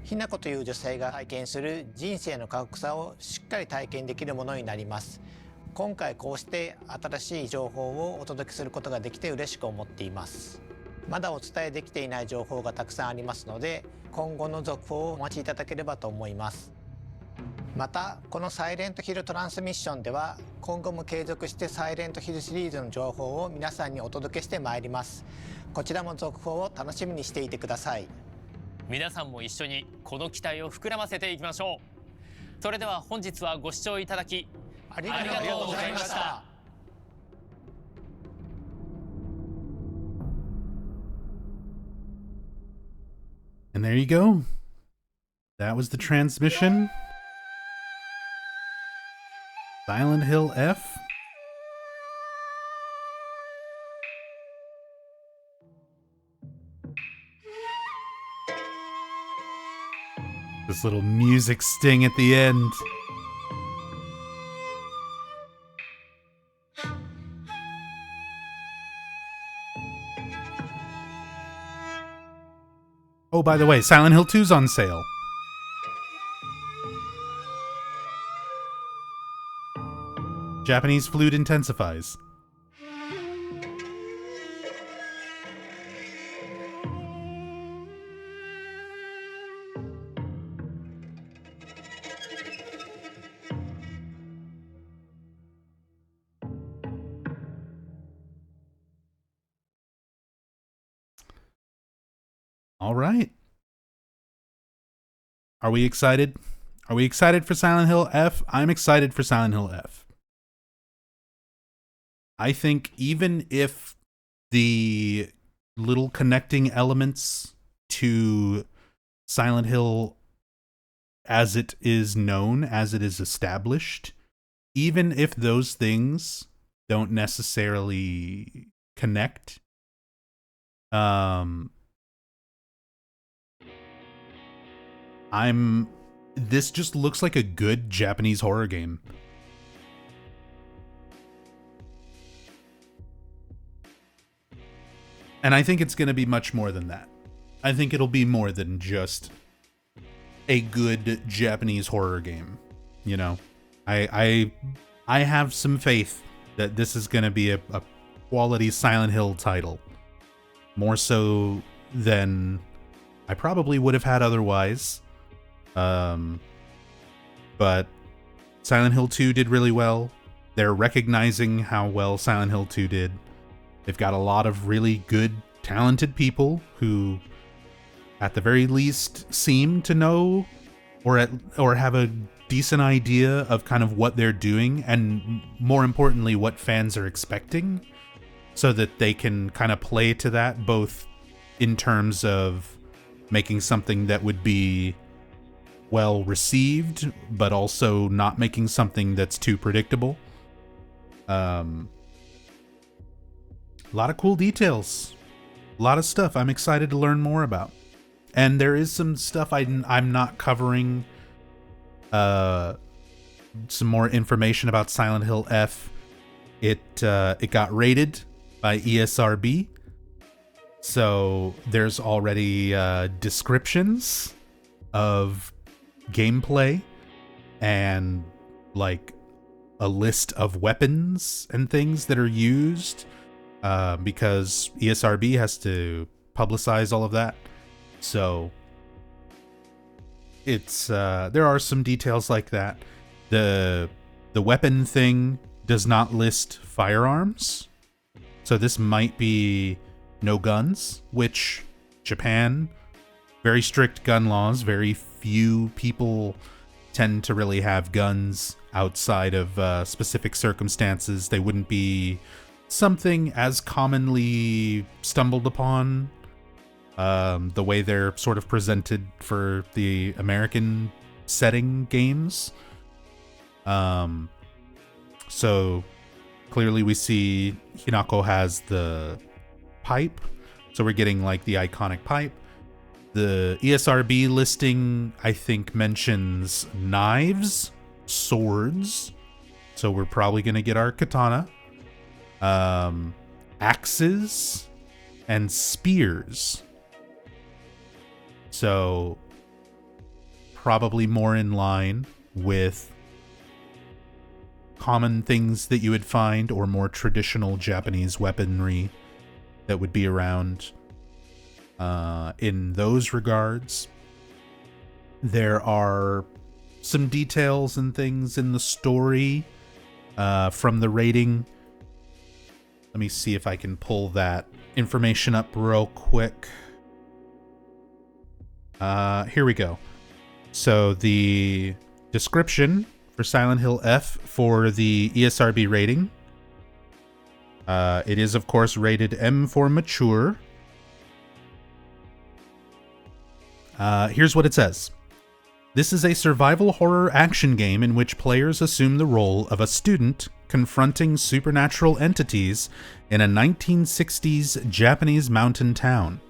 ひな子という女性が体験する人生の過酷さをしっかり体験できるものになります。今回こうして新しい情報をお届けすることができて嬉しく思っています。まだお伝えできていない情報がたくさんありますので、今後の続報をお待ちいただければと思います。またこのサイレントヒルトランスミッションでは今後も継続してサイレントヒルシリーズの情報を皆さんにお届けしてまいります。こちらも続報を楽しみにしていてください。皆さんも一緒にこの期待を膨らませていきましょう。それでは本日はご視聴いただきありがとうございました。And there you go. That was the transmission. Silent Hill F. This little music sting at the end. Oh, by the way, Silent Hill 2's on sale. Japanese flute intensifies. All right. Are we excited? Are we excited for Silent Hill F? I'm excited for Silent Hill F. I think even if the little connecting elements to Silent Hill as it is known, as it is established, even if those things don't necessarily connect, this just looks like a good Japanese horror game. And I think it's going to be much more than that. I think it'll be more than just a good Japanese horror game. You know, I have some faith that this is going to be a quality Silent Hill title. More so than I probably would have had otherwise. But Silent Hill 2 did really well. They're recognizing how well Silent Hill 2 did. They've got a lot of really good, talented people who, at the very least, seem to know or have a decent idea of kind of what they're doing, and more importantly, what fans are expecting, so that they can kind of play to that, both in terms of making something that would be well received, but also not making something that's too predictable. A lot of cool details, a lot of stuff I'm excited to learn more about, and there is some stuff I'm not covering. Some more information about Silent Hill F. It got rated by ESRB, so there's already descriptions of gameplay and like a list of weapons and things that are used, because ESRB has to publicize all of that. So it's there are some details like that. The weapon thing does not list firearms, so this might be no guns, which Japan, very strict gun laws, very few people tend to really have guns outside of specific circumstances. They wouldn't be something as commonly stumbled upon, the way they're sort of presented for the American setting games. So clearly we see Hinako has the pipe, so we're getting like the iconic pipe. The ESRB listing, I think, mentions knives, swords, so we're probably gonna get our katana, axes, and spears. So probably more in line with common things that you would find, or more traditional Japanese weaponry that would be around. In those regards, there are some details and things in the story from the rating. Let me see if I can pull that information up real quick. Here we go. So the description for Silent Hill F for the ESRB rating. It is, of course, rated M for mature. Here's what it says. This is a survival horror action game in which players assume the role of a student confronting supernatural entities in a 1960s Japanese mountain town.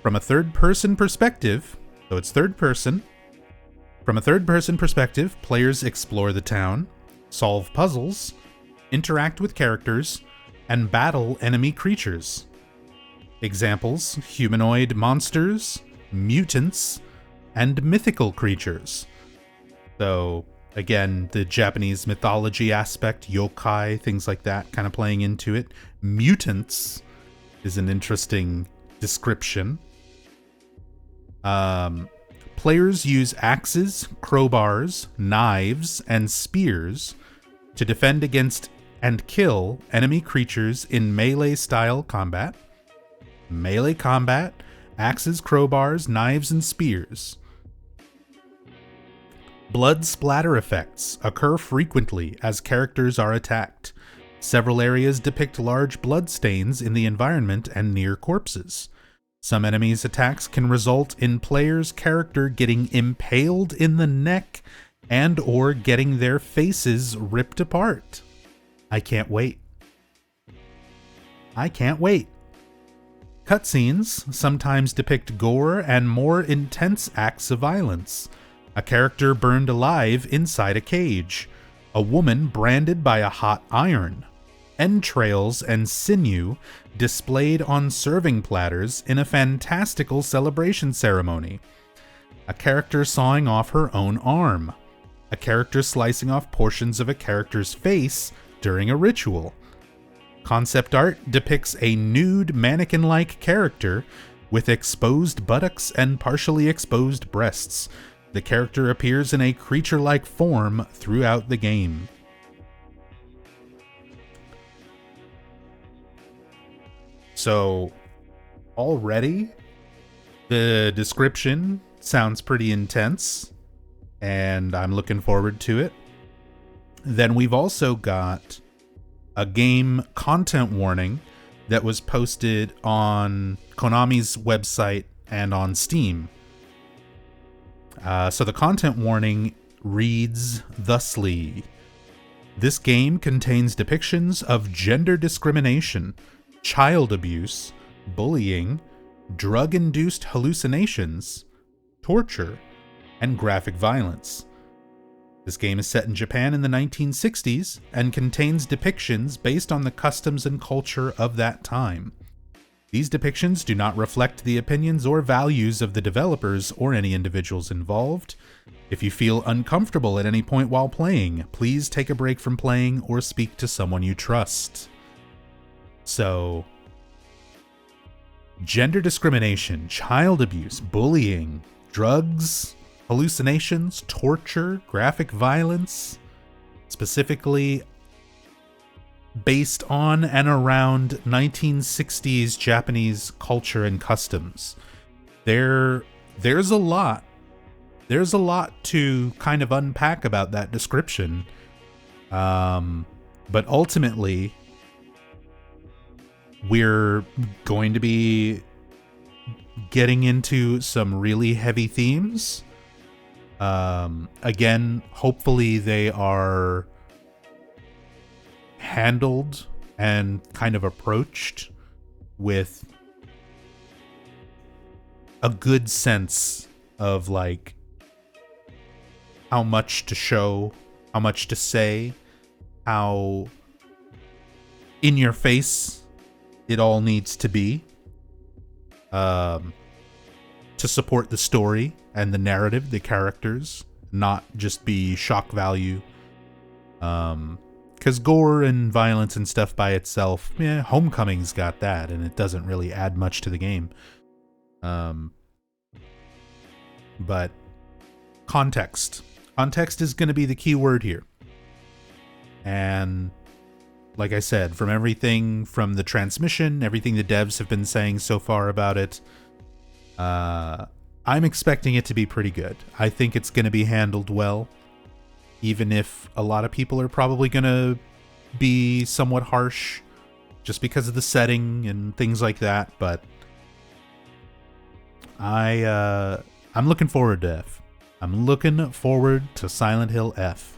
From a third-person perspective, so it's third person. From a third-person perspective, players explore the town, solve puzzles, interact with characters, and battle enemy creatures. Examples: humanoid monsters, mutants, and mythical creatures. So, again, the Japanese mythology aspect, yokai, things like that, kind of playing into it. Mutants is an interesting description. Players use axes, crowbars, knives, and spears to defend against and kill enemy creatures in melee-style combat. Melee combat, axes, crowbars, knives, and spears. Blood splatter effects occur frequently as characters are attacked. Several areas depict large blood stains in the environment and near corpses. Some enemies' attacks can result in players' character getting impaled in the neck and or getting their faces ripped apart. I can't wait. I can't wait. Cutscenes sometimes depict gore and more intense acts of violence. A character burned alive inside a cage. A woman branded by a hot iron. Entrails and sinew displayed on serving platters in a fantastical celebration ceremony. A character sawing off her own arm. A character slicing off portions of a character's face during a ritual. Concept art depicts a nude mannequin-like character with exposed buttocks and partially exposed breasts. The character appears in a creature-like form throughout the game. So, already, the description sounds pretty intense, and I'm looking forward to it. Then we've also got a game content warning that was posted on Konami's website and on Steam. So the content warning reads thusly: this game contains depictions of gender discrimination, child abuse, bullying, drug-induced hallucinations, torture, and graphic violence. This game is set in Japan in the 1960s and contains depictions based on the customs and culture of that time. These depictions do not reflect the opinions or values of the developers or any individuals involved. If you feel uncomfortable at any point while playing, please take a break from playing or speak to someone you trust. So, gender discrimination, child abuse, bullying, drugs, hallucinations, torture, graphic violence, specifically based on and around 1960s Japanese culture and customs. There's a lot to kind of unpack about that description. But ultimately, we're going to be getting into some really heavy themes. Again, hopefully they are handled and kind of approached with a good sense of like how much to show, how much to say, how in your face it all needs to be to support the story and the narrative, the characters, not just be shock value. Because gore and violence and stuff by itself, Homecoming's got that, and it doesn't really add much to the game. But context. Context is going to be the key word here. And like I said, from everything from the transmission, everything the devs have been saying so far about it, I'm expecting it to be pretty good. I think it's going to be handled well, even if a lot of people are probably going to be somewhat harsh just because of the setting and things like that. But I'm looking forward to it. I'm looking forward to Silent Hill F.